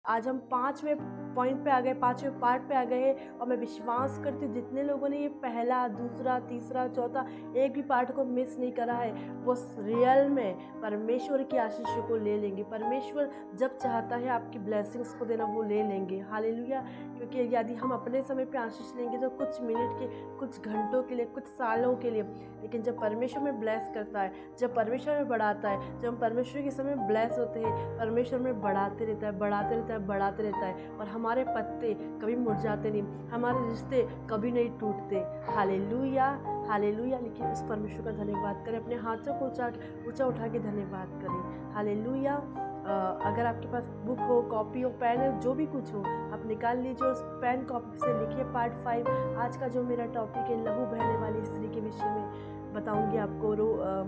आज हम 5वें पॉइंट पे आ गए, 5वें पार्ट पे आ गए हैं और मैं विश्वास करती हूँ जितने लोगों ने ये पहला, दूसरा, तीसरा, चौथा एक भी पार्ट को मिस नहीं करा है, वो रियल में परमेश्वर की आशीषों को ले लेंगे। परमेश्वर जब चाहता है आपकी ब्लेसिंग्स को देना, वो ले लेंगे। हालेलुया। क्योंकि यदि हम अपने समय पे आशीष लेंगे तो कुछ मिनट के, कुछ घंटों के लिए, कुछ सालों के लिए, लेकिन जब परमेश्वर में ब्लेस करता है, जब परमेश्वर में बढ़ाता है, जब हम परमेश्वर के समय में ब्लेस होते हैं, परमेश्वर में बढ़ाते रहता है, बढ़ाते रहता है, बढ़ाते रहता है, और हमारे पत्ते कभी मुरझाते नहीं, हमारे रिश्ते कभी नहीं टूटते। Hallelujah, hallelujah. लेकिन उस परमेश्वर का धन्यवाद करें, अपने हाथों को ऊंचा उठा के धन्यवाद करें। हालेलुया। अगर आपके पास बुक हो, कॉपी हो, पेन हो, जो भी कुछ हो, आप निकाल लीजिए, उस पेन कॉपी से लिखिए पार्ट 5। आज का जो मेरा टॉपिक है, लहू बहने वाली स्त्री के विषय में बताऊंगी आपको।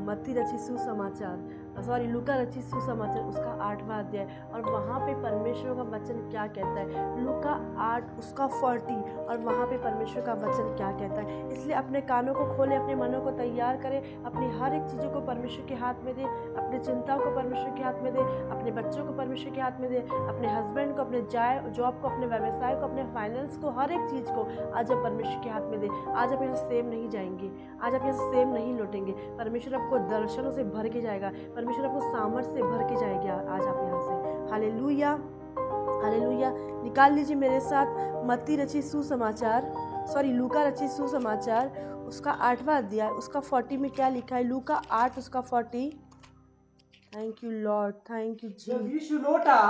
मत्ती रचित सुसमाचार, लूका रचित सुसमाचार, उसका 8वां अध्याय, और वहाँ पे परमेश्वर का वचन क्या कहता है। लूका 8 उसका 40, और वहाँ पे परमेश्वर का वचन क्या कहता है। इसलिए अपने कानों को खोलें, अपने मनों को तैयार करें, अपनी हर एक चीज़ों को परमेश्वर के हाथ में दें, अपनी चिंताओं को परमेश्वर के हाथ में दें, अपने बच्चों को परमेश्वर के हाथ में दें, अपने हस्बैंड को, अपने जॉब को, अपने व्यवसाय को, अपने फाइनेंस को, हर एक चीज़ को आज आप परमेश्वर के हाथ में दें। आज आप यहाँ सेम नहीं जाएंगे, आज आप यहाँ सेम नहीं लौटेंगे। परमेश्वर आपको दर्शनों से भर के जाएगा, परमेश्वर आपको सामर्थ से भर के जाएगी आज आप यहाँ से। Hallelujah, hallelujah. निकाल लीजिए मेरे साथ मत्ती रचित सुसमाचार, लूका रचित सुसमाचार, उसका 8वां अध्याय, उसका 40 में क्या लिखा है। लूका 8 उसका 40। Thank you Lord, thank you जी। जब यीशु लौटा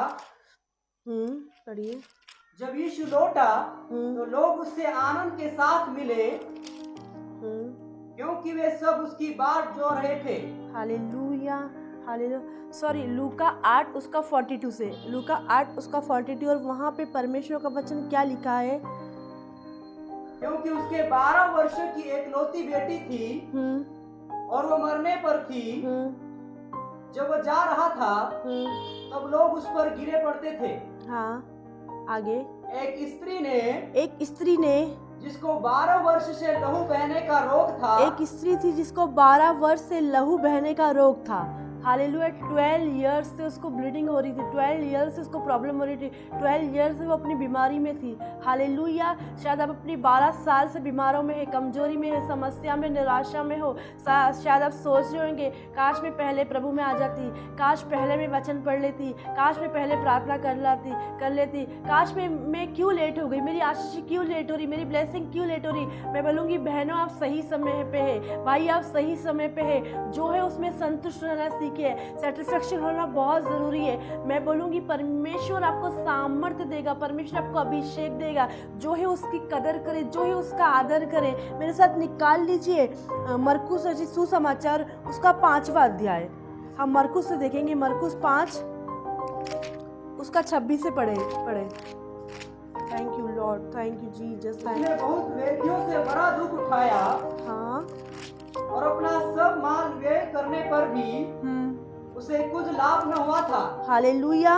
पढ़िए। जब यीशु लौटा तो लोग उससे आनंद के साथ मिले, क्योंकि वे सब उसकी बाट जो रहे थे। Hallelujah, hallelujah. लूका 8 उसका 42 से, लूका 8 उसका 42, और वहाँ पे परमेश्वर का वचन क्या लिखा है। क्योंकि उसके 12 वर्ष की एकलौती बेटी थी और वो मरने पर थी। जब वो जा रहा था तब लोग उस पर गिरे पड़ते थे। हाँ, आगे। एक स्त्री ने जिसको 12 वर्ष से लहू बहने का रोग था, एक स्त्री थी जिसको 12 वर्ष से लहू बहने का रोग था। हालेलुया। 12 ईयर्स से उसको ब्लीडिंग हो रही थी, 12 ईयर्स से उसको प्रॉब्लम हो रही थी, 12 ईयर्स से वो अपनी बीमारी में थी। हालेलुया। शायद आप अपनी 12 साल से बीमारों में है, कमजोरी में है, समस्या में, निराशा में हो। शायद आप सोच रहे होंगे, काश मैं पहले प्रभु में आ जाती, काश पहले मैं वचन पढ़ लेती, काश मैं पहले प्रार्थना कर लेती, काश मैं क्यों लेट हो गई, मेरी आशीष क्यों लेट हो रही, मेरी ब्लेसिंग क्यों लेट हो रही। मैं बोलूँगी बहनों, आप सही समय पे है, भाई आप सही समय पे है। जो है उसमें संतुष्ट रहना सीखिए, सेटिस्फेक्शन होना बहुत ज़रूरी है। मैं बोलूँगी परमेश्वर आपको सामर्थ्य देगा, परमेश्वर आपको अभिषेक देगा। जो है उसकी कदर करे, जो है उसका आदर करे। मेरे साथ निकाल लीजिए मरकुस रचित सुसमाचार, उसका 5वां अध्याय। हम मरकुस से देखेंगे, मरकुस 5 उसका 26 से पढ़े। Thank you Lord, thank you Jesus. उसने बहुत वेदियों से बड़ा दुख उठाया, हाँ, और अपना सब माल व्यय करने पर भी उसे कुछ लाभ न हुआ था। Hallelujah,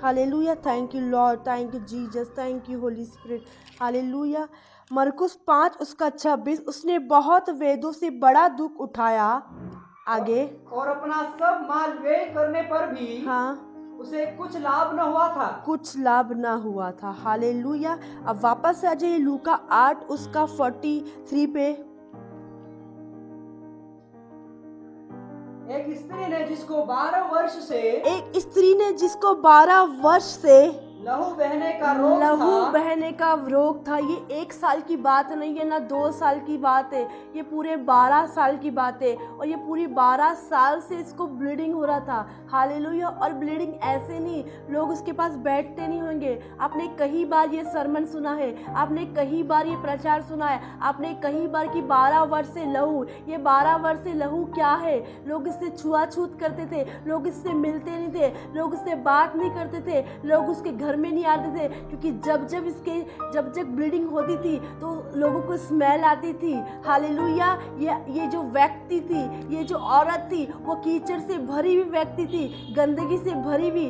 hallelujah. Thank you Lord, thank you Jesus, thank you Holy spirit. Hallelujah. मरकुस 5 उसका 26, उसने बहुत वेदों से बड़ा दुख उठाया। आगे। और अपना सब माल व्यय करने पर भी उसे कुछ लाभ न हुआ था, कुछ लाभ ना हुआ था। हालेलुया। अब वापस आ जाइए लूका 8 उसका 43 पे। एक स्त्री ने जिसको 12 वर्ष से लहू बहने का रोग था। ये 1 साल की बात नहीं है, ना 2 साल की बात है, ये पूरे 12 साल की बात है। और ये पूरी 12 साल से इसको ब्लीडिंग हो रहा था। हालेलुया। और ब्लीडिंग ऐसे नहीं, लोग उसके पास बैठते नहीं होंगे। आपने कई बार ये सरमन सुना है, आपने कई बार ये प्रचार सुना है, आपने कई बार कि 12 वर्ष से लहू, ये 12 वर्ष से लहू क्या है। लोग इससे छुआछूत करते थे, लोग इससे मिलते नहीं थे, लोग इससे बात नहीं करते थे, लोग उसके घर में नहीं आते थे, क्योंकि जब ब्लीडिंग होती थी तो लोगों को स्मेल आती थी। हालेलुया। ये जो व्यक्ति थी, ये जो औरत थी, वो कीचड़ से भरी हुई व्यक्ति थी, गंदगी से भरी हुई।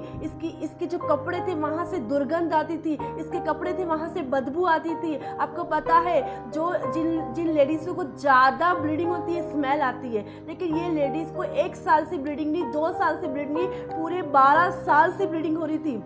इसके जो कपड़े थे वहाँ से दुर्गंध आती थी, इसके कपड़े थे वहाँ से बदबू आती थी। आपको पता है जो जिन लेडीज़ों को ज़्यादा ब्लीडिंग होती है, स्मेल आती है, लेकिन ये लेडीज़ को 1 साल से ब्लीडिंग नहीं, 2 साल से ब्लीडिंग नहीं, पूरे 12 साल से ब्लीडिंग हो रही थी।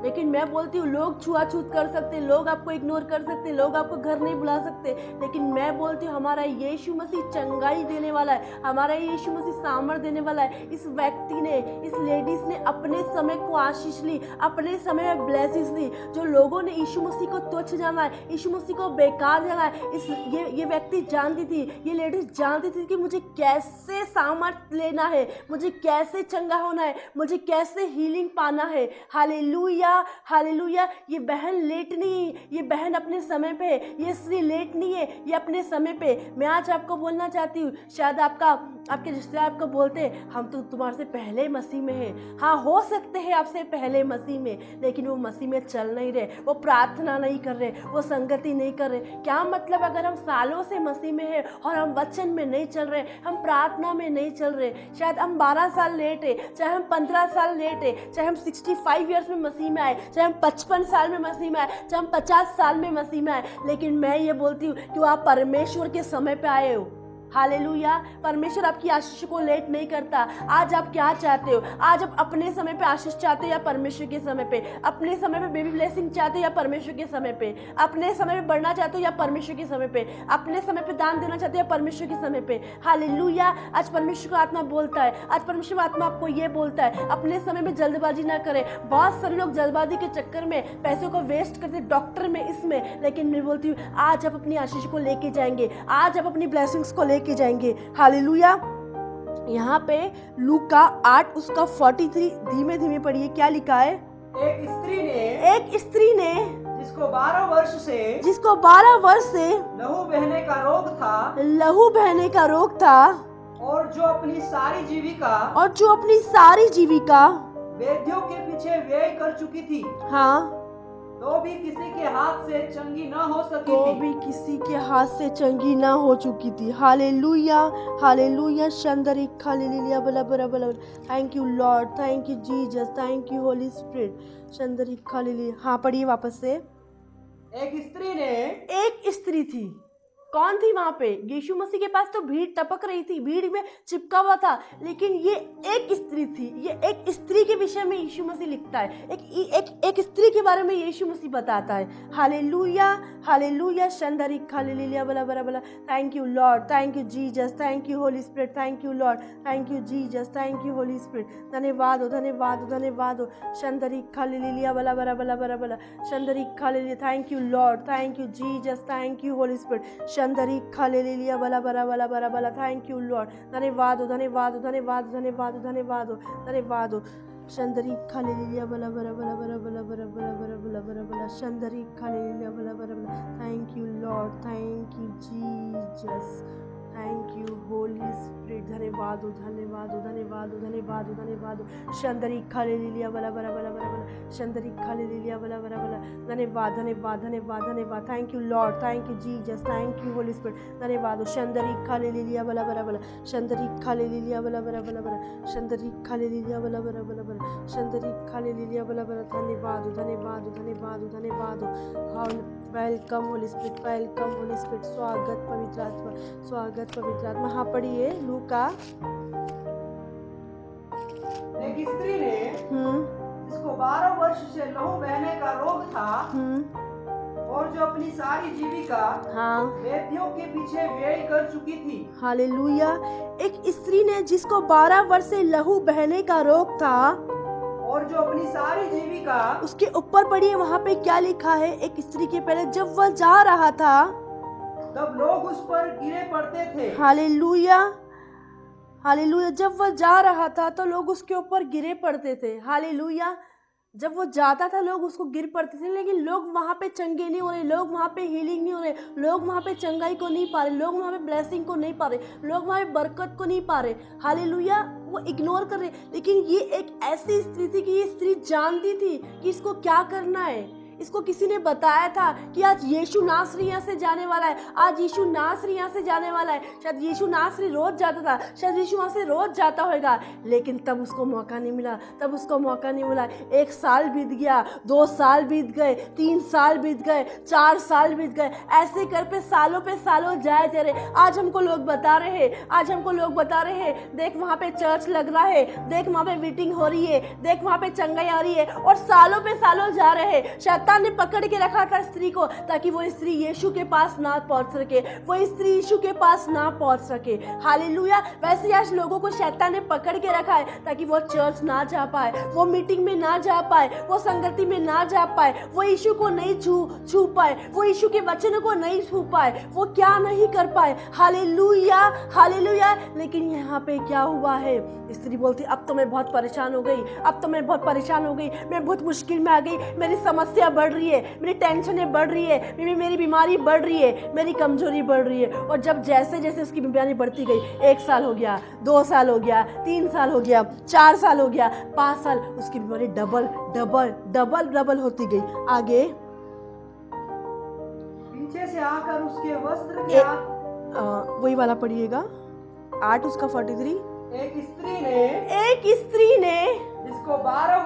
लेकिन मैं बोलती हूँ लोग छुआछूत कर सकते, लोग आपको इग्नोर कर सकते, लोग आपको घर नहीं बुला सकते, लेकिन मैं बोलती हूँ हमारा यीशु मसीह चंगाई देने वाला है, हमारा यीशु मसीह सामर्थ देने वाला है। इस व्यक्ति ने, इस लेडीज ने अपने समय को आशीष ली, अपने समय में ब्लेसिंग्स ली। जो लोगों ने यीशु मसीह को तुच्छ जाना है, यीशु मसीह को बेकार जाना है, ये व्यक्ति जानती थी, ये लेडीज जानती थी कि मुझे कैसे सामर्थ लेना है, मुझे कैसे चंगा होना है, मुझे कैसे हीलिंग पाना है। Hallelujah, hallelujah. ये बहन लेट नहीं, ये बहन अपने समय पे, ये स्त्री लेट नहीं है, ये अपने समय पे। मैं आज आपको बोलना चाहती हूँ, शायद आपके रिश्तेदार आपको बोलते हैं हम तो तुम्हारे से पहले मसीह में हैं। हाँ, हो सकते हैं आपसे पहले मसीह में, लेकिन वो मसीह में चल नहीं रहे, वो प्रार्थना नहीं कर रहे, वो संगति नहीं कर रहे। क्या मतलब अगर हम सालों से मसीह में हैं और हम वचन में नहीं चल रहे, हम प्रार्थना में नहीं चल रहे, शायद हम 12 साल लेट है, चाहे हम 15 साल लेट है, चाहे हम 65 ईयर्स में मसीह में आए, चाहे हम 55 साल में मसीह में आए, चाहे हम 50 साल में मसीह में आए, लेकिन मैं ये बोलती हूँ कि आप परमेश्वर के समय पे आए हो। हालेलुया। परमेश्वर आपकी आशीष को लेट नहीं करता। आज आप क्या चाहते हो? आज आप अपने समय पे आशीष चाहते हो या परमेश्वर के समय पे? अपने समय पे बेबी ब्लेसिंग चाहते हो या परमेश्वर के समय पे? अपने समय पे बढ़ना चाहते हो या परमेश्वर के समय पे? अपने समय पे दान देना चाहते हो या परमेश्वर के समय पे? हालेलुया। आज परमेश्वर का आत्मा बोलता है, आज परमेश्वर का आत्मा आपको ये बोलता है, अपने समय में जल्दबाजी ना करें। बहुत सारे लोग जल्दबाजी के चक्कर में पैसों को वेस्ट करते, डॉक्टर में, इसमें, लेकिन मैं बोलती हूँ आज आप अपनी आशीष को लेके जाएंगे, आज आप अपनी ब्लेसिंग्स को लेके जाएंगे। हालेलुया। यहाँ पे लूका 8 उसका 43 धीमे धीमे पढ़िए, क्या लिखा है? एक स्त्री ने जिसको 12 वर्ष से लहू बहने का रोग था और जो अपनी सारी जीविका वेद्यों के पीछे व्यय कर चुकी थी, हाँ, तो भी किसी के हाथ से चंगी न हो चुकी थी। Hallelujah, hallelujah. शंदरी खालेलुया, बला बला बला। Thank you Lord, thank you Jesus, thank you Holy Spirit. शंदरी खालेलुया। हाँ, पढ़िए वापस से। एक स्त्री थी। कौन थी वहां पे? यीशु मसीह के पास तो भीड़ टपक रही थी, भीड़ में चिपका हुआ था, लेकिन ये एक स्त्री थी। ये एक स्त्री के विषय में यीशु मसीह लिखता है, एक स्त्री के बारे में यीशु मसीह बताता है। Hallelujah, hallelujah. शंदरी खालेलुया, बला बला बला। Thank you Lord, thank you Jesus, thank you Holy Spirit, thank you Lord, thank you Jesus, thank you Holy Spirit. धन्यवाद हो, धन्यवाद हो, धन्यवाद हो। शंदरी खालेलुया, बला बला बला बला बला। शंदरी खालेलुया। Thank you Lord, thank you Jesus, thank you Holy Spirit. शंदरी खालेलुया, बला बला बला बला बला। Thank you Lord. धन्यवाद हो, धन्यवाद हो, धन्यवाद हो, धन्यवाद हो, धन्यवाद हो, धन्यवाद हो। शंदरी खालेलुया, बला बला बला बला बला बला बला बला बला बला बला। शंदरी खालेलुया, बला बला बला। Thank you Lord, thank you Jesus, thank you Holy Spirit. धन्यवाद हो, धन्यवाद हो, धन्यवाद हो, धन्यवाद हो, धन्यवाद हो। शंदरी खालेलुया, बला बला बला बला बला। शंदरी खालेलुया, बला बला बला। धन्यवाद, धन्यवाद, धन्यवाद, धन्यवाद। Thank you Lord, thank you Jesus, thank you Holy Spirit. धन्यवाद हो। शंदरी खालेलुया, बला बला बला। शंदरी खालेलुया, बला बला बला बला। शंदरी खालेलुया, बला बला बला बला। शंदरी खालेलुया, बला बला। धन्यवाद हो, धन्यवाद हो, धन्यवाद हो, धन्यवाद हो। Welcome Holi spirit, welcome Holi spirit. स्वागत पवित्र आत्मा, स्वागत पवित्र आत्मा। हाँ, पढ़िए लूका। एक स्त्री ने जिसको 12 वर्ष से लहू बहने का रोग था और जो अपनी सारी जीविका वेद्यों के पीछे व्यय कर चुकी थी। हालेलुया। एक स्त्री ने जिसको 12 वर्ष से लहू बहने का रोग था और जो अपनी सारी जीविका, उसके ऊपर पढ़िए वहां पे क्या लिखा है? एक स्त्री के पहले जब वह जा रहा था तब लोग उस पर गिरे पड़ते थे। Hallelujah, hallelujah. जब वह जा रहा था तो लोग उसके ऊपर गिरे पड़ते थे। हालेलुया। जब वो जाता था लोग उसको गिर पड़ते थे, लेकिन लोग वहाँ पे चंगे नहीं हो रहे, लोग वहाँ पे हीलिंग नहीं हो रहे, लोग वहाँ पे चंगाई को नहीं पा रहे, लोग वहाँ पे ब्लेसिंग को नहीं पा रहे, लोग वहाँ पे बरकत को नहीं पा रहे। हालेलुया। वो इग्नोर कर रहे। लेकिन ये एक ऐसी स्त्री थी कि ये स्त्री जानती थी कि इसको क्या करना है। इसको किसी ने बताया था कि आज यीशु नासरी यहाँ से जाने वाला है, आज यीशु नासरी यहाँ से जाने वाला है। शायद यीशु नासरी रोज जाता था, शायद यीशु वहाँ से रोज जाता होगा, लेकिन तब उसको मौका नहीं मिला, तब उसको मौका नहीं मिला। 1 साल बीत गया, 2 साल बीत गए, 3 साल बीत गए, 4 साल बीत गए, ऐसे कर पे सालों जाए जा रहे। आज हमको लोग बता रहे हैं, आज हमको लोग बता रहे हैं, देख वहाँ पे चर्च लग रहा है, देख वहाँ पे मीटिंग हो रही है, देख वहाँ पे चंगाई आ रही है, और सालों पे सालों जा रहे हैं। शैतान ने पकड़ के रखा था स्त्री को, ताकि वो स्त्री यीशु के पास ना पहुंच सके, वो स्त्री यीशु के पास ना पहुंच सके। हालेलुया। वैसे आज लोगों को शैतान ने पकड़ के रखा है ताकि वो चर्च ना जा पाए, वो मीटिंग में ना जा पाए, वो संगति में ना जा पाए, वो यीशु को नहीं छू पाए, वो यीशु के वचनों को नहीं छू पाए, वो क्या नहीं कर पाए। Hallelujah, hallelujah. लेकिन यहाँ पे क्या हुआ है, स्त्री बोलती अब तो मैं बहुत परेशान हो गई, अब तो मैं बहुत परेशान हो गई, मैं बहुत मुश्किल में आ गई, मेरी समस्या बढ़ रही है, मेरी टेंशनें बढ़ रही है, मेरी बीमारी बढ़ रही है, मेरी कमजोरी बढ़ रही है। और जब जैसे जैसे उसकी बीमारी बढ़ती गई, 1 साल हो गया, 2 साल हो गया, 3 साल हो गया, 4 साल हो गया, 5 साल, उसकी बीमारी डबल होती गई। आगे पीछे से आकर उसके वस्त्र के वही वाला पढ़िएगा, 8 उसका 43। एक स्त्री ने जिसको 12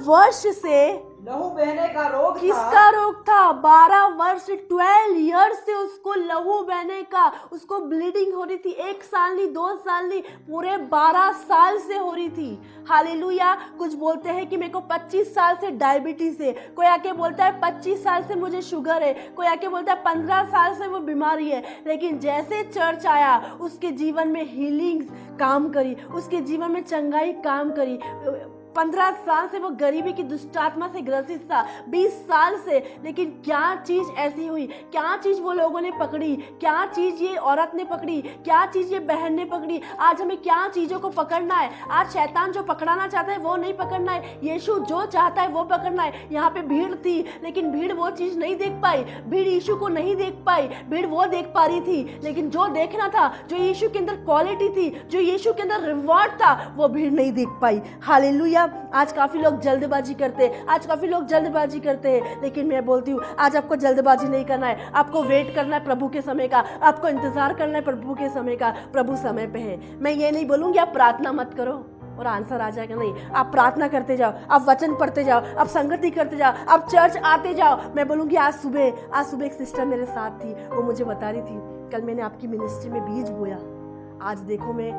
वर्ष से लहू बहने का रोग था। किसका रोग था? 12 वर्ष, 12 ईयर्स से उसको लहू बहने का, उसको ब्लीडिंग हो रही थी। 1 साल नहीं, 2 साल नहीं, पूरे 12 साल से हो रही थी। हालेलुया। कुछ बोलते हैं कि मेरे को 25 साल से डायबिटीज है, कोई आके बोलता है 25 साल से मुझे शुगर है, कोई आके बोलता है 15 साल से वो बीमारी है। लेकिन जैसे चर्च आया, उसके जीवन में हीलिंग काम करी, उसके जीवन में चंगाई काम करी। 15 साल से वो गरीबी की दुष्टात्मा से ग्रसित था, 20 साल से। लेकिन क्या चीज ऐसी हुई, क्या चीज वो लोगों ने पकड़ी, क्या चीज ये औरत ने पकड़ी, क्या चीज ये बहन ने पकड़ी। आज हमें क्या चीजों को पकड़ना है? आज शैतान जो पकड़ाना चाहता है वो नहीं पकड़ना है, यीशु जो चाहता है वो पकड़ना है। यहाँ पे भीड़ थी, लेकिन भीड़ वो चीज नहीं देख पाई, भीड़ यीशु को नहीं देख पाई, भीड़ वो देख पा रही थी। लेकिन जो देखना था, जो यीशु के अंदर क्वालिटी थी, जो यीशु के अंदर रिवॉर्ड था, वो भीड़ नहीं देख पाई। हालेलुया। आज काफी लोग जल्दबाजी करते हैं, लेकिन मैं बोलती हूँ आज आपको जल्दबाजी नहीं करना है, आपको वेट करना है प्रभु के समय का, आपको इंतजार करना है प्रभु के समय का। प्रभु समय पे है। मैं ये नहीं बोलूंगी आप प्रार्थना मत करो और आंसर आ जाएगा, नहीं। आप प्रार्थना करते जाओ, आप वचन पढ़ते जाओ, आप संगति करते जाओ, आप चर्च आते जाओ। मैं बोलूंगी आज सुबह एक सिस्टर मेरे साथ थी, वो मुझे बता रही थी कल मैंने आपकी मिनिस्ट्री में बीज बोया, आज देखो मैं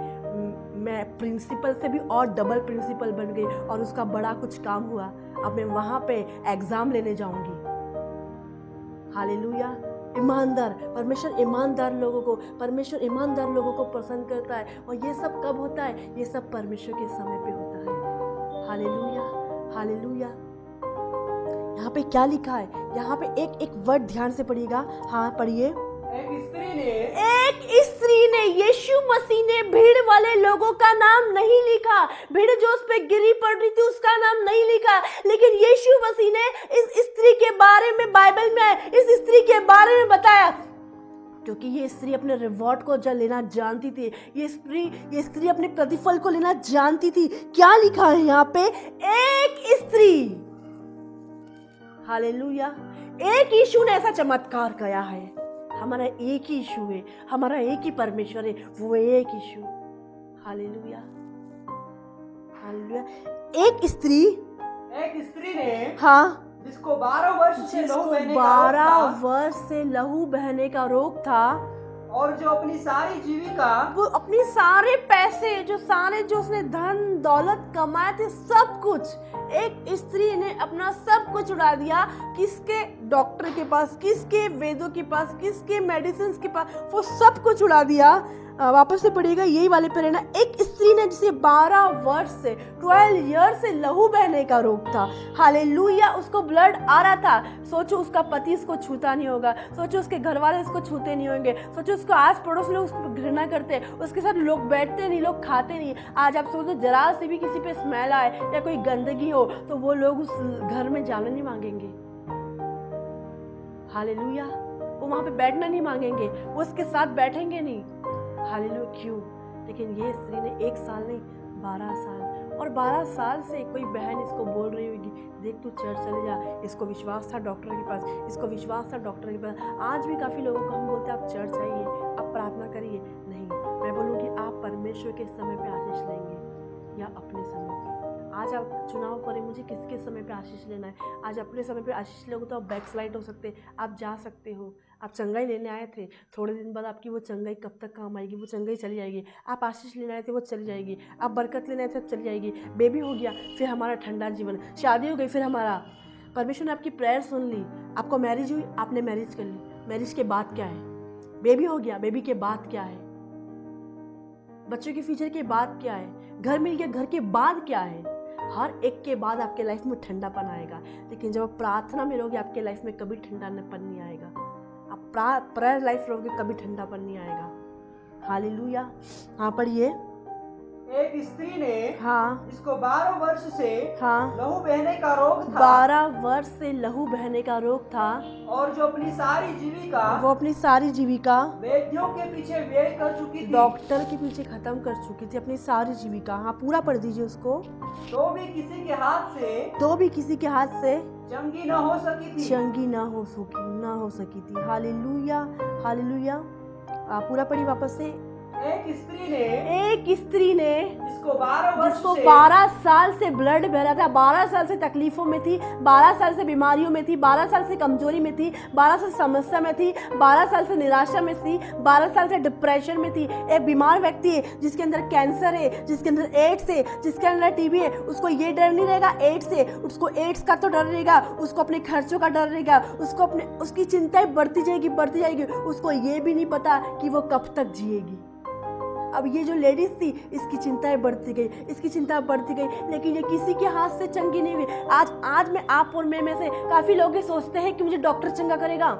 प्रिंसिपल से भी और डबल प्रिंसिपल बन गई और उसका बड़ा कुछ काम हुआ। अब मैं वहां पे एग्जाम लेने जाऊंगी। हालेलुया। ईमानदार परमेश्वर ईमानदार लोगों को पसंद करता है। और ये सब कब होता है? ये सब परमेश्वर के समय पे होता है। Hallelujah, hallelujah. यहाँ पे क्या लिखा है? यहाँ पे एक वर्ड ध्यान से पढ़िएगा। हाँ पढ़िए। एक स्त्री ने यीशु मसीह ने भीड़ वाले लोगों का नाम नहीं लिखा, भीड़ जो उस पे गिरी पड़ रही थी उसका नाम नहीं लिखा, लेकिन यीशु मसीह ने इस स्त्री के बारे में, बाइबल में इस स्त्री के बारे में बताया, क्योंकि ये स्त्री अपने रिवॉर्ड को लेना जानती थी। ये स्त्री अपने प्रतिफल को लेना जानती थी। क्या लिखा है यहाँ पे? एक स्त्री। हालेलुया। एक यीशु ने ऐसा चमत्कार किया है। हमारा एक ही यीशु है, हमारा एक ही परमेश्वर है, वो एक यीशु। Hallelujah, hallelujah. एक स्त्री ने, हाँ, जिसको 12 वर्ष से लहू बहने का रोग था, और जो अपनी सारी जीविका, वो अपनी सारे पैसे, जो उसने धन दौलत कमाए थे, सब कुछ, एक स्त्री ने अपना सब कुछ उड़ा दिया। किसके? डॉक्टर के पास, किसके? वेदों के पास, किसके? मेडिसिन के पास, वो सब कुछ उड़ा दिया। वापस से पढ़िएगा, यही वाले पे रहना। एक स्त्री ने जिसे 12 वर्ष से 12 ईयर से लहू बहने का रोग था। हालेलुया। उसको ब्लड आ रहा था। सोचो उसका पति इसको छूता नहीं होगा, सोचो उसके घर वाले इसको छूते नहीं होंगे, सोचो उसको आस पड़ोस लोग उसको घृणा करते, उसके साथ लोग बैठते नहीं, लोग खाते नहीं। आज आप सोचो जरा से भी किसी पे स्मेल आए या कोई गंदगी हो तो वो लोग उस घर में जाना नहीं मांगेंगे। हालेलुया। वो वहां पे बैठना नहीं मांगेंगे, वो उसके साथ बैठेंगे नहीं। हालेलुया। क्यों? लेकिन ये स्त्री ने 1 साल नहीं, 12 साल और 12 साल से कोई बहन इसको बोल रही होगी, देख तू चर्च चले जा, इसको विश्वास था डॉक्टर के पास, इसको विश्वास था डॉक्टर के पास। आज भी काफ़ी लोगों को हम बोलते हैं आप चर्च आइए, आप प्रार्थना करिए। नहीं, मैं बोलूँगी आप परमेश्वर के समय पे आशीष लेंगे या अपने समय पे। आज आप चुनाव करें मुझे किसके समय पे आशीष लेना है। आज अपने समय पे आशीष लोगे तो आप बैकस्लाइड हो सकते, आप जा सकते हो। आप चंगाई लेने आए थे, थोड़े दिन बाद आपकी वो चंगाई कब तक काम आएगी, वो चंगाई चली जाएगी। आप आशीष लेने आए थे, वो चली जाएगी। आप बरकत लेने आए थे, चली जाएगी। बेबी हो गया, फिर हमारा ठंडा जीवन, शादी हो गई, फिर हमारा, परमेश्वर ने आपकी प्रेयर सुन ली। आपको मैरिज हुई, आपने मैरिज कर ली, मैरिज के बाद क्या है? बेबी हो गया, बेबी के बाद क्या है? बच्चों के फ्यूचर के बाद क्या है? घर मिल गया, घर के बाद क्या है? हर एक के बाद आपके लाइफ में ठंडापन आएगा, लेकिन जब आप प्रार्थना में रहोगे आपके लाइफ में कभी ठंडापन नहीं आएगा। आप प्रेयर लाइफ रहोगे कभी ठंडापन नहीं आएगा। हालेलुया। हाँ पढ़िए। एक स्त्री ने हाँ इसको 12 वर्ष से हाँ लहू बहने का रोग था, 12 वर्ष से लहू बहने का रोग था, और जो अपनी सारी जीविका वो अपनी सारी जीविका वैद्यों के पीछे व्यय कर चुकी थी, डॉक्टर के पीछे खत्म कर चुकी थी अपनी सारी जीविका। हाँ पूरा पढ़ दीजिए उसको। तो भी किसी के हाथ से तो भी किसी के हाथ से चंगी न हो सकी थी। चंगी ना हो सकी थी। Hallelujah hallelujah. पूरा पढ़ी वापस से। एक स्त्री ने जिसको 12 वर्ष जिसको से 12 साल से ब्लड बह रहा था, 12 साल से तकलीफों में थी, 12 साल से बीमारियों में थी, 12 साल से कमजोरी में थी, 12 साल से समस्या में थी, 12 साल से निराशा में थी, 12 साल से डिप्रेशन में थी। एक बीमार व्यक्ति है जिसके अंदर कैंसर है, जिसके अंदर एड्स है, जिसके अंदर टीबी है, उसको ये डर नहीं रहेगा एड्स है, उसको एड्स का तो डर रहेगा, उसको अपने खर्चों का डर रहेगा, उसकी चिंताएं बढ़ती जाएगी। उसको ये भी नहीं पता कि वो कब तक जिएगी। अब ये जो लेडीज थी इसकी चिंताएं बढ़ती गई, लेकिन ये किसी के हाथ से चंगी नहीं हुई। आज मैं आप और मैं में से काफी लोग ये सोचते हैं कि मुझे डॉक्टर चंगा करेगा,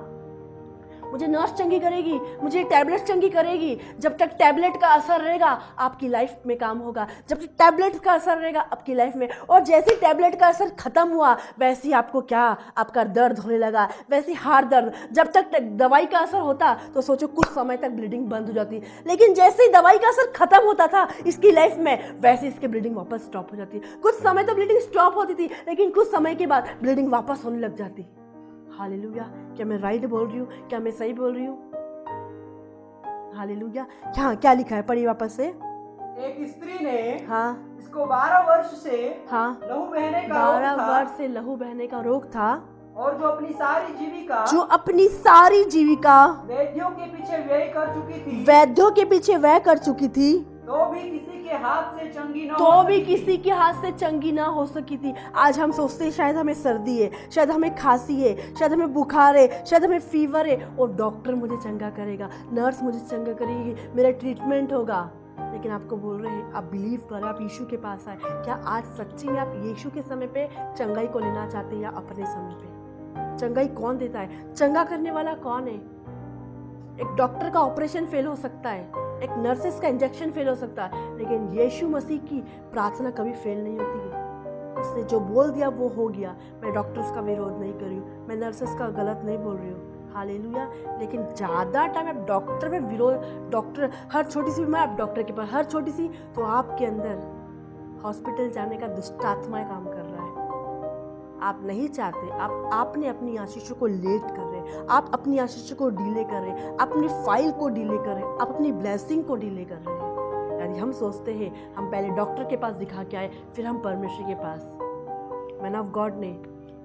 मुझे नर्स चंगी करेगी, मुझे टैबलेट चंगी करेगी। जब तक टैबलेट का असर रहेगा आपकी लाइफ में काम होगा, जब तक टैबलेट का असर रहेगा आपकी लाइफ में। और जैसे टैबलेट का असर खत्म हुआ वैसे ही आपको क्या, आपका दर्द होने लगा, वैसे हार्ट दर्द। जब तक दवाई का असर होता तो सोचो कुछ समय तक ब्लीडिंग बंद हो जाती, लेकिन जैसे ही दवाई का असर खत्म होता था इसकी लाइफ में वैसे इसकी ब्लीडिंग वापस स्टॉप हो जाती। कुछ समय तो ब्लीडिंग स्टॉप होती थी, लेकिन कुछ समय के बाद ब्लीडिंग वापस होने लग जाती। हालेलुया। क्या मैं राइट बोल रही हूँ? क्या मैं सही बोल रही हूँ? हालेलुया। क्या लिखा है? पढ़िए वापस से। एक स्त्री ने इसको 12 वर्ष से लहू बहने का रोग था, 12 वर्ष से लहू बहने का रोग था, और जो अपनी सारी जीविका वैद्यों के पीछे व्यय कर चुकी थी, तो भी किसी के हाथ से चंगी ना हो सकी थी। आज हम सोचते हैं शायद हमें सर्दी है, शायद हमें खांसी है, शायद हमें बुखार है, शायद हमें फीवर है, और डॉक्टर मुझे चंगा करेगा, नर्स मुझे चंगा करेगी, मेरा ट्रीटमेंट होगा। लेकिन आपको बोल रहे हैं आप बिलीव करें, आप यीशु के पास आए। क्या आज सच्ची में आप यीशु के समय पे चंगाई को लेना चाहते हैं या अपने समय पे? चंगाई कौन देता है? चंगा करने वाला कौन है? एक डॉक्टर का ऑपरेशन फेल हो सकता है, एक नर्सेस का इंजेक्शन फेल हो सकता है, लेकिन यीशु मसीह की प्रार्थना कभी फेल नहीं होती है। उसने जो बोल दिया वो हो गया। मैं डॉक्टर्स का विरोध नहीं कर रही हूँ, मैं नर्सेस का गलत नहीं बोल रही हूँ। हालेलुया। लेकिन ज़्यादा टाइम आप डॉक्टर में विरोध, डॉक्टर हर छोटी सी बीमारी आप डॉक्टर के पास, हर छोटी सी, तो आपके अंदर हॉस्पिटल जाने का दुष्ट आत्मा काम कर रहा है। आप नहीं चाहते, आपने अपनी आशीषों को लेट कर रहे, आप अपनी आशीषों को डिले कर रहे, अपनी फाइल को डिले कर रहे, आप अपनी ब्लेसिंग को डिले कर रहे हैं। यानी हम सोचते हैं हम पहले डॉक्टर के पास दिखा के आए, फिर हम परमेश्वर के पास। मैन ऑफ गॉड ने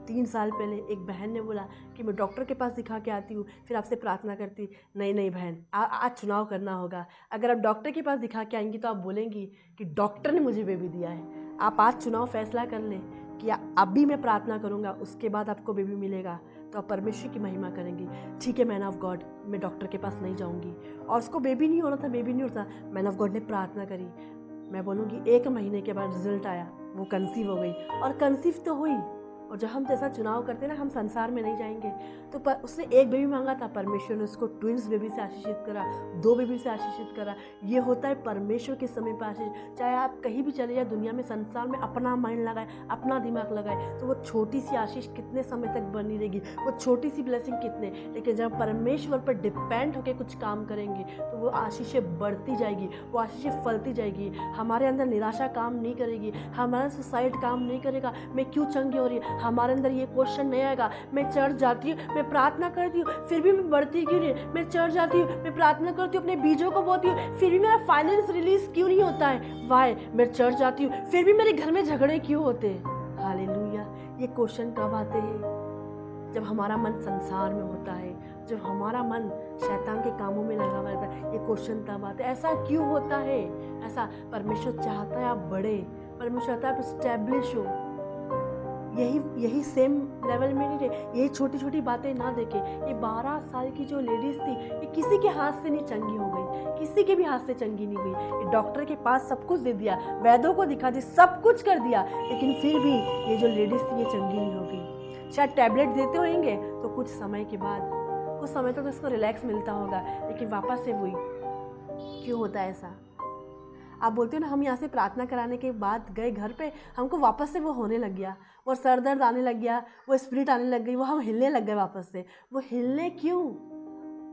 3 साल पहले एक बहन ने बोला कि मैं डॉक्टर के पास दिखा के आती हूँ, फिर आपसे प्रार्थना करती। नहीं बहन, आज चुनाव करना होगा। अगर आप डॉक्टर के पास दिखा के आएंगी तो आप बोलेंगी कि डॉक्टर ने मुझे बेबी दिया है। आप आज चुनाव फैसला कर लें कि अभी मैं प्रार्थना करूँगा, उसके बाद आपको बेबी मिलेगा, तो आप परमेश्वर की महिमा करेंगी। ठीक है मैन ऑफ गॉड, मैं डॉक्टर के पास नहीं जाऊँगी। और उसको बेबी नहीं होता, मैन ऑफ गॉड ने प्रार्थना करी। मैं बोलूँगी 1 महीने के बाद रिजल्ट आया, वो कंसीव हो गई, और कंसीव तो हुई, और जब हम जैसा चुनाव करते हैं ना, हम संसार में नहीं जाएंगे। तो उसने एक बेबी मांगा था, परमेश्वर ने उसको ट्विंस बेबी से आशीषित करा, 2 बेबी से आशीषित करा। ये होता है परमेश्वर के समय पर आशीष। चाहे आप कहीं भी चले जाए दुनिया में, संसार में, अपना माइंड लगाए, अपना दिमाग लगाए, तो वो छोटी सी आशीष कितने समय तक बनी रहेगी, वो छोटी सी ब्लेसिंग कितने। लेकिन जब परमेश्वर पर डिपेंड होकर कुछ काम करेंगे तो वो आशीषें बढ़ती जाएगी, वो आशीषें फलती जाएगी। हमारे अंदर निराशा काम नहीं करेगी, हमारा सुसाइड काम नहीं करेगा, मैं क्यों चंगी हो रही है, हमारे अंदर ये क्वेश्चन नहीं आएगा। मैं चर्च जाती हूँ, मैं प्रार्थना करती हूँ, फिर भी मैं बढ़ती क्यों नहीं। मैं चर्च जाती हूँ, मैं प्रार्थना करती हूँ, अपने बीजों को बोती हूँ, फिर भी मेरा फाइनेंस रिलीज क्यों नहीं होता है। वाई? मैं चर्च जाती हूँ, फिर भी मेरे घर में झगड़े क्यों होते हैं। हालेलुया। ये क्वेश्चन कब आते हैं? जब हमारा मन संसार में होता है, जब हमारा मन शैतान के कामों में लगा हुआ रहता है, ये क्वेश्चन तब आते हैं। ऐसा क्यों होता है? ऐसा परमेश्वर चाहता है आप बढ़े, परमेश्वर चाहता है आप स्टैब्लिश हो। यही सेम लेवल में नहीं रहे, यही छोटी छोटी बातें ना देखे। ये 12 साल की जो लेडीज थी, ये किसी के हाथ से नहीं चंगी हो गई, किसी के भी हाथ से चंगी नहीं हुई। ये डॉक्टर के पास सब कुछ दे दिया, वैद्यों को दिखा दी, सब कुछ कर दिया, लेकिन फिर भी ये जो लेडीज थी ये चंगी नहीं हो गई। शायद टैबलेट देते होंगे तो कुछ समय के बाद, कुछ समय तक तो इसको रिलैक्स मिलता होगा, लेकिन वापस से वही। क्यों होता है ऐसा? आप बोलते हो ना, हम यहाँ से प्रार्थना कराने के बाद गए घर पे, हमको वापस से वो होने लग गया, वो सर दर्द आने लग गया, वो स्पिरिट आने लग गई, वो हम हिलने लग गए वापस से। वो हिले क्यों?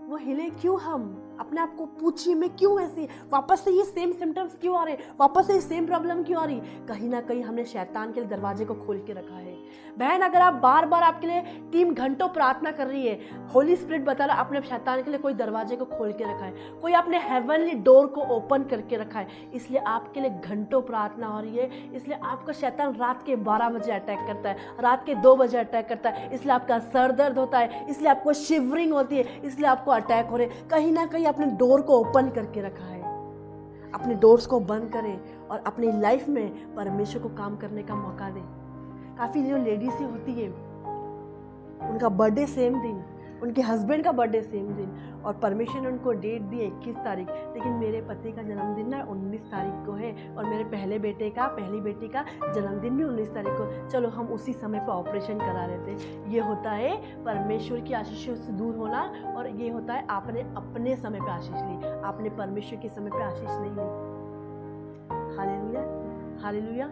वो हिले क्यों? हम अपने आप को पूछिए, मैं क्यों ऐसी, वापस से ये सेम सिम्टम्स क्यों आ रहे, वापस से ये सेम प्रॉब्लम क्यों आ रही? कहीं ना कहीं हमने शैतान के दरवाजे को खोल के रखा है। बहन, अगर आप बार बार आपके लिए 3 घंटों प्रार्थना कर रही है, होली स्पिरिट बता रहा आपने शैतान के लिए कोई दरवाजे को खोल के रखा है, कोई आपने हेवनली डोर को ओपन करके रखा है, इसलिए आपके लिए घंटों प्रार्थना हो रही है। इसलिए आपका शैतान रात के 12 बजे अटैक करता है, रात के 2 बजे अटैक करता है, इसलिए आपका सर दर्द होता है, इसलिए आपको शिवरिंग होती है, इसलिए आपको अटैक हो रहे। कहीं ना कहीं अपने डोर को ओपन करके रखा है। अपने डोर्स को बंद करें और अपनी लाइफ में परमेश्वर को काम करने का मौका दें। काफ़ी जो लेडीज ही होती है, उनका बर्थडे सेम दिन, उनके हस्बैंड का बर्थडे सेम दिन, और परमेश्वर ने उनको डेट दी 21 तारीख, लेकिन मेरे पति का जन्मदिन ना 19 तारीख को है, और मेरे पहली बेटी का जन्मदिन भी 19 तारीख को। चलो हम उसी समय पर ऑपरेशन करा लेते। ये होता है परमेश्वर की आशीषों से दूर होना, और ये होता है आपने अपने समय पर आशीष ली, आपने परमेश्वर के समय पर आशीष नहीं ली। Hallelujah, hallelujah.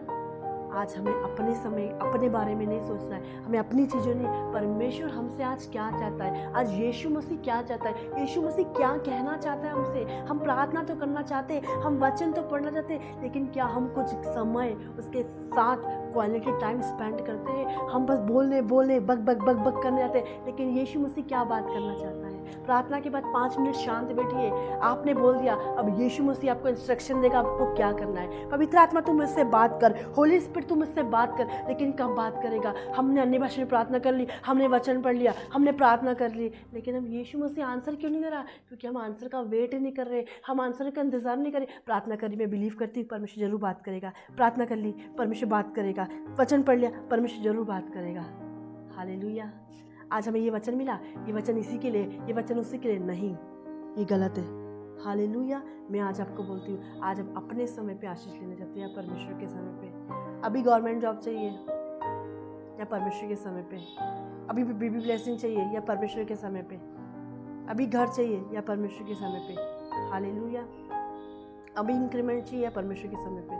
आज हमें अपने समय, अपने बारे में नहीं सोचना है, हमें अपनी चीज़ों नहीं, परमेश्वर हमसे आज क्या चाहता है, आज यीशु मसीह क्या चाहता है, यीशु मसीह क्या कहना चाहता है हमसे। हम प्रार्थना तो करना चाहते हैं, हम वचन तो पढ़ना चाहते हैं, लेकिन क्या हम कुछ समय उसके साथ क्वालिटी टाइम स्पेंड करते हैं? हम बस बोलने बक बक करने जाते हैं, लेकिन यीशु मसीह क्या बात करना चाहता है? प्रार्थना के बाद 5 मिनट शांत बैठिए। आपने बोल दिया, अब यीशु मसीह आपको इंस्ट्रक्शन देगा आपको क्या करना है। पवित्र आत्मा तू मुझसे बात कर, होली स्पिरिट तू मुझसे बात कर, लेकिन कब बात करेगा? हमने अन्य भाषा में प्रार्थना कर ली, हमने वचन पढ़ लिया, हमने प्रार्थना कर ली, लेकिन हम यीशु मसीह आंसर क्यों नहीं दे रहा? क्योंकि हम आंसर का वेट नहीं कर रहे, हम आंसर का इंतजार नहीं कर रहे। प्रार्थना करी, मैं बिलीव करती हूँ परमेश्वर जरूर बात करेगा। प्रार्थना कर ली, परमेश्वर बात करेगा। वचन पढ़ लिया, परमेश्वर जरूर बात करेगा। हालेलुया। आज हमें ये वचन मिला, ये वचन इसी के लिए, ये वचन उसी के लिए नहीं, ये गलत है। हालेलुया। मैं आज आपको बोलती हूँ, आज हम अपने समय पे आशीष लेने जाते हैं, परमेश्वर के समय पे। अभी गवर्नमेंट जॉब चाहिए या परमेश्वर के समय पे? अभी बेबी ब्लेसिंग चाहिए या परमेश्वर के समय पे? अभी घर चाहिए या परमेश्वर के समय पे? हालेलुया। अभी इंक्रीमेंट चाहिए या परमेश्वर के समय पे?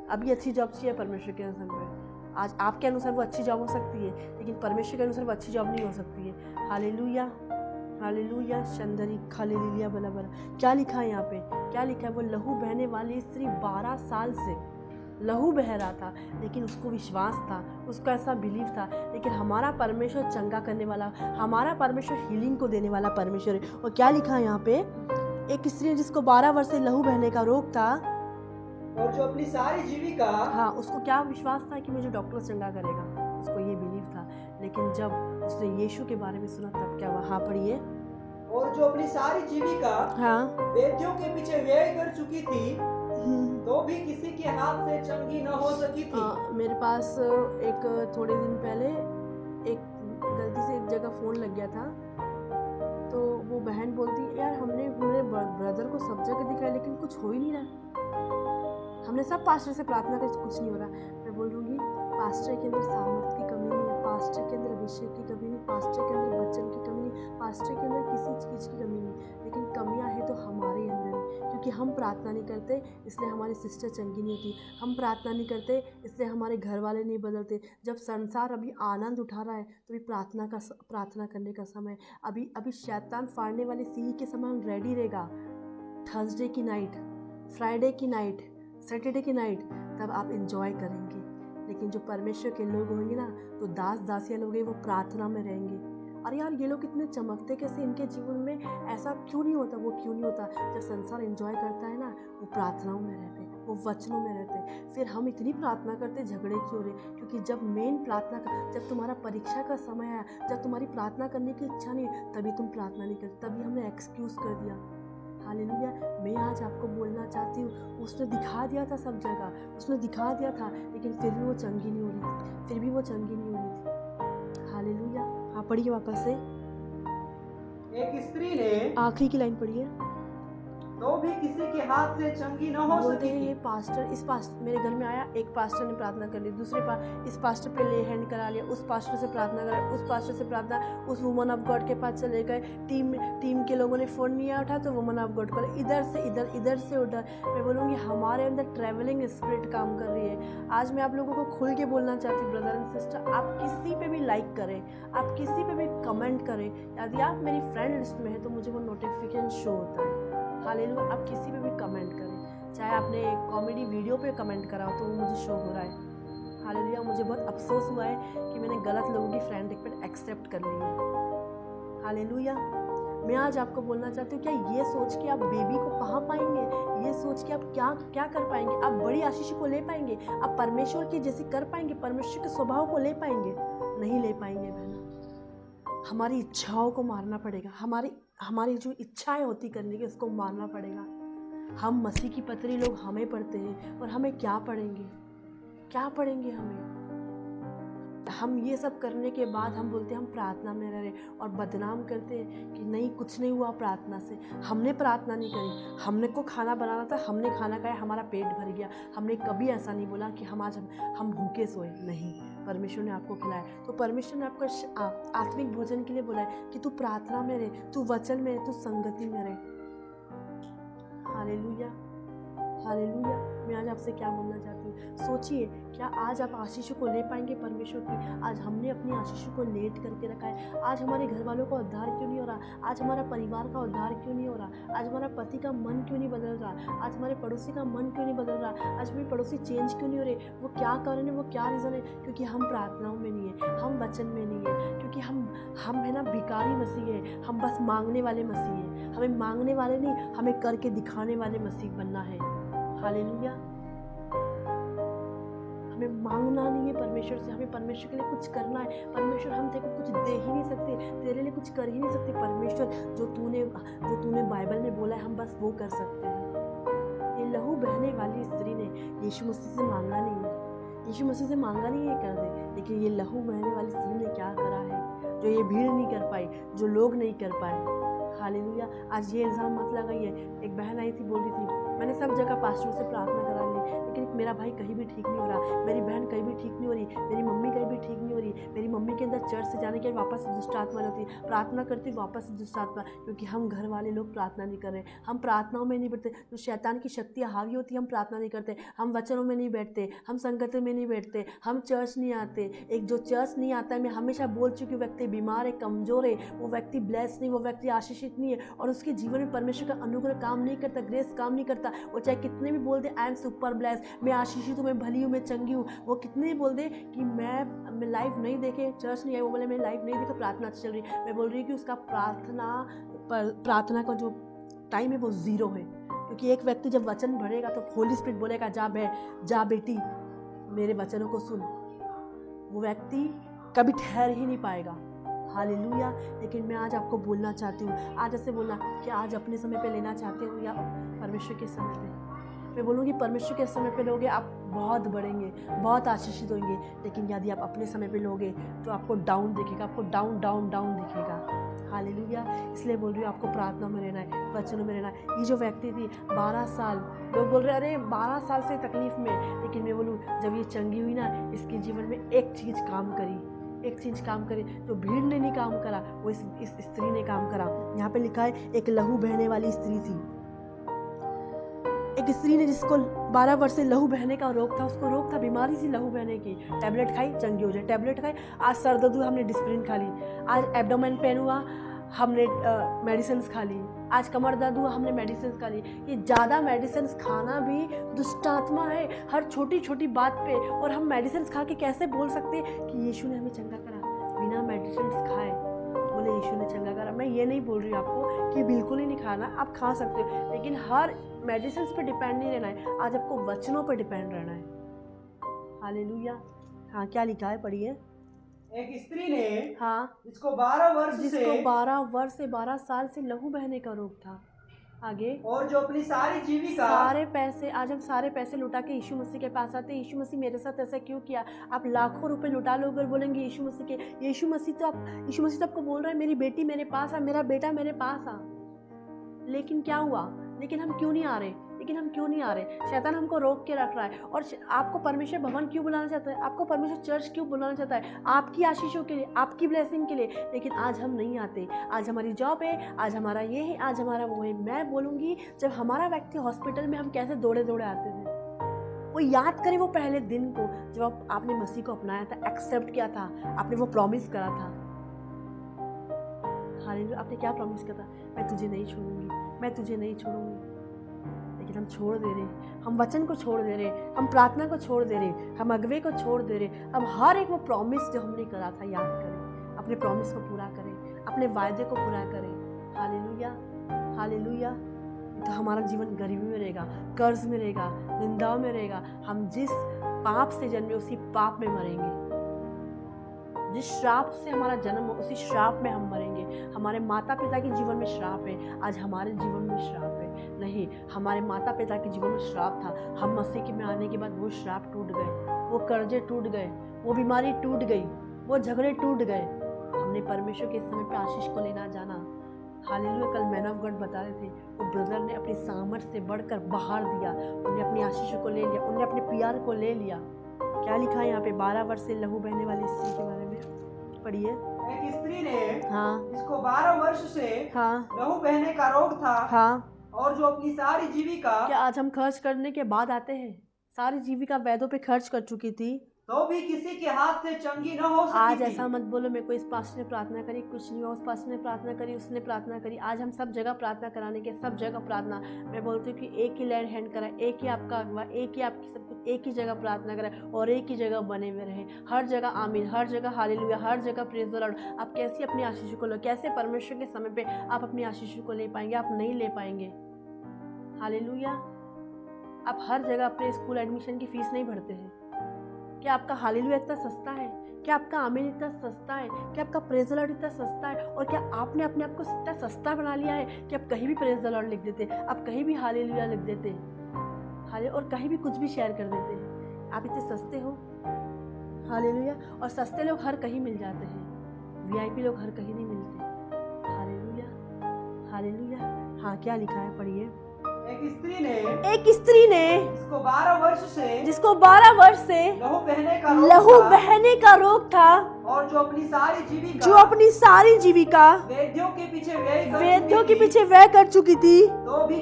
अभी अच्छी जॉब चाहिए परमेश्वर के समय पे? आज आपके अनुसार वो अच्छी जॉब हो सकती है, लेकिन परमेश्वर के अनुसार वो अच्छी जॉब नहीं हो सकती है। Hallelujah, hallelujah. शंदरी खालेलुया बला बला। क्या लिखा है यहाँ पे? क्या लिखा है? वो लहू बहने वाली स्त्री 12 साल से लहू बह रहा था, लेकिन उसको विश्वास था, उसको ऐसा बिलीव था। लेकिन हमारा परमेश्वर चंगा करने वाला, हमारा परमेश्वर हीलिंग को देने वाला परमेश्वर है। और क्या लिखा है यहाँ पे? एक स्त्री जिसको 12 वर्ष से लहू बहने का रोग था, और जो अपनी सारी जीविका, हाँ, उसको क्या विश्वास था कि मुझे डॉक्टर चंगा करेगा, उसको ये बिलीव था। लेकिन जब उसने यीशु के बारे में सुना तब क्या हुआ? हाँ पढ़िए। और जो अपनी सारी जीविका हाँ, वैद्यों के पीछे व्यय कर चुकी थी, तो भी किसी के हाथ से चंगी न हो सकी थी। मेरे पास एक थोड़े दिन पहले एक गलती से एक जगह फ़ोन लग गया था, तो वो बहन बोलती, यार हमने मेरे ब्रदर को सब जगह दिखाया लेकिन कुछ हो ही नहीं रहा, हमने सब पास्टर से प्रार्थना करी, कुछ नहीं हो रहा। मैं बोल दूँगी पास्टर के अंदर सामर्थ की कमी नहीं है, पास्टर के अंदर अभिषेक की कमी नहीं, पास्टर के अंदर वचन की कमी नहीं, पास्टर के अंदर किसी चीज़ की कमी नहीं, लेकिन कमियां हैं तो हमारे अंदर है, क्योंकि हम प्रार्थना नहीं करते इसलिए हमारी सिस्टर चंगी नहीं होती, हम प्रार्थना नहीं करते इसलिए हमारे घर वाले नहीं बदलते। जब संसार अभी आनंद उठा रहा है तो भी प्रार्थना करने का समय, अभी शैतान फाड़ने वाली सीढ़ी के समय हम रेडी रहेगा। थर्सडे की नाइट, फ्राइडे की नाइट, सैटरडे की नाइट, तब आप इंजॉय करेंगे। लेकिन जो परमेश्वर के लोग होंगे ना, तो दास दासियाँ लोग हैं, वो प्रार्थना में रहेंगे। अरे यार, ये लोग कितने चमकते कैसे, इनके जीवन में ऐसा क्यों नहीं होता, वो क्यों नहीं होता? जब संसार एंजॉय करता है ना, वो प्रार्थनाओं में रहते, वो वचनों में रहते। फिर हम इतनी प्रार्थना करते, झगड़े क्यों रहे? क्योंकि जब मेन प्रार्थना का, जब तुम्हारा परीक्षा का समय आया, जब तुम्हारी प्रार्थना करने की इच्छा नहीं, तभी तुम प्रार्थना नहीं करते, तभी हमने एक्सक्यूज़ कर दिया। हालेलुया। मैं आज आपको बोलना चाहती हूँ, उसने दिखा दिया था सब जगह, उसने दिखा दिया था, लेकिन फिर भी वो चंगी नहीं हो रही थी, फिर भी वो चंगी नहीं हो रही थी। हालेलुया। हाँ, पढ़िए वापस से, एक स्त्री ने आखिरी की लाइन पढ़िए। तो भी किसी के हाथ से चंगी न हो बोलते सकी हैं थी। ये पास्टर, मेरे घर में आया, एक पास्टर ने प्रार्थना कर ली, इस पास्टर पे ले हैंड करा लिया, उस पास्टर से प्रार्थना करा, उस पास्टर से प्रार्थना, उस वुमन ऑफ गॉड के पास चले गए, टीम के लोगों ने फ़ोन नहीं उठा तो वुमन ऑफ गॉड को इधर से इधर, इधर से उधर। मैं बोलूँगी हमारे अंदर ट्रैवलिंग स्पिरिट काम कर रही है। आज मैं आप लोगों को खुल के बोलना चाहती हूँ ब्रदर एंड सिस्टर, आप किसी पे भी लाइक करें, आप किसी पे भी कमेंट करें, यदि आप मेरी फ्रेंड लिस्ट में है तो मुझे वो नोटिफिकेशन शो होता है। हालेलुया। आप किसी पे भी कमेंट करें, चाहे आपने कॉमेडी वीडियो पे कमेंट करा हो तो वो मुझे शो हो रहा है। हालेलुया। मुझे बहुत अफसोस हुआ है कि मैंने गलत लोगों की फ्रेंड रिक्वेस्ट एक्सेप्ट कर ली है। हालेलुया। मैं आज आपको बोलना चाहती हूँ, क्या ये सोच के आप बेबी को पा पाएंगे? ये सोच के आप क्या क्या कर पाएंगे? आप बड़ी आशीष को ले पाएंगे? आप परमेश्वर की जैसी कर पाएंगे? परमेश्वर के स्वभाव को ले पाएंगे? नहीं ले पाएंगे बहना। हमारी इच्छाओं को मारना पड़ेगा, हमारी जो इच्छाएं होती करने की, उसको मारना पड़ेगा। हम मसीह की पत्री लोग हमें पढ़ते हैं, और हमें क्या पढ़ेंगे, क्या पढ़ेंगे? हम ये सब करने के बाद हम बोलते हैं हम प्रार्थना में रह रहे, और बदनाम करते हैं कि नहीं, कुछ नहीं हुआ प्रार्थना से। हमने प्रार्थना नहीं करी, हमने को खाना बनाना था, हमने खाना खाया, हमारा पेट भर गया। हमने कभी ऐसा नहीं बोला कि हम भूखे सोए, नहीं। परमेश्वर ने आपको खिलाया, तो परमेश्वर ने आपको आत्मिक भोजन के लिए बोला है कि तू प्रार्थना में रहे, तू वचन में रहे, तू संगति में रहे। Hallelujah, hallelujah. मैं आज आपसे क्या बोलना चाहती हूँ, सोचिए, क्या आज आप आशीष को ले पाएंगे परमेश्वर की? आज हमने अपनी आशीष को लेट करके रखा है। आज हमारे घर वालों का उद्धार क्यों नहीं हो रहा? आज हमारा परिवार का उद्धार क्यों नहीं हो रहा? आज हमारा पति का मन क्यों नहीं बदल रहा? आज हमारे पड़ोसी का मन क्यों नहीं बदल रहा? आज मेरे पड़ोसी चेंज क्यों नहीं हो रहे? वो क्या कारण है, वो क्या रीज़न है? क्योंकि हम प्रार्थनाओं में नहीं है, हम वचन में नहीं है, क्योंकि हम है ना भिखारी मसीह है, हम बस मांगने वाले मसीह हैं। हमें मांगने वाले नहीं, हमें करके दिखाने वाले मसीह बनना है। हालेलुया। हमें मांगना नहीं है परमेश्वर से, हमें परमेश्वर के लिए कुछ करना है। परमेश्वर, हम तेरे को कुछ दे ही नहीं सकते, तेरे लिए कुछ कर ही नहीं सकते। परमेश्वर, जो तूने बाइबल में बोला है, हम बस वो कर सकते हैं। ये लहू बहने वाली स्त्री ने यीशु मसीह से मांगा नहीं है, यीशु मसीह से मांगा नहीं है कर दे, लेकिन ये लहू बहने वाली स्त्री ने क्या करा है, जो ये भीड़ नहीं कर पाई, जो लोग नहीं कर पाए। हालेलुया। आज ये इल्ज़ाम मत लगाइए। एक बहन आई थी, बोल रही थी मैंने सब जगह पास्टर से प्रार्थना करा ली, लेकिन मेरा भाई कहीं भी ठीक नहीं हो रहा, मेरी बहन कहीं भी ठीक नहीं हो रही, मेरी मम्मी कहीं भी ठीक नहीं हो रही, मेरी मम्मी के अंदर चर्च से जाने के बाद वापस दुष्ट आत्मा रहती, प्रार्थना करती वापस दुष्ट आत्मा। क्योंकि हम घर वाले लोग प्रार्थना नहीं कर रहे, हम प्रार्थनाओं में नहीं बैठते। जो शैतान की शक्तियाँ हावी होती है, हम प्रार्थना नहीं करते, हम वचनों में नहीं बैठते, हम संगति में नहीं बैठते, हम चर्च नहीं आते। एक जो चर्च नहीं आता है, मैं हमेशा बोल चुकी हूँ, व्यक्ति बीमार है, कमज़ोर है, वो व्यक्ति ब्लेस नहीं, वो व्यक्ति आशीषित नहीं है, और उसके जीवन में परमेश्वर का अनुग्रह काम नहीं करता, ग्रेस काम नहीं करता। वो चाहे कितने भी बोल दे आई एम सुपर ब्लेस, मैं आशीषित हूँ, मैं भली हूँ, मैं चंगी हूँ, वो कितने भी बोल दे कि मैं लाइव नहीं देखे, चर्च नहीं आई, वो बोले मैं लाइव नहीं देखा, प्रार्थना चल रही, मैं बोल रही हूँ कि उसका प्रार्थना का जो टाइम है वो ज़ीरो है। क्योंकि एक व्यक्ति जब वचन भरेगा तो होली स्पिरिट बोलेगा जा बेटी मेरे वचनों को सुन, वो व्यक्ति कभी ठहर ही नहीं पाएगा। हालेलुया। लेकिन मैं आज आपको बोलना चाहती हूँ, आज ऐसे बोलना कि आज अपने समय पे लेना चाहते हो या परमेश्वर के समय पे। मैं बोलूँगी परमेश्वर के समय पे लोगे आप बहुत बढ़ेंगे, बहुत आशीषित होंगे। लेकिन यदि आप अपने समय पे लोगे तो आपको डाउन दिखेगा, आपको डाउन डाउन डाउन दिखेगा। हालेलुया। इसलिए बोल रही हूँ आपको प्रार्थना में रहना है, वचनों में रहना है। ये जो व्यक्ति थी 12 साल, लोग बोल रहे अरे 12 साल से तकलीफ में, लेकिन मैं बोलूँ जब ये चंगी हुई ना, इसके जीवन में एक चीज़ काम करी, एक चीज़ काम करी। जो भीड़ ने नहीं काम करा, वो इस स्त्री ने काम करा। यहाँ पे लिखा है एक लहू बहने वाली स्त्री थी, एक स्त्री ने जिसको 12 वर्ष से लहू बहने का रोग था, उसको रोग था, बीमारी थी लहू बहने की। टैबलेट खाई, चंगी हो जाए, टैबलेट खाई, आज सर दर्द हुआ, हमने डिस्प्रिन खा ली, आज एब्डोमेन पेन हुआ, हमने मेडिसिन खा ली, आज कमर दर्द हुआ, हमने मेडिसिन खा ली। ये ज़्यादा मेडिसिन खाना भी दुष्ट आत्मा है, हर छोटी छोटी बात पे। और हम मेडिसिन खा के कैसे बोल सकते हैं कि यीशु ने हमें चंगा करा बिना मेडिसिन खाए? बोले यीशु ने चंगा करा। मैं ये नहीं बोल रही हूँ आपको कि बिल्कुल ही नहीं खाना, आप खा सकते हो, लेकिन हर मेडिसिन पे डिपेंड नहीं रहना है। आज आपको वचनों पर डिपेंड रहना है। हालेलुया। हाँ, क्या लिखा है, पढ़िए। एक स्त्री ने, हाँ, जिसको 12 वर्ष जिसको 12 वर्ष से 12 साल से लहू बहने का रोग था, आगे, और जो अपनी सारी जीविका, सारे पैसे, आज हम सारे पैसे लुटा के यीशु मसीह के पास आते हैं। यीशु मसीह मेरे साथ ऐसा क्यों किया? आप लाखों रुपए लुटा लो, अगर बोलेंगे यीशु मसीह के, यीशु मसीह तो आपको बोल रहा है मेरी बेटी मेरे पास आ, मेरा बेटा मेरे पास आ। लेकिन क्या हुआ? लेकिन हम क्यों नहीं आ रहे? शैतान हमको रोक के रख रहा है। और आपको परमेश्वर भवन क्यों बुलाना चाहता है? आपको परमेश्वर चर्च क्यों बुलाना चाहता है? आपकी आशीषों के लिए, आपकी ब्लेसिंग के लिए। लेकिन आज हम नहीं आते। आज हमारी जॉब है, आज हमारा ये है, आज हमारा वो है। मैं बोलूँगी जब हमारा व्यक्ति हॉस्पिटल में, हम कैसे दौड़े दौड़े आते थे। वो याद करें वो पहले दिन को जब आपने मसीह को अपनाया था, एक्सेप्ट किया था, आपने वो प्रॉमिस करा था। हालेलुया। आपने क्या प्रॉमिस किया था? मैं तुझे नहीं छोड़ूंगी, मैं तुझे नहीं छोड़ूंगी। लेकिन हम छोड़ दे रहे, हम वचन को छोड़ दे रहे, हम प्रार्थना को छोड़ दे रहे, हम अगवे को छोड़ दे रहे। हम हर एक वो प्रॉमिस जो हमने करा था याद करें, अपने प्रॉमिस को पूरा करें, अपने वायदे को पूरा करें। Hallelujah, hallelujah. तो हमारा जीवन गरीबी में रहेगा, कर्ज में रहेगा, निंदाओं में रहेगा। हम जिस पाप से जन्मे उसी पाप में मरेंगे। जिस श्राप से हमारा जन्म हो उसी श्राप में हम मरेंगे। हमारे माता पिता के जीवन में श्राप है, आज हमारे जीवन में श्राप है। नहीं, हमारे माता पिता के जीवन में श्राप था, हम मसीह के में आने के बाद वो श्राप टूट गए, वो कर्जे टूट गए, वो बीमारी टूट गई, वो झगड़े टूट गए। हमने परमेश्वर के समय पे आशीष को लेना जाना। हालेलुया। कल मैन ऑफ गॉड बता रहे थे, वो ब्रदर ने अपनी सामर्थ्य से बढ़कर बाहर दिया, उन्हें अपनी आशीषों को ले लिया, उन्हें अपने प्यार को ले लिया। क्या लिखा है यहाँ पे? 12 वर्ष से लहू बहने वाली स्त्री के बारे में पढ़िए। एक स्त्री ने, हाँ, जिसको 12 वर्ष से हाँ, लहू बहने का रोग था, हाँ। और जो अपनी सारी जीविका, क्या आज हम खर्च करने के बाद आते हैं? सारी जीविका वैदों पे खर्च कर चुकी थी, तो भी किसी के हाथ से चंगी न हो सकी आज थी। ऐसा मत बोलो मेरे को इस पास्टर ने प्रार्थना करी कुछ नहीं हुआ, उस पास्टर ने प्रार्थना करी उसने प्रार्थना करी। आज हम सब जगह प्रार्थना कराने के, सब जगह प्रार्थना। मैं बोलती हूँ कि एक ही लैंड हैंड करा, एक ही आपका अगवा, एक ही आपकी सब कुछ, एक ही जगह प्रार्थना करा और एक ही जगह बने हुए रहे। हर जगह आमीन, हर जगह हालेलुया, हर जगह प्रेज द लॉर्ड। आप कैसे अपनी आशीष को लो? कैसे परमेश्वर के समय पे आप अपनी आशीष को ले पाएंगे? आप नहीं ले पाएंगे। हालेलुया। आप हर जगह अपने स्कूल एडमिशन की फीस नहीं भरते हैं। क्या आपका हालेलुया इतना सस्ता है? क्या आपका आमीन इतना सस्ता है? क्या आपका प्रेज द लॉर्ड इतना सस्ता है? और क्या आपने अपने आप को इतना सस्ता बना लिया है कि आप कहीं भी प्रेज द लॉर्ड लिख देते, आप कहीं भी हालेलुया लिख देते, हाले और कहीं भी कुछ भी शेयर कर देते हैं? आप इतने सस्ते हो। हालेलुया। और सस्ते लोग हर कहीं मिल जाते हैं, वीआईपी लोग हर कहीं नहीं मिलते। Hallelujah, hallelujah. हाँ, क्या लिखा है? पढ़िए। एक स्त्री ने, जिसको 12 वर्ष से लहू बहने का रोग था, और जो अपनी सारी जीविका वेद्यों के पीछे व्यय कर चुकी थी, तो भी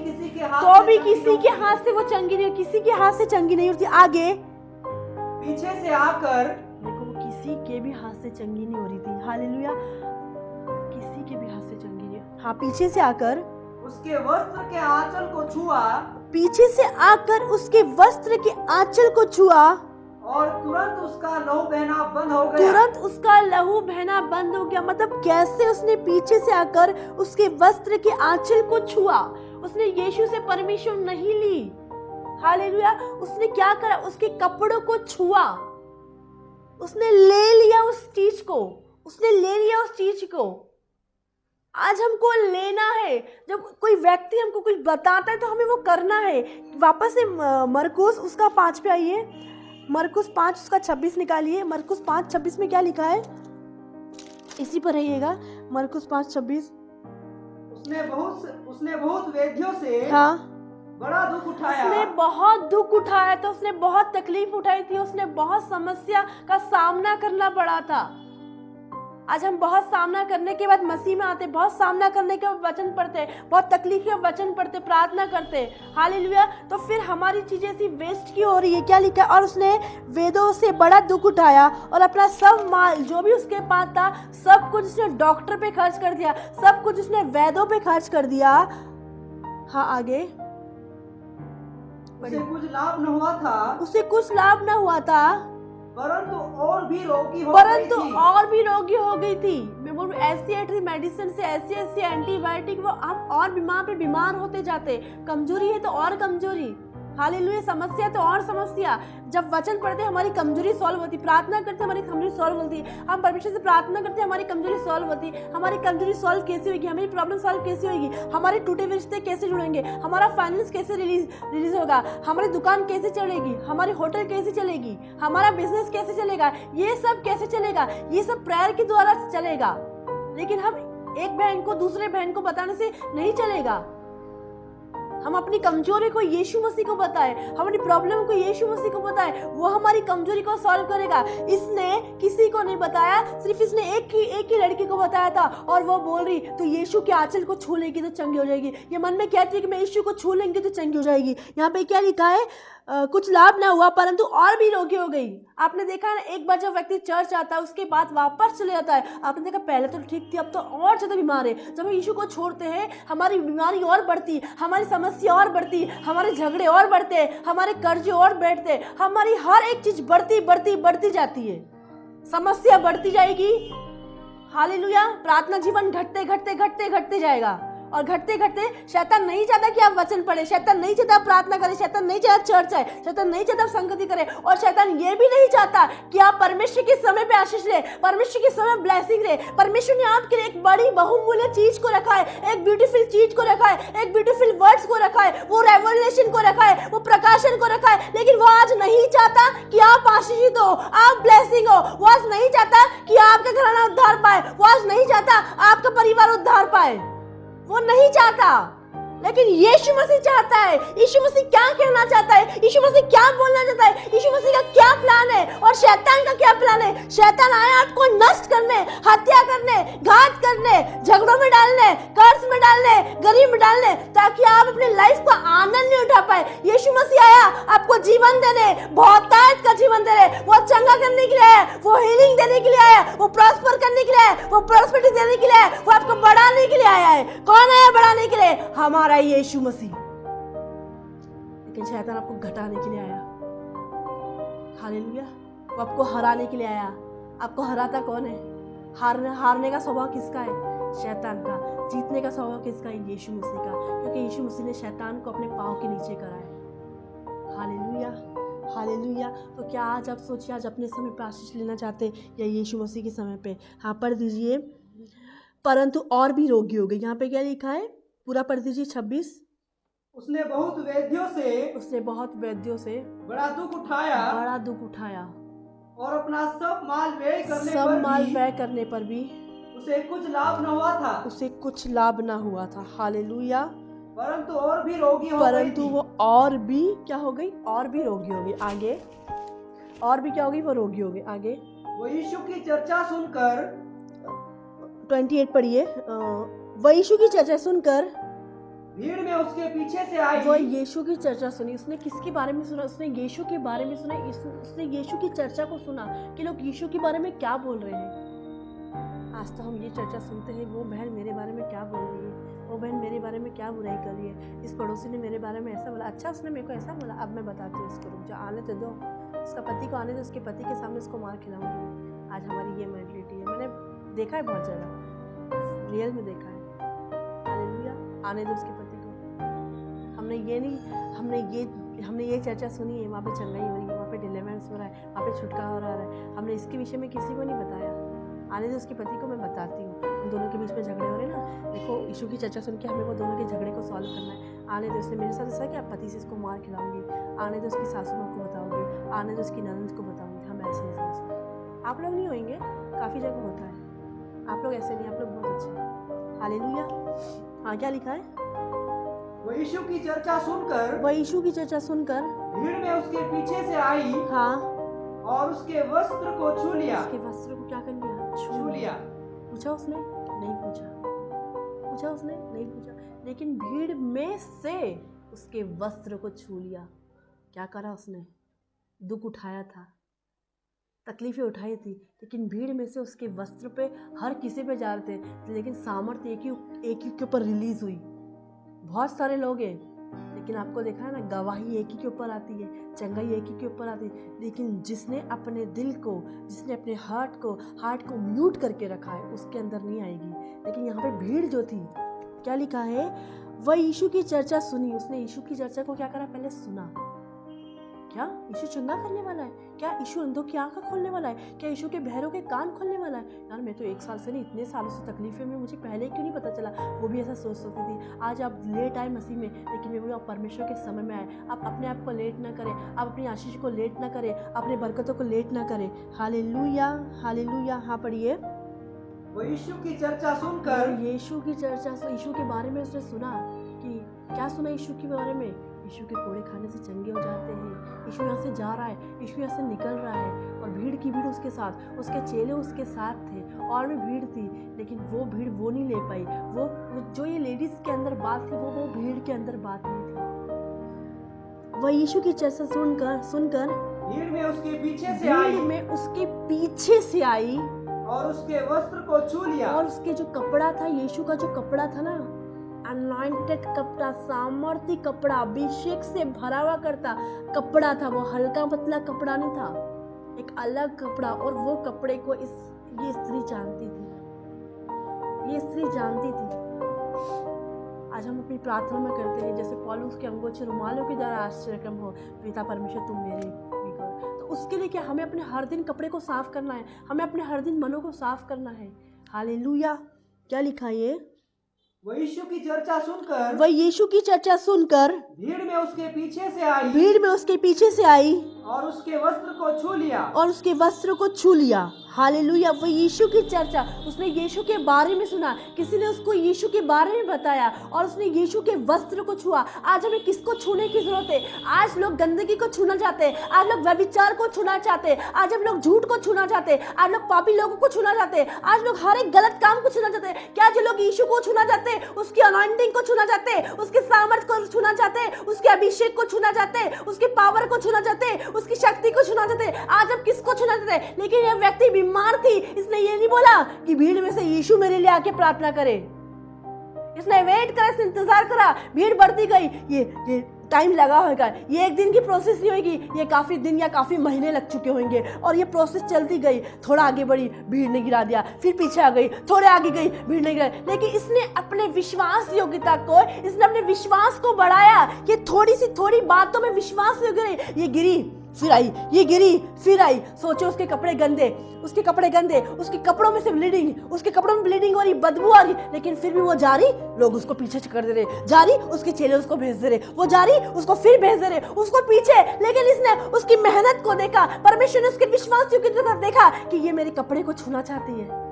किसी के हाथ से वो चंगी नहीं, किसी के हाथ से चंगी नहीं होती। आगे, पीछे से आकर, देखो वो किसी के भी हाथ से चंगी नहीं हो रही थी। हालेलुया। किसी के भी हाथ से चंगी नहीं। हाँ, पीछे से आकर उसके वस्त्र के आंचल को छुआ, और तुरंत उसका लहू बहना बंद हो गया। मतलब कैसे? उसने पीछे से आकर उसके वस्त्र के आंचल को छुआ। उसने यीशु से परमिशन नहीं ली। हालेलुया। उसने क्या करा? उसके कपड़ों को छुआ, उसने ले लिया उस चीज को। आज हमको लेना है। जब कोई व्यक्ति हमको कुछ बताता है तो हमें वो करना है। वापस से मरकुस उसका 5 पे आइए। मरकुस 5 उसका 26 निकालिए। मरकुस 5:26 में क्या लिखा है? इसी पर रहिएगा। मरकुस 5:26। उसने बहुत वेदियों से हाँ, बड़ा दुख उठाया। उसने बहुत दुख उठाया था, उसने बहुत तकलीफ उठाई थी, उसने बहुत समस्या का सामना करना पड़ा था। आज हम बहुत सामना करने के बाद मसीह में आते, बहुत सामना करने के बाद वचन पढ़ते, बहुत तकलीफ के वचन पढ़ते, प्रार्थना करते, हालेलुया। तो फिर हमारी चीजें ऐसी वेस्ट क्यों हो रही है? क्या लिखा है? और उसने वेदों से बड़ा दुख उठाया और अपना सब माल जो भी उसके पास था सब कुछ उसने डॉक्टर पे खर्च कर दिया, सब कुछ उसने वेदों पे खर्च कर दिया। हाँ, आगे। उसे कुछ लाभ न हुआ था, उसे कुछ लाभ न हुआ था, परंतु और भी रोगी हो परंतु गई थी। और भी रोगी हो गई थी। मैं बोलूं ऐसी मेडिसिन से, ऐसी एंटीबायोटिक, वो हम और बीमार पे बीमार होते जाते। कमजोरी है तो और कमजोरी, हालेलुया। समस्या तो और समस्या। जब वचन पढ़ते हमारी कमजोरी सॉल्व होती, प्रार्थना करते हमारी कमजोरी सॉल्व होती, हम परमेश्वर से प्रार्थना करते हमारी कमजोरी सॉल्व होती। हमारी कमजोरी सॉल्व कैसे होगी? हमारी प्रॉब्लम सॉल्व कैसे होगी? हमारे टूटे हुए रिश्ते कैसे जुड़ेंगे? हमारा फाइनेंस कैसे रिलीज होगा? हमारी दुकान कैसे चलेगी? हमारी होटल कैसे चलेगी? हमारा बिजनेस कैसे चलेगा? ये सब कैसे चलेगा? ये सब प्रेयर के द्वारा चलेगा। लेकिन हम एक बहन को दूसरे बहन को बताने से नहीं चलेगा। हम अपनी कमजोरी को यीशु मसीह को बताएं, हम अपनी प्रॉब्लम को यीशु मसीह को बताएं, वो हमारी कमजोरी को सॉल्व करेगा। इसने किसी को नहीं बताया, सिर्फ इसने एक ही लड़की को बताया था, और वो बोल रही तो यीशु के आंचल को छू लेगी तो चंगी हो जाएगी। ये मन में कहती है कि मैं यीशु को छू लेंगे तो चंगी हो जाएगी। यहाँ पे क्या लिखा है? कुछ लाभ ना हुआ परंतु और भी रोगी हो गई। आपने देखा है ना, एक बार जब व्यक्ति चर्च आता है उसके बाद वापस चले जाता है, आपने देखा पहले तो ठीक थी, अब तो और ज्यादा बीमार है। जब हम यीशु को छोड़ते हैं हमारी बीमारी और बढ़ती, हमारी समस्या और बढ़ती, हमारे झगड़े और बढ़ते, हमारे कर्जे और बैठते, हमारी हर एक चीज बढ़ती जाती है, समस्या बढ़ती जाएगी। हालेलुया। प्रार्थना जीवन घटते जाएगा, और घटते शैतान नहीं चाहता कि आप वचन पढ़े, शैतान नहीं चाहता आप प्रार्थना करें, शैतान नहीं चाहता चर्च आए, शैतान नहीं चाहता आप संगति करें, और शैतान ये भी नहीं चाहता कि आप परमेश्वर के समय पे आशीष ले, परमेश्वर के समय ब्लेसिंग ले। परमेश्वर ने आपके लिए एक बड़ी बहुमूल्य चीज को रखा है, एक ब्यूटीफुल चीज को रखा है, एक ब्यूटीफुल वर्ड्स को रखा है, वो रेवलेशन को रखा है, वो प्रकाशन को रखा है। लेकिन वो आज नहीं चाहता कि आप आशीषित हो, आप ब्लेसिंग हो। वो आज नहीं चाहता कि आपका घराना उद्धार पाए, वो आज नहीं चाहता आपका परिवार उद्धार पाए, वो नहीं चाहता। लेकिन यीशु मसीह चाहता है। यीशु मसीह क्या कहना चाहता है? यीशु मसीह क्या बोलना चाहता है? यीशु मसीह का क्या प्लान है और शैतान का क्या प्लान है? शैतान आया आपको नष्ट करने, हत्या करने, घात करने, झगड़ों में डालने, कर्ज में डालने, गरीब में डालने, ताकि आप अपनी लाइफ का आनंद नहीं उठा पाए। यीशु मसीह आया आपको जीवन देने, बहुतायत का जीवन देने, वो चंगा करने के लिए आया, वो हीलिंग देने के लिए आया, वो प्रॉस्पर करने के लिए आया, वो प्रॉस्पेरिटी देने के लिए आया, वो आपको बढ़ाने के लिए आया है। कौन आया बढ़ाने के लिए? हमारा यीशु मसीह। लेकिन शैतान आपको घटाने के लिए आया। हालेलुया। वो आपको हराने के लिए आया। आपको हराता कौन है? हारने का स्वभाव किसका है? शैतान का। जीतने का स्वभाव किसका है? यीशु मसीह का, क्योंकि यीशु मसीह ने शैतान को अपने पांव के नीचे करा है। Hallelujah, hallelujah. तो क्या आज आप सोचिए, आज अपने समय पे आशीष लेना चाहते या यीशु मसीह के समय पे? हाँ, पढ़ दीजिए। परंतु और भी रोगी हो गई। यहाँ पे क्या लिखा है? पूरा पढ़ दीजिए 26। उसने बहुत वेद्यों से बड़ा दुख उठाया और अपना सब माल व्यय करने पर भी उसे कुछ लाभ न हुआ था। हालेलुया। परंतु और भी रोगी हो गई थी। वो और भी क्या हो गई? और भी रोगी हो गई। आगे और भी क्या हो गई? वो रोगी हो गई। आगे वो यीशु की चर्चा सुनकर 28 पढ़िए। वो यीशु की चर्चा सुनकर भीड़ में उसके पीछे से आई। वो यीशु की चर्चा सुनी। उसने किसके बारे में सुना? उसने यीशु के बारे में सुना। उसने यीशु की चर्चा को सुना कि लोग यीशु के बारे में क्या बोल रहे हैं। आज तो हम ये चर्चा सुनते हैं, वो बहन मेरे बारे में क्या बोल रही है, वो बहन मेरे बारे में क्या बुराई कर रही है, इस पड़ोसी ने मेरे बारे में ऐसा बोला, अच्छा उसने मेरे को ऐसा बोला, अब मैं बताती हूँ इसको, रुक जा, आने तो दो, उसका पति को आने दो, उसके पति के सामने उसको मार खिलाऊंगी। आज हमारी ये मेंटलिटी है। मैंने देखा है बहुत जगह, रियल में देखा है। हालेलुया। आने दो उसके पति को। हमने ये चर्चा सुनी है, वहाँ पे चंगाई हो रही है, वहाँ पे डिलीवरेंस हो रहा है, वहाँ पे छुटकारा हो रहा है। हमने इसके विषय में किसी को नहीं बताया। आने दो उसके पति को, मैं बताती हूँ। उन दोनों के बीच में झगड़े हो रहे हैं ना, देखो यीशु की चर्चा सुन के हमें वो दोनों के झगड़े को सॉल्व करना है। आने दो, उसने मेरे साथ ऐसा कि आप पति से इसको मार खिलाऊंगी, आने दो उसकी सासू माँ को बताओगी, आने दो उसकी ननद को बताऊंगी। हम ऐसे आप लोग नहीं होंगे, काफ़ी जगह होता है। आप लोग ऐसे नहीं, आप लोग बहुत अच्छे हैं। हालेलुया। हाँ, क्या लिखा है? वो यीशु की चर्चा सुनकर वह यीशु की चर्चा सुनकर भीड़ में उसके पीछे से आई हाँ, और उसके वस्त्र को छू लिया। उसके वस्त्र को क्या कर लिया? छू लिया। पूछा उसने? नहीं पूछा। पूछा उसने? नहीं पूछा। लेकिन भीड़ में से उसके वस्त्र को छू लिया। क्या करा उसने? दुख उठाया था, तकलीफें उठाई थी, लेकिन भीड़ में से उसके वस्त्र पे हर किसी पे जा रहे थे, लेकिन सामर्थ्य एक ही के ऊपर रिलीज हुई। बहुत सारे लोग हैं, लेकिन आपको देखा है ना, गवाही एक ही के ऊपर आती है, चंगाई एक ही के ऊपर आती है, लेकिन जिसने अपने दिल को, जिसने अपने हार्ट को म्यूट करके रखा है, उसके अंदर नहीं आएगी। लेकिन यहाँ पे भीड़ जो थी, क्या लिखा है? वह यीशु की चर्चा सुनी। उसने यीशु की चर्चा को क्या करा? पहले सुना। क्या यीशु चंगा करने वाला है? क्या यीशु अंधों की आंखें खोलने वाला है? क्या यीशु के बहरों के कान खोलने वाला है? यार, मैं तो 1 साल से नहीं, इतने सालों से तकलीफें में, मुझे पहले क्यों नहीं पता चला? वो भी ऐसा सोचती थी। आज आप लेट आए मसीह में, लेकिन मैं बोलूँ, आप परमेश्वर के समय में आए। आप अपने आप को लेट ना करें, आप अपनी आशीष को लेट ना करें, अपनी बरकतों को लेट ना करें। Hallelujah, hallelujah. हाँ, पढ़िए। वो यीशु की चर्चा सुनकर यीशु की चर्चा, यीशु के बारे में उसने सुना। कि क्या सुना यीशु के बारे में? यीशु के कोड़े खाने से चंगे हो जाते हैं, यीशु यहाँ से जा रहा है, यीशु यहाँ से निकल रहा है, और भीड़ की भीड़ उसके साथ, उसके चेले उसके साथ थे, और भी भीड़ थी, लेकिन वो भीड़ वो नहीं ले पाई। वो जो ये लेडीज के अंदर बात थी, वो भीड़ के अंदर बात नहीं थी। वह यीशु की चर्चा सुनकर भीड़ में उसके पीछे से भीड़ आई में उसके पीछे से आई और उसके वस्त्र को छू लिया। और उसके जो कपड़ा था, यीशु का जो कपड़ा था ना, अनॉइंटेड कपड़ा, सामर्थ्य कपड़ा, अभिषेक से भरा हुआ करता कपड़ा था। वो हल्का पतला कपड़ा नहीं था, एक अलग कपड़ा। और वो कपड़े को ये स्त्री जानती थी, ये स्त्री जानती थी। आज हम अपनी प्रार्थना में करते हैं, जैसे पौलुस के अंगोछे रुमालों के द्वारा आश्चर्यक्रम हो, पिता परमेश्वर तुम मेरे भी करो। तो उसके लिए क्या? हमें अपने हर दिन कपड़े को साफ करना है, हमें अपने हर दिन मनों को साफ करना है। हालेलुया। क्या लिखा है ये? वह यीशु की चर्चा सुनकर वह यीशु की चर्चा सुनकर भीड़ में उसके पीछे से आई भीड़ में उसके पीछे से आई और उसके वस्त्र को छू लिया। और उसके वस्त्र को छू लिया। हालेलुया। वो यीशु की चर्चा, उसने यीशु के बारे में सुना, किसी ने उसको यीशु के बारे में बताया, और उसने यीशु के वस्त्र को छुआ। आज हमें किसको छूने की जरूरत है? आज लोग गंदगी को छूना चाहते हैं, आज लोग व्यभिचार को छूना चाहते हैं, आज हम लोग झूठ को छूना चाहते हैं, आज लोग पापी लोगों को छूना चाहते हैं, आज लोग हर एक गलत काम को छूना चाहते हैं। क्या जो लोग यीशु को छूना चाहते हैं, उसकी अनॉइंटिंग को छूना चाहते हैं, उसके सामर्थ्य को छूना चाहते हैं, उसके अभिषेक को छूना चाहते हैं, उसके पावर को छूना चाहते हैं, उसकी शक्ति को छूना चाहते हैं। आज हम किसको छूना चाहते हैं? लेकिन यह व्यक्ति बीमार थी, इसने ये नहीं बोला कि भीड़ में से यीशु मेरे लिए आके प्रार्थना करे। इसने वेट करा, इसने इंतजार करा, भीड़ बढ़ती गई। ये टाइम लगा होगा, ये एक दिन की प्रोसेस नहीं होगी, ये काफी दिन या काफी महीने लग चुके होंगे, और ये प्रोसेस चलती गई। थोड़ा आगे बढ़ी, भीड़ ने गिरा दिया, फिर पीछे आ गई, थोड़े आगे गई, भीड़ ने गिरा। लेकिन इसने अपने विश्वास योग्यता को, इसने अपने विश्वास को बढ़ाया कि थोड़ी बातों में विश्वास योग्य। ये गिरी फिर आई, ये गिरी फिर आई। सोचो, उसके कपड़े गंदे, उसके कपड़ों में से ब्लीडिंग, उसके कपड़ों में ब्लीडिंग हो रही, बदबू आ रही, लेकिन फिर भी वो जा रही। लोग उसको पीछे कर दे रहे, जा रही, उसके चेले उसको भेज दे रहे, वो जा रही, उसको फिर भेज दे रहे, उसको पीछे। लेकिन इसने उसकी मेहनत को देखा, परमेश्वर ने उसके विश्वास की तरफ देखा कि ये मेरे कपड़े को छूना चाहती है।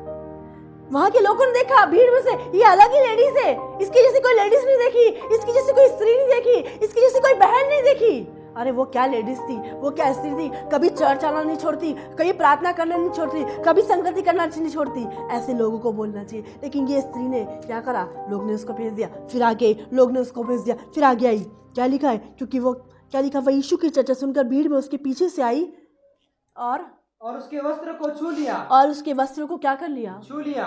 वहां के लोगों ने देखा, भीड़ में से ये अलग ही लेडीज है, इसकी जैसी कोई लेडीज नहीं देखी, इसकी जैसी कोई स्त्री नहीं देखी, इसकी जैसी कोई बहन नहीं देखी। अरे वो क्या लेडीज थी, वो क्या स्त्री थी, कभी चर्च आना नहीं छोड़ती, कभी प्रार्थना करना नहीं छोड़ती, कभी संगति करना नहीं छोड़ती। ऐसे लोगों को बोलना चाहिए। लेकिन ये स्त्री ने क्या करा? लोग ने उसको भेज दिया, फिर आगे लोग ने उसको भेज दिया, फिर आगे आई। क्या लिखा है? क्योंकि वो क्या लिखा? वह यीशु की चर्चा सुनकर भीड़ में उसके पीछे से आई और उसके वस्त्र को छू लिया। और उसके वस्त्र को क्या कर लिया?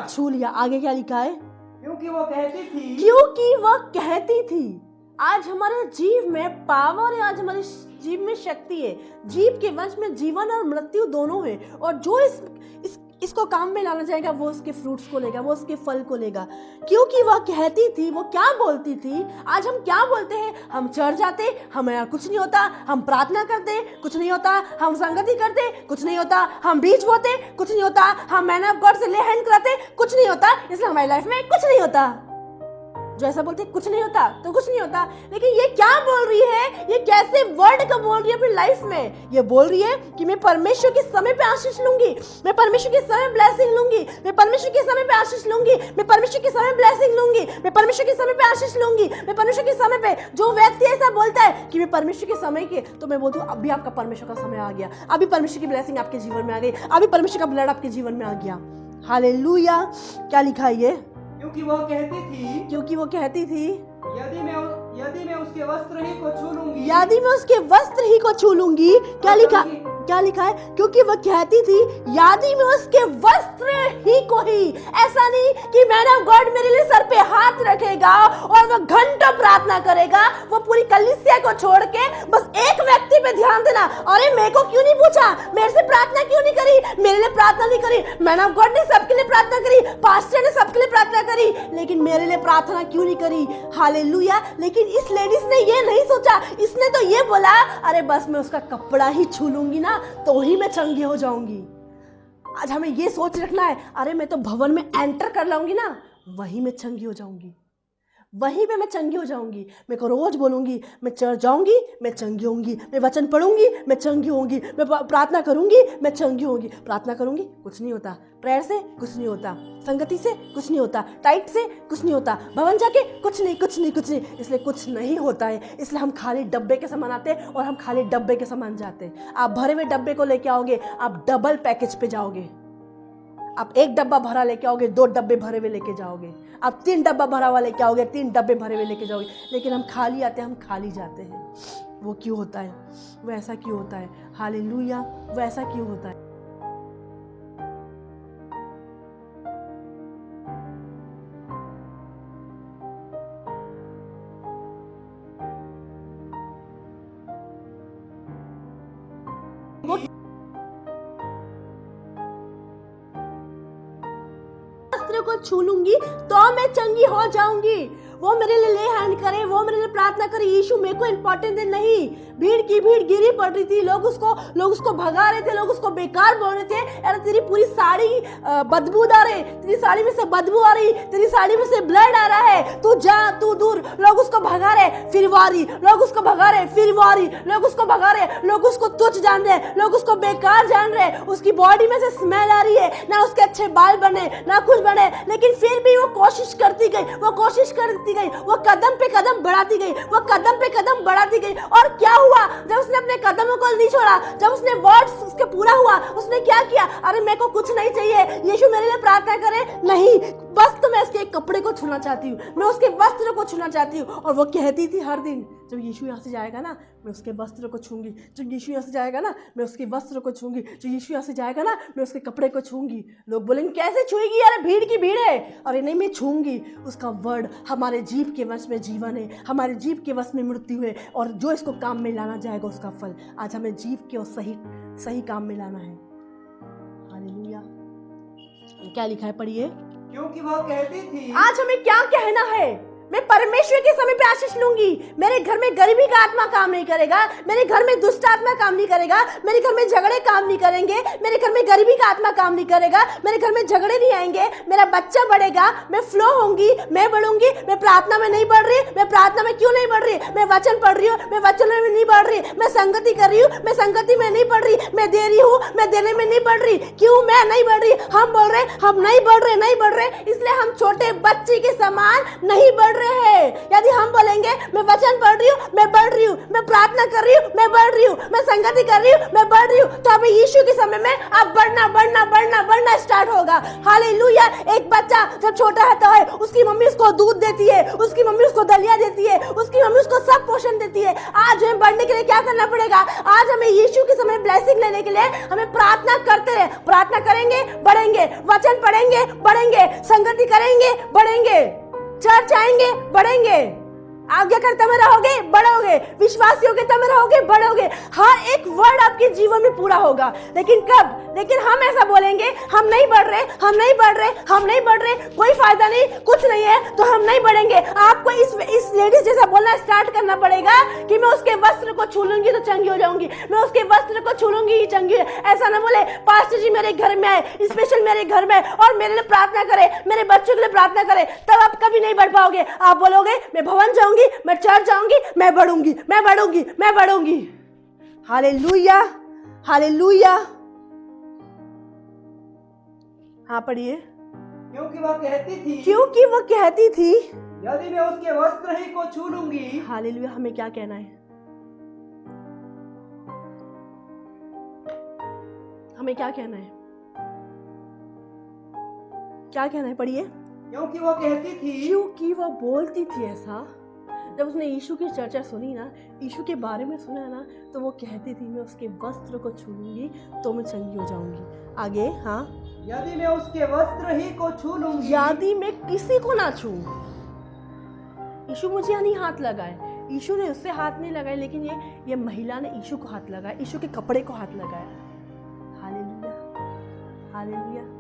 छू लिया। आगे क्या लिखा है? क्योंकि वो कहती थी। आज हमारे जीव में पावर है, आज हमारे जीव में शक्ति है। जीव के वंश में जीवन और मृत्यु दोनों है, और जो इसको काम में लाना चाहेगा, वो उसके फ्रूट्स को लेगा, वो उसके फल को लेगा। क्योंकि वह कहती थी, वो क्या बोलती थी? आज हम क्या बोलते हैं? हम चर्च जाते, हमें कुछ नहीं होता, हम प्रार्थना करते, कुछ नहीं होता, हम संगति करते, कुछ नहीं होता, हम बीच बोते, कुछ नहीं होता, हम मैन ऑफ गॉड से ले हैंड कराते, कुछ नहीं होता, इसलिए हमारी लाइफ में कुछ नहीं होता। जो ऐसा बोलते कुछ नहीं होता तो कुछ नहीं होता। लेकिन ये क्या बोल रही है? ये कैसे वर्ड का बोल रही है अपनी लाइफ में? ये बोल रही है कि मैं परमेश्वर के समय पे आशीष लूंगी, मैं परमेश्वर के समय ब्लेसिंग लूंगी, मैं परमेश्वर के समय पे आशीष लूंगी, मैं परमेश्वर के समय ब्लेसिंग लूंगी, मैं परमेश्वर के समय पे आशीष लूंगी, मैं परमेश्वर के समय पे। जो व्यक्ति ऐसा बोलता है कि मैं परमेश्वर के समय के, तो मैं बोलती हूँ अभी आपका परमेश्वर का समय आ गया, अभी परमेश्वर की ब्लेसिंग आपके जीवन में आ गई, अभी परमेश्वर का ब्लड आपके जीवन में आ गया। हालेलुया। क्या लिखा है ये? क्योंकि वो कहती थी यदि मैं उसके वस्त्र ही को छू लूंगी, यदि मैं उसके वस्त्र ही को छू लूंगी। क्या लिखा है? क्योंकि वह कहती थी यदि मैं उसके वस्त्र ही को ही। ऐसा नहीं कि मैन ऑफ गॉड मेरे लिए सर पे हाथ रखेगा और वह घंटों प्रार्थना करेगा, वो पूरी कलीसिया को छोड़ के बस एक व्यक्ति पे ध्यान देना। अरे मेरे को क्यों नहीं पूछा, मेरे से प्रार्थना क्यों नहीं करी, मेरे लिए प्रार्थना नहीं करी। मैन ऑफ गॉड ने सबके लिए प्रार्थना करी, पास्टर ने सबके लिए प्रार्थना करी, लेकिन मेरे लिए प्रार्थना क्यों नहीं करी? हालेलुया। लेकिन इस लेडीज ने ये नहीं सोचा, इसने तो ये बोला अरे बस मैं उसका कपड़ा ही छू लूंगी ना तो ही मैं चंगी हो जाऊंगी। आज हमें ये सोच रखना है, अरे मैं तो भवन में एंटर कर लाऊंगी ना वहीं मैं चंगी हो जाऊंगी, वहीं पे मैं चंगी हो जाऊंगी। मैं को रोज बोलूंगी मैं चर्च जाऊंगी मैं चंगी होंगी, मैं वचन पढ़ूंगी मैं चंगी होंगी, मैं प्रार्थना करूंगी मैं चंगी होंगी। प्रार्थना करूंगी कुछ नहीं होता, प्रेयर से कुछ नहीं होता, संगति से कुछ नहीं होता, टाइट से कुछ नहीं होता, भवन जाके कुछ नहीं। इसलिए कुछ नहीं होता है, इसलिए हम खाली डब्बे के सामान आते हैं और हम खाली डब्बे के सामान जाते हैं। आप भरे हुए डब्बे को लेके आओगे, आप डबल पैकेज पे जाओगे। आप एक डब्बा भरा लेके आओगे, 2 डब्बे भरे हुए लेके जाओगे। आप 3 डब्बा भरा हुआ लेके आओगे, 3 डब्बे भरे हुए लेके जाओगे। लेकिन हम खाली आते हैं, हम खाली जाते हैं। वो क्यों होता है? वो ऐसा क्यों होता है? हालेलुया। वो ऐसा क्यों होता है? को छू लूंगी तो मैं चंगी हो जाऊंगी। वो मेरे लिए ले हैंड करे, वो मेरे लिए प्रार्थना करे, यीशु मेरे को इंपॉर्टेंट है नहीं। भीड़ की भीड़ गिरी पड़ रही थी, लोग उसको भगा रहे थे, लोग उसको बेकार बोल रहे थे। अरे तेरी पूरी साड़ी बदबूदार है, तेरी साड़ी में से बदबू आ रही, तेरी साड़ी में से ब्लड आ रहा है, तू जा, तू दूर। लोग उसको भगा रहे, फिर वारी, लोग उसको भगा रहे, फिर वारी, लोग उसको भगा रहे, लोग उसको तुच्छ जान रहे, लोग उसको बेकार जान रहे। उसकी बॉडी में से स्मेल आ रही है, ना उसके अच्छे बाल बने ना कुछ बने, लेकिन फिर भी वो कोशिश करती गई, वो कदम पे कदम बढ़ाती गई, वो कदम पे कदम बढ़ाती गई। और क्या हुआ जब उसने अपने कदमों को नहीं छोड़ा, जब उसने वर्ड्स उसके पूरा हुआ, उसने क्या किया? अरे मेरे को कुछ नहीं चाहिए, यीशु मेरे लिए प्रार्थना करे, नहीं बस तो मैं उसके एक कपड़े को छूना चाहती हूँ, मैं उसके वस्त्र को छूना चाहती हूँ। और वो कहती थी हर दिन जब यीशु यहाँ से जाएगा ना मैं उसके वस्त्र को छूंगी, जब यीशु यहाँ से जाएगा ना मैं उसके वस्त्र को छूंगी, जो यीशु यहाँ से जाएगा ना मैं उसके कपड़े को छूंगी। लोग बोलेंगे कैसे छुएगी? अरे भीड़ की भीड़ है। अरे नहीं, मैं छूंगी। उसका वर्ड हमारे जीभ के वश में जीवन है, हमारे जीभ के वश में मृत्यु है, और जो इसको काम में लाना जाएगा उसका फल। आज हमें जीभ के और सही काम में लाना है। हालेलुया। क्या लिखा है पढ़िए। क्योंकि वह कहती थी, आज हमें क्या कहना है? मैं परमेश्वर के समय पे आशीष लूंगी। मेरे घर में गरीबी का आत्मा काम नहीं करेगा, मेरे घर में दुष्ट आत्मा काम नहीं करेगा, मेरे घर में झगड़े काम नहीं करेंगे, मेरे घर में गरीबी का आत्मा काम नहीं करेगा, मेरे घर में झगड़े नहीं आएंगे, मेरा बच्चा बढ़ेगा, मैं फ्लो होंगी, मैं बढ़ूंगी। मैं प्रार्थना में नहीं बढ़ रही, मैं प्रार्थना में क्यों नहीं बढ़ रही? मैं वचन पढ़ रही हूँ, मैं वचन में नहीं बढ़ रही। मैं संगति कर रही हूँ, मैं संगति में नहीं बढ़ रही। मैं दे रही हूँ, मैं देने में नहीं बढ़ रही। क्यों मैं नहीं बढ़ रही? हम बोल रहे हम नहीं बढ़ रहे, इसलिए हम छोटे बच्चे के समान नहीं बढ़ रहे हैं। यदि हम बोलेंगे मैं वचन पढ़ रही हूँ, मैं बढ़ रही हूँ, मैं प्रार्थना कर रही हूँ, मैं बढ़ रही हूँ, मैं संगति कर रही हूँ, मैं बढ़ रही हूँ, तो अभी यीशु के समय में अब बढ़ना स्टार्ट होगा। हालेलुया। एक बच्चा जब छोटा रहता है उसकी मम्मी उसको दूध देती है, उसकी मम्मी उसको दलिया देती है, उसकी मम्मी उसको सब पोषण देती है। आज हमें बढ़ने के लिए क्या करना पड़ेगा? आज हमें यीशु के समय ब्लेसिंग लेने के लिए हमें प्रार्थना करते रहे। प्रार्थना करेंगे बढ़ेंगे, वचन पढ़ेंगे बढ़ेंगे, संगति करेंगे बढ़ेंगे, चर्च आएंगे बढ़ेंगे, आज्ञाकर्ता में रहोगे बढ़ोगे, विश्वास योग्यता में रहोगे बढ़ोगे। हर एक वर्ड आपके जीवन में पूरा होगा। लेकिन कब? लेकिन हम ऐसा बोलेंगे हम नहीं बढ़ रहे, कोई फायदा नहीं, कुछ नहीं है, तो हम नहीं बढ़ेंगे। आपको इस लेडीज जैसा बोलना स्टार्ट करना पड़ेगा कि मैं उसके वस्त्र को छू लूंगी तो चंगी हो जाऊंगी, मैं उसके वस्त्र को छू लूंगी ही चंगी। ऐसा ना बोले पास्टर जी मेरे घर में आए, स्पेशल मेरे घर में और मेरे लिए प्रार्थना करे, मेरे बच्चों के लिए प्रार्थना करे, तब आप कभी नहीं बढ़ पाओगे। आप बोलोगे मैं भवन जाऊंगी, मैं चर्च जाऊंगी, मैं बढ़ूंगी। बढ़ूंगी, मैं बढ़ूंगी, मैं बढ़ूंगी। Hallelujah, hallelujah. हाँ पढ़िए। क्योंकि वह कहती थी, क्योंकि वो कहती थी, यदि मैं उसके वस्त्र ही को छू लूंगी। हालेलुया। हमें क्या कहना है? हमें क्या कहना है? क्या कहना है? पढ़िए। क्योंकि वो कहती थी, क्योंकि वो बोलती थी ऐसा। जब उसने यीशु की चर्चा सुनी ना, यीशु के बारे में सुना ना, तो वो कहती थी मैं उसके वस्त्र को छू लूंगी तो मैं चंगी हो जाऊंगी। आगे। हाँ, यदि मैं उसके वस्त्र ही को छू लूंगी। यदि मैं किसी को ना छू, यीशु मुझे यहाँ नहीं हाथ लगाए, यीशु ने उससे हाथ नहीं लगाए, लेकिन ये महिला ने यीशु को हाथ लगाया, यीशु के कपड़े को हाथ लगाया। Hallelujah, hallelujah.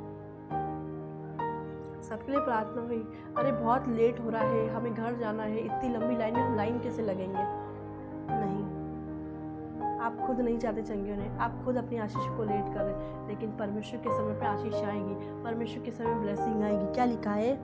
सबके लिए प्रार्थना हुई। अरे बहुत लेट हो रहा है, हमें घर जाना है, इतनी लंबी लाइन में हम लाइन कैसे लगेंगे? नहीं, आप खुद नहीं चाहते चंगे होने, आप खुद अपनी आशीष को लेट कर रहे, लेकिन परमेश्वर के समय पे आशीष आएगी, परमेश्वर के समय ब्लेसिंग आएगी। क्या लिखा है?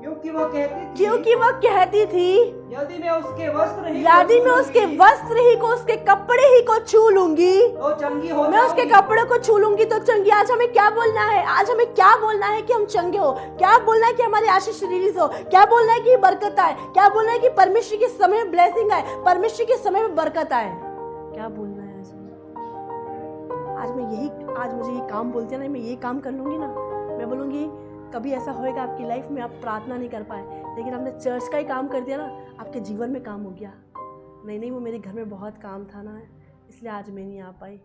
क्योंकि वो कहती थी, क्योंकि वह कहती थी, यदि मैं उसके वस्त्र ही यदि मैं उसके वस्त्र ही को, उसके कपड़े ही को छू लूंगी तो चंगी हो मैं उसके कपड़े को छू लूंगी तो चंगी। आज हमें क्या बोलना है? आज हमें क्या बोलना है कि हम चंगे हो? क्या बोलना है कि हमारी आशीष रिलीज हो? क्या बोलना है कि बरकत आए? क्या बोलना है कि परमेश्वर के समय में ब्लेसिंग आए, परमेश्वर के समय में बरकत आए? क्या बोलना है आज हमें? आज मुझे ये काम बोलते हैं ना, मैं ये काम कर लूंगी ना, मैं बोलूंगी। कभी ऐसा होएगा आपकी लाइफ में, आप प्रार्थना नहीं कर पाए, लेकिन आपने चर्च का ही काम कर दिया ना, आपके जीवन में काम हो गया। नहीं, वो मेरे घर में बहुत काम था ना, इसलिए आज मैं नहीं आ पाई।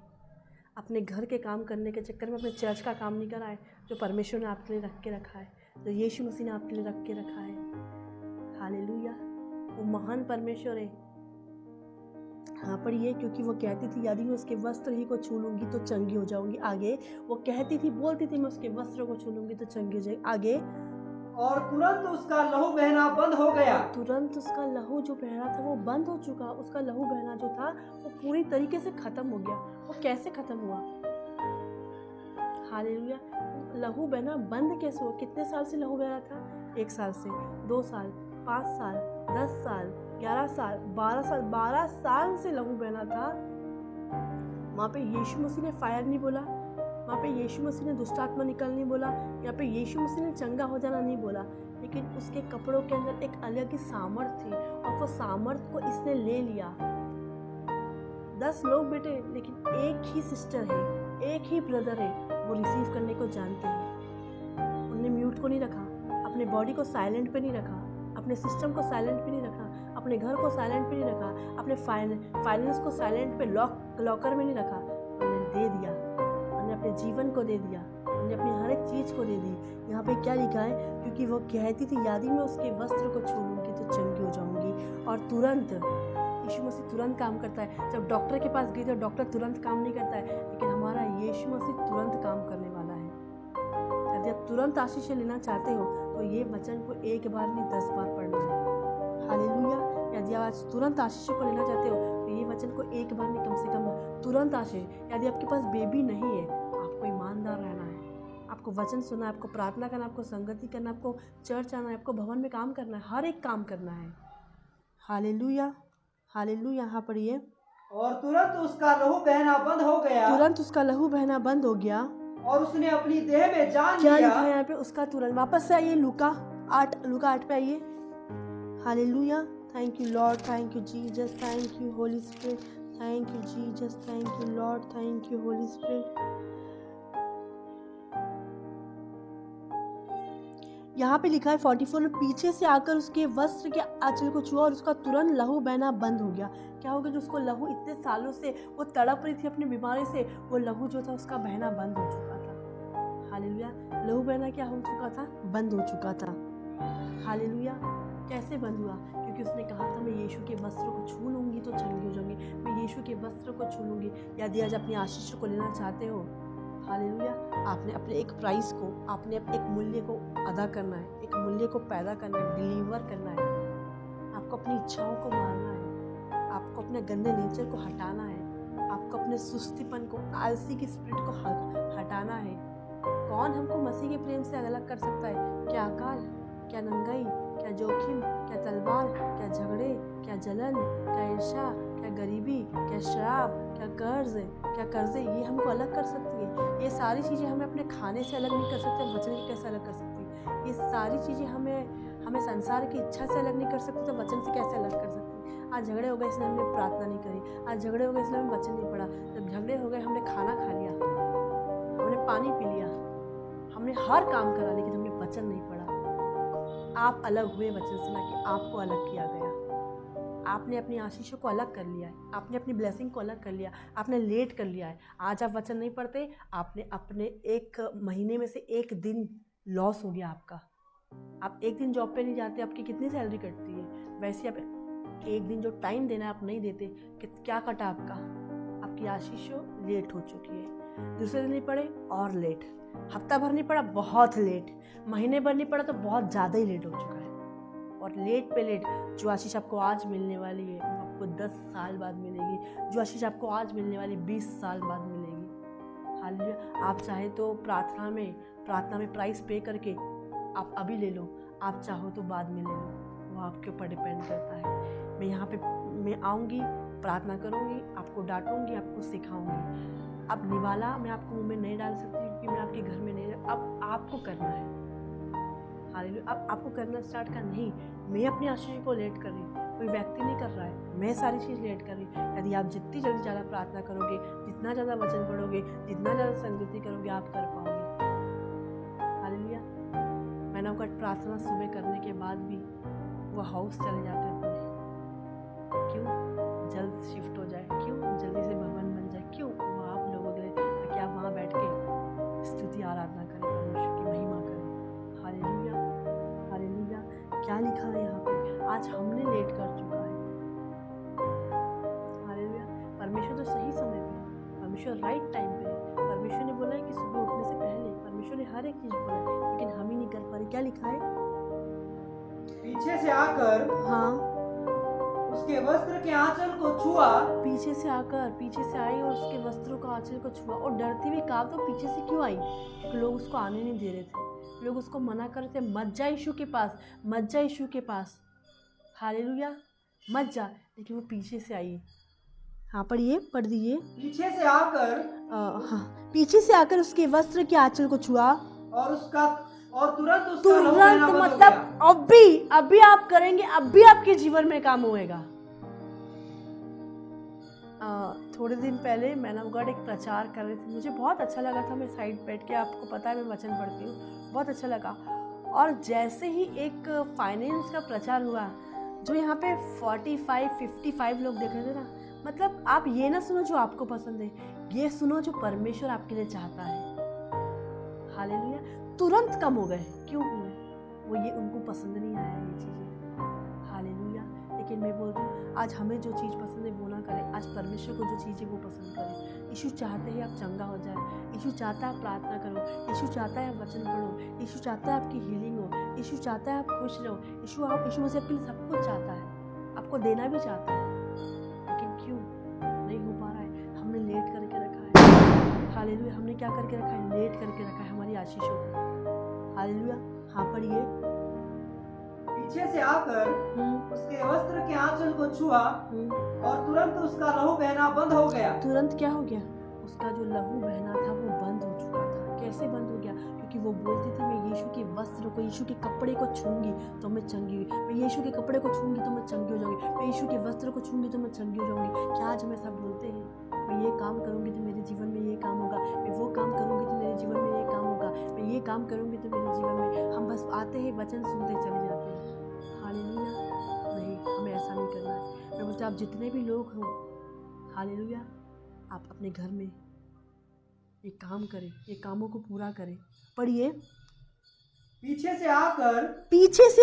अपने घर के काम करने के चक्कर में अपने चर्च का काम नहीं कराए, जो परमेश्वर ने आपके लिए रख के रखा है, जो यीशु मसीह ने आपके लिए रख के रखा है। हालेलुया, वो महान परमेश्वर है। हाँ पढ़िए। क्योंकि वो कहती थी यदि मैं उसके वस्त्र ही को छू लूंगी तो चंगी हो जाऊंगी। आगे। वो कहती थी, बोलती थी मैं उसके वस्त्र को छू लूंगी तो चंगी हो जाएगी। आगे। और तुरंत उसका लहू बहना बंद हो गया। तुरंत उसका लहू जो बह रहा था वो बंद हो चुका। उसका लहू बहना जो था वो पूरी तरीके से खत्म हो गया। वो कैसे खत्म हुआ? हालेलुया। लहू बहना बंद कैसे हुआ? कितने साल से लहू बह रहा था? 1 साल से, 2 साल, 5 साल, 10 साल, 11 साल, 12 साल, 12 साल से लहू बहना था। वहाँ पे यीशु मसीह ने फायर नहीं बोला, वहाँ पे यीशु मसीह ने दुष्ट आत्मा निकल नहीं बोला, यहाँ पे यीशु मसीह ने चंगा हो जाना नहीं बोला, लेकिन उसके कपड़ों के अंदर एक अलग ही सामर्थ थी और वो सामर्थ को इसने ले लिया। 10 लोग बेटे, लेकिन एक ही सिस्टर है, एक ही ब्रदर है, वो रिसीव करने को जानते हैं। उन्होंने म्यूट को नहीं रखा, अपने बॉडी को साइलेंट पे नहीं रखा, अपने सिस्टम को साइलेंट पे नहीं रखा, अपने घर को साइलेंट पे नहीं रखा, अपने फाइनेंस को साइलेंट पे लॉकर में नहीं रखा। उन्होंने दे दिया, उन्होंने अपने जीवन को दे दिया, उन्होंने अपनी हर एक चीज़ को दे दी। यहाँ पे क्या लिखा है? क्योंकि वो कहती थी यदि मैं उसके वस्त्र को छू लूँगी तो चंगी हो जाऊँगी। और तुरंत यीशु मसीह तुरंत काम करता है। जब डॉक्टर के पास गई तो डॉक्टर तुरंत काम नहीं करता है, लेकिन हमारा यीशु मसीह तुरंत काम करने वाला है। यदि आप तुरंत आशीष लेना चाहते हो तो ये वचन को 1 बार नहीं 10 बार पढ़ना है। हालेलुया। यदि आप आज तुरंत आशीष को लेना चाहते हो तो ये वचन को 1 बार नहीं, कम से कम तुरंत आशीष। यदि आपके पास बेबी नहीं है, आपको ईमानदार रहना है, आपको वचन सुनना है, आपको प्रार्थना करना, आपको संगति करना, आपको चर्च आना है, आपको भवन में काम करना है, हर एक काम करना है। Hallelujah, hallelujah. यहाँ पढ़िए। और तुरंत उसका लहू बहना बंद हो गया। तुरंत उसका लहू बहना बंद हो गया और उसने अपनी देह में जान क्या लिया। लिखा है यहाँ पे? उसका तुरंत। वापस से आइए लूका 8 पे आइए। Hallelujah. Thank you Lord, thank you Jesus, thank you Holy Spirit, thank you Jesus, thank you Lord, thank you Holy spirit. यहाँ पे लिखा है 44 में, पीछे से आकर उसके वस्त्र के आंचल को छुआ और उसका तुरंत लहू बहना बंद हो गया। क्या हो गया? जो उसको लहू इतने सालों से वो तड़प रही थी अपनी बीमारी से, वो लहू जो था उसका बहना बंद हो चुका था। हालेलुया। लहू बहना क्या हो चुका था? बंद हो चुका था। हालेलुया। कैसे बंद हुआ? क्योंकि उसने कहा था मैं यीशु के वस्त्र को छू लूँगी तो चंगी हो जाऊंगी, मैं यीशु के वस्त्र को छू लूँगी। यदि आज अपनी आशीष को लेना चाहते हो, हालेलुया, आपने अपने एक प्राइस को, आपने एक मूल्य को अदा करना है, एक मूल्य को पैदा करना है, डिलीवर करना है। आपको अपनी इच्छाओं को मारना है, आपको अपने गंदे नेचर को हटाना है, आपको अपने सुस्तीपन को, आलसी की स्पिरिट को हटाना है। कौन हमको मसीह के प्रेम से अलग कर सकता है? क्या अकाल, क्या नंगाई, क्या क्या जोखिम, क्या तलवार, क्या झगड़े, क्या जलन, क्या ईर्ष्या, क्या गरीबी, क्या शराब, क्या कर्जे ये हमको अलग कर सकती है। ये सारी चीज़ें हमें अपने खाने से अलग नहीं कर सकते, वचन से कैसे अलग कर सकती है। ये सारी चीज़ें हमें संसार की इच्छा से अलग नहीं कर सकती, तो वचन से कैसे अलग कर सकती है। आज झगड़े हो गए इसलिए हमने प्रार्थना नहीं करी, आज झगड़े हो गए इसलिए हमने वचन नहीं पढ़ा, जब झगड़े हो गए हमने खाना खा लिया, हमने पानी पी लिया, हमने हर काम करा, लेकिन हमने वचन नहीं पढ़ा। आप अलग हुए वचन से, ना कि आपको अलग किया गया। आपने अपनी आशीषों को अलग कर लिया है, आपने अपनी ब्लेसिंग को अलग कर लिया, आपने लेट कर लिया है। आज आप वचन नहीं पढ़ते, आपने अपने एक महीने में से एक दिन लॉस हो गया आपका। आप एक दिन जॉब पे नहीं जाते, आपकी कितनी सैलरी कटती है। वैसे आप एक दिन जो टाइम देना आप नहीं देते, क्या कटा आपका? आपकी आशीषों लेट हो चुकी है। दूसरे दिन नहीं पढ़े और लेट, हफ्ता भर नहीं पढ़ा बहुत लेट, महीने भर नहीं पढ़ा तो बहुत ज़्यादा ही लेट हो चुका है। और लेट पे लेट, जो आशीष आपको आज मिलने वाली है वो आपको 10 साल बाद मिलेगी। जो आशीष आपको आज मिलने वाली 20 साल बाद मिलेगी। हालेलुया। आप चाहे तो प्रार्थना में प्राइस पे करके आप अभी ले लो, आप चाहो तो बाद में ले लो, वो आपके ऊपर डिपेंड करता है। मैं यहाँ पे मैं आऊँगी, प्रार्थना करूँगी, आपको डांटूँगी, आपको सिखाऊँगी। अब निवाला मैं आपको मुँह में नहीं डाल सकती, क्योंकि मैं आपके घर में नहीं। अब आपको करना है। हालेलुया। अब आपको करना स्टार्ट कर, नहीं मैं अपनी आशीष को लेट कर रही हूँ, कोई व्यक्ति नहीं कर रहा है, मैं सारी चीज़ लेट कर रही हूँ। यदि आप जितनी जल्दी ज़्यादा प्रार्थना करोगे, जितना ज़्यादा वचन पढ़ोगे, जितना ज़्यादा संगति करोगे, आप कर पाओगे। हालेलुया। मैंने आपका प्रार्थना सुबह करने के बाद भी वो हाउस चले जाते हैं अपने, क्यों? जल्द शिफ्ट हो जाए, क्यों? जल्दी से भवन बन जाए, क्यों? वो आप लोगों के लिए, ताकि आप वहाँ बैठ के स्तुति आराधना करें, परमेश्वर की महिमा करें। हालेलुया। हालेलुया। क्या लिखा है यहाँ पे? आज हमने लेट कर चुका है। हालेलुया। परमेश्वर तो सही समय पे है, परमेश्वर राइट टाइम पे है। परमेश्वर ने बोला है कि सुबह उठने से पहले, परमेश्वर ने हर एक चीज बोला है, लेकिन हम ही नहीं कर पा रहे। क्या लिखा है? पीछे से आकर हाँ, उसके वस्त्र के आंचल को छुआ। पीछे से आई और उसके वस्त्रों का आंचल को छुआ, और डरती हुई कहा तो पीछे से क्यों आई? क्योंकि लोग उसको आने नहीं दे रहे थे, लोग उसको मना कर रहे थे, मत जा यीशु के पास, मत जा यीशु के पास। हालेलुया, मत जा। लेकिन वो पीछे से आई। हाँ, पढ़ दीजिए। पीछे से आकर हाँ, पीछे से आकर उसके वस्त्र के आंचल को छुआ, और तुरंत उसका लहू बहना बंद हो मतलब गया। अभी आप करेंगे, अभी आपके जीवन में काम होएगा। थोड़े दिन पहले मैन ऑफ गॉड एक प्रचार कर रहे थे, मुझे बहुत अच्छा लगा था। मैं साइड बैठ के, आपको पता है मैं वचन पढ़ती हूँ, बहुत अच्छा लगा। और जैसे ही एक फाइनेंस का प्रचार हुआ, जो यहाँ पे 45-55 लोग देख रहे थे ना, मतलब आप ये ना सुनो जो आपको पसंद है, ये सुनो जो परमेश्वर आपके लिए चाहता है। हालेलुया। तुरंत कम हो गए। क्यों हुए? वो ये उनको पसंद नहीं आया ये चीज़ें। हालेलुया। लेकिन मैं बोलती हूँ, आज हमें जो चीज़ पसंद है वो ना करें, आज परमेश्वर को जो चीज़ है वो पसंद करें। यीशु चाहते हैं आप चंगा हो जाए, यीशु चाहता है आप प्रार्थना करो, यीशु चाहता है आप वचन पढ़ो, यीशु चाहता है आपकी हीलिंग हो, यीशु चाहता है आप खुश रहो, यीशु मसीह आपके लिए सब कुछ चाहता है, आपको देना भी चाहता है। लेकिन क्यों नहीं हो पा रहा है? हमने लेट करके रखा है। हालेलुया। हमने क्या करके रखा है? लेट करके रखा है हमारी आशीषों को। हालेलुया। हाँ, पढ़िए। पीछे से आकर उसके वस्त्र के आंचल को छुआ, और तुरंत उसका लहू बहना बंद हो गया। तुरंत क्या हो गया? उसका जो लहू बहना था वो बंद हो चुका था। कैसे बंद हो गया? क्योंकि वो बोलती थी, मैं यीशु के वस्त्र को, यीशु के कपड़े को छूंगी तो मैं चंगी हुई, मैं यीशु के कपड़े को छूंगी तो मैं चंगी हो जाऊंगी, मैं यीशु के वस्त्र को छूंगी तो मैं चंगी हो जाऊंगी। क्या आज हमें सब बोलते हैं, मैं ये काम करूंगी तो मेरे जीवन में ये काम होगा, मैं वो काम करूंगी तो मेरे जीवन में ये काम होगा, मैं ये काम करूंगी तो मेरे जीवन में। हम बस आते हैं, वचन सुनते चले जाते हैं। हालेलुया। नहीं, हमें ऐसा नहीं करना है। मैं बोलती हूँ, आप जितने भी लोग हो, हालेलुया, आप अपने घर में ये काम करें, ये कामों को पूरा करें। पढ़िए। पीछे से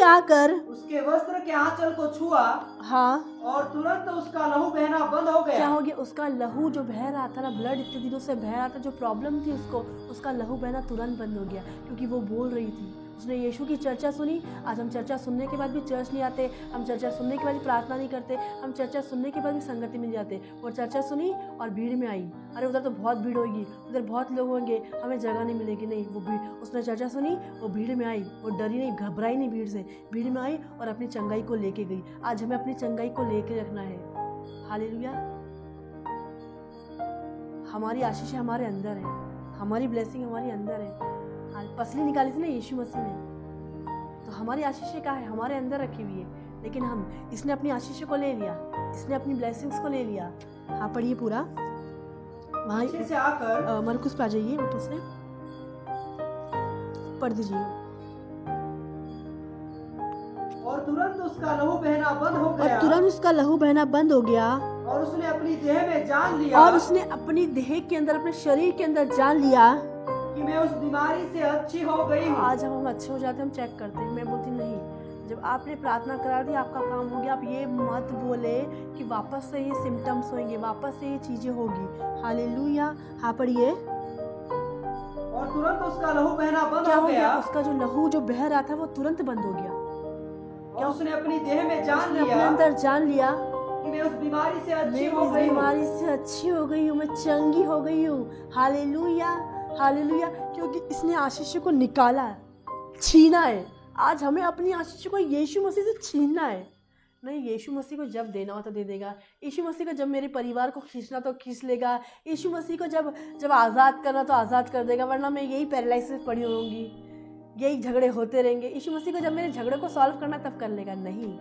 आकर उसके वस्त्र के आंचल को छुआ, हाँ, और तुरंत उसका लहू बहना बंद हो गया। क्या हो गया? उसका लहू जो बह रहा था ना, ब्लड इतने दिनों से बह रहा था, जो प्रॉब्लम थी उसको, उसका लहू बहना तुरंत बंद हो गया। क्योंकि वो बोल रही थी, उसने यीशु की चर्चा सुनी। आज हम चर्चा सुनने के बाद भी चर्च नहीं आते, हम चर्चा सुनने के बाद भी प्रार्थना नहीं करते, हम चर्चा सुनने के बाद भी संगति में नहीं जाते। वो चर्चा सुनी और भीड़ में आई, अरे उधर तो बहुत भीड़ होगी, उधर बहुत लोग होंगे, हमें जगह नहीं मिलेगी। नहीं, वो भीड़, उसने चर्चा सुनी, वो भीड़ में आई, वो डरी नहीं, घबराई नहीं भीड़ से, भीड़ में आई और अपनी चंगाई को लेके गई। आज हमें अपनी चंगाई को लेके रखना है। हालेलुया। हमारी आशीष हमारे अंदर है, हमारी ब्लेसिंग हमारे अंदर है। पसली निकाली थी ना यीशु मसीह ने, तो हमारी आशीष कहाँ है? हमारे अंदर रखी हुई है। लेकिन हम, इसने अपनी आशीष को ले लिया, इसने अपनी ब्लेसिंग्स को ले लिया। हाँ, पढ़िए पूरा वहाँ से आकर मरकुस पे आ जाइए, ऊपर से पढ़ दीजिए। और तुरंत उसका लहू बहना बंद हो गया, और तुरंत उसका लहू बहना बंद हो गया, और उसने अपनी देह में जान लिया, और उसने अपनी देह के अंदर, अपने शरीर के अंदर जान लिया कि मैं उस बीमारी से अच्छी हो गई हूँ। आज हम अच्छे हो जाते हैं, हम चेक करते हैं। मैं बोलती नहीं, जब आपने प्रार्थना करा दी, आपका काम हो गया। आप ये मत बोले कि वापस से ये सिम्टम्स होंगे, वापस से ये चीजें होगी। हालेलुया। हाँ, पढ़िए। और तुरंत उसका लहू बहना बंद क्या हो हो गया? गया, उसका जो लहू जो बह रहा था वो तुरंत बंद हो गया। और उसने अपनी देह में जान उसने अपने लिया अंदर जान लिया, कि मैं उस बीमारी से अच्छी मैं हो इस गई हूँ। बीमारी से अच्छी हो गई हूँ, मैं चंगी हो गई हूँ। Hallelujah, hallelujah. क्योंकि इसने आशीष को निकाला है, छीना है। आज हमें अपनी आशीष को यीशु मसीह से छीनना है। नहीं, यीशु मसीह को जब देना हो तो दे देगा। यीशु मसीह को जब मेरे परिवार को खींचना तो खींच लेगा। यीशु मसीह को जब आज़ाद करना तो आज़ाद कर देगा, वरना मैं यही पैरालिसिस पड़ी होंगी, यही झगड़े होते रहेंगे। यीशु मसीह को जब मेरे झगड़े को सॉल्व करना तब कर लेगा। नहीं,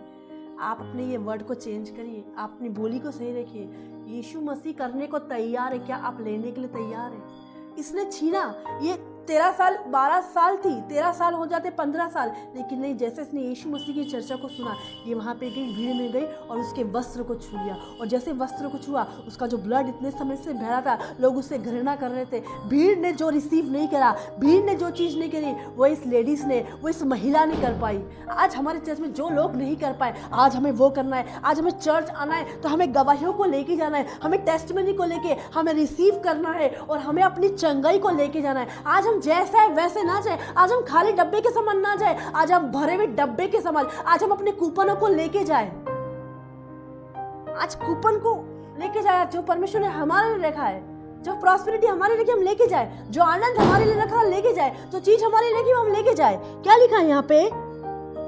आप अपने ये वर्ड को चेंज करिए, आप अपनी बोली को सही रखिए। यीशु मसीह करने को तैयार है, क्या आप लेने के लिए तैयार है? इसने छीना, ये 13 साल 12 साल थी, 13 साल हो जाते 15 साल, लेकिन नहीं, जैसे इसने यीशु मसीह की चर्चा को सुना, ये वहाँ पे गई, भीड़ में गई और उसके वस्त्र को छू लिया। और जैसे वस्त्र को छुआ, उसका जो ब्लड इतने समय से बह रहा था, लोग उससे घृणा कर रहे थे। भीड़ ने जो रिसीव नहीं करा, भीड़ ने जो चीज़ नहीं करी, वो इस लेडीज़ ने, वो इस महिला ने कर पाई। आज हमारे चर्च में जो लोग नहीं कर पाए, आज हमें वो करना है। आज हमें चर्च आना है तो हमें गवाहियों को लेके जाना है, हमें टेस्टिमनी को लेके हमें रिसीव करना है, और हमें अपनी चंगाई को लेके जाना है। आज हम जैसा है वैसे ना जाए, आज हम खाली डब्बे के समान ना जाए, आज हम भरे हुए डब्बे के समान, आज हम अपने कूपनों को लेके जाए। आज कूपन को लेके जाए, जो परमेश्वर ने हमारे लिए रखा है, जो प्रॉस्पेरिटी हमारे लिए हम लेके जाए, जो आनंद हमारे लिए रखा लेके जाए, जो चीज हमारे लिए हम लेके जाए। क्या लिखा है यहाँ पे?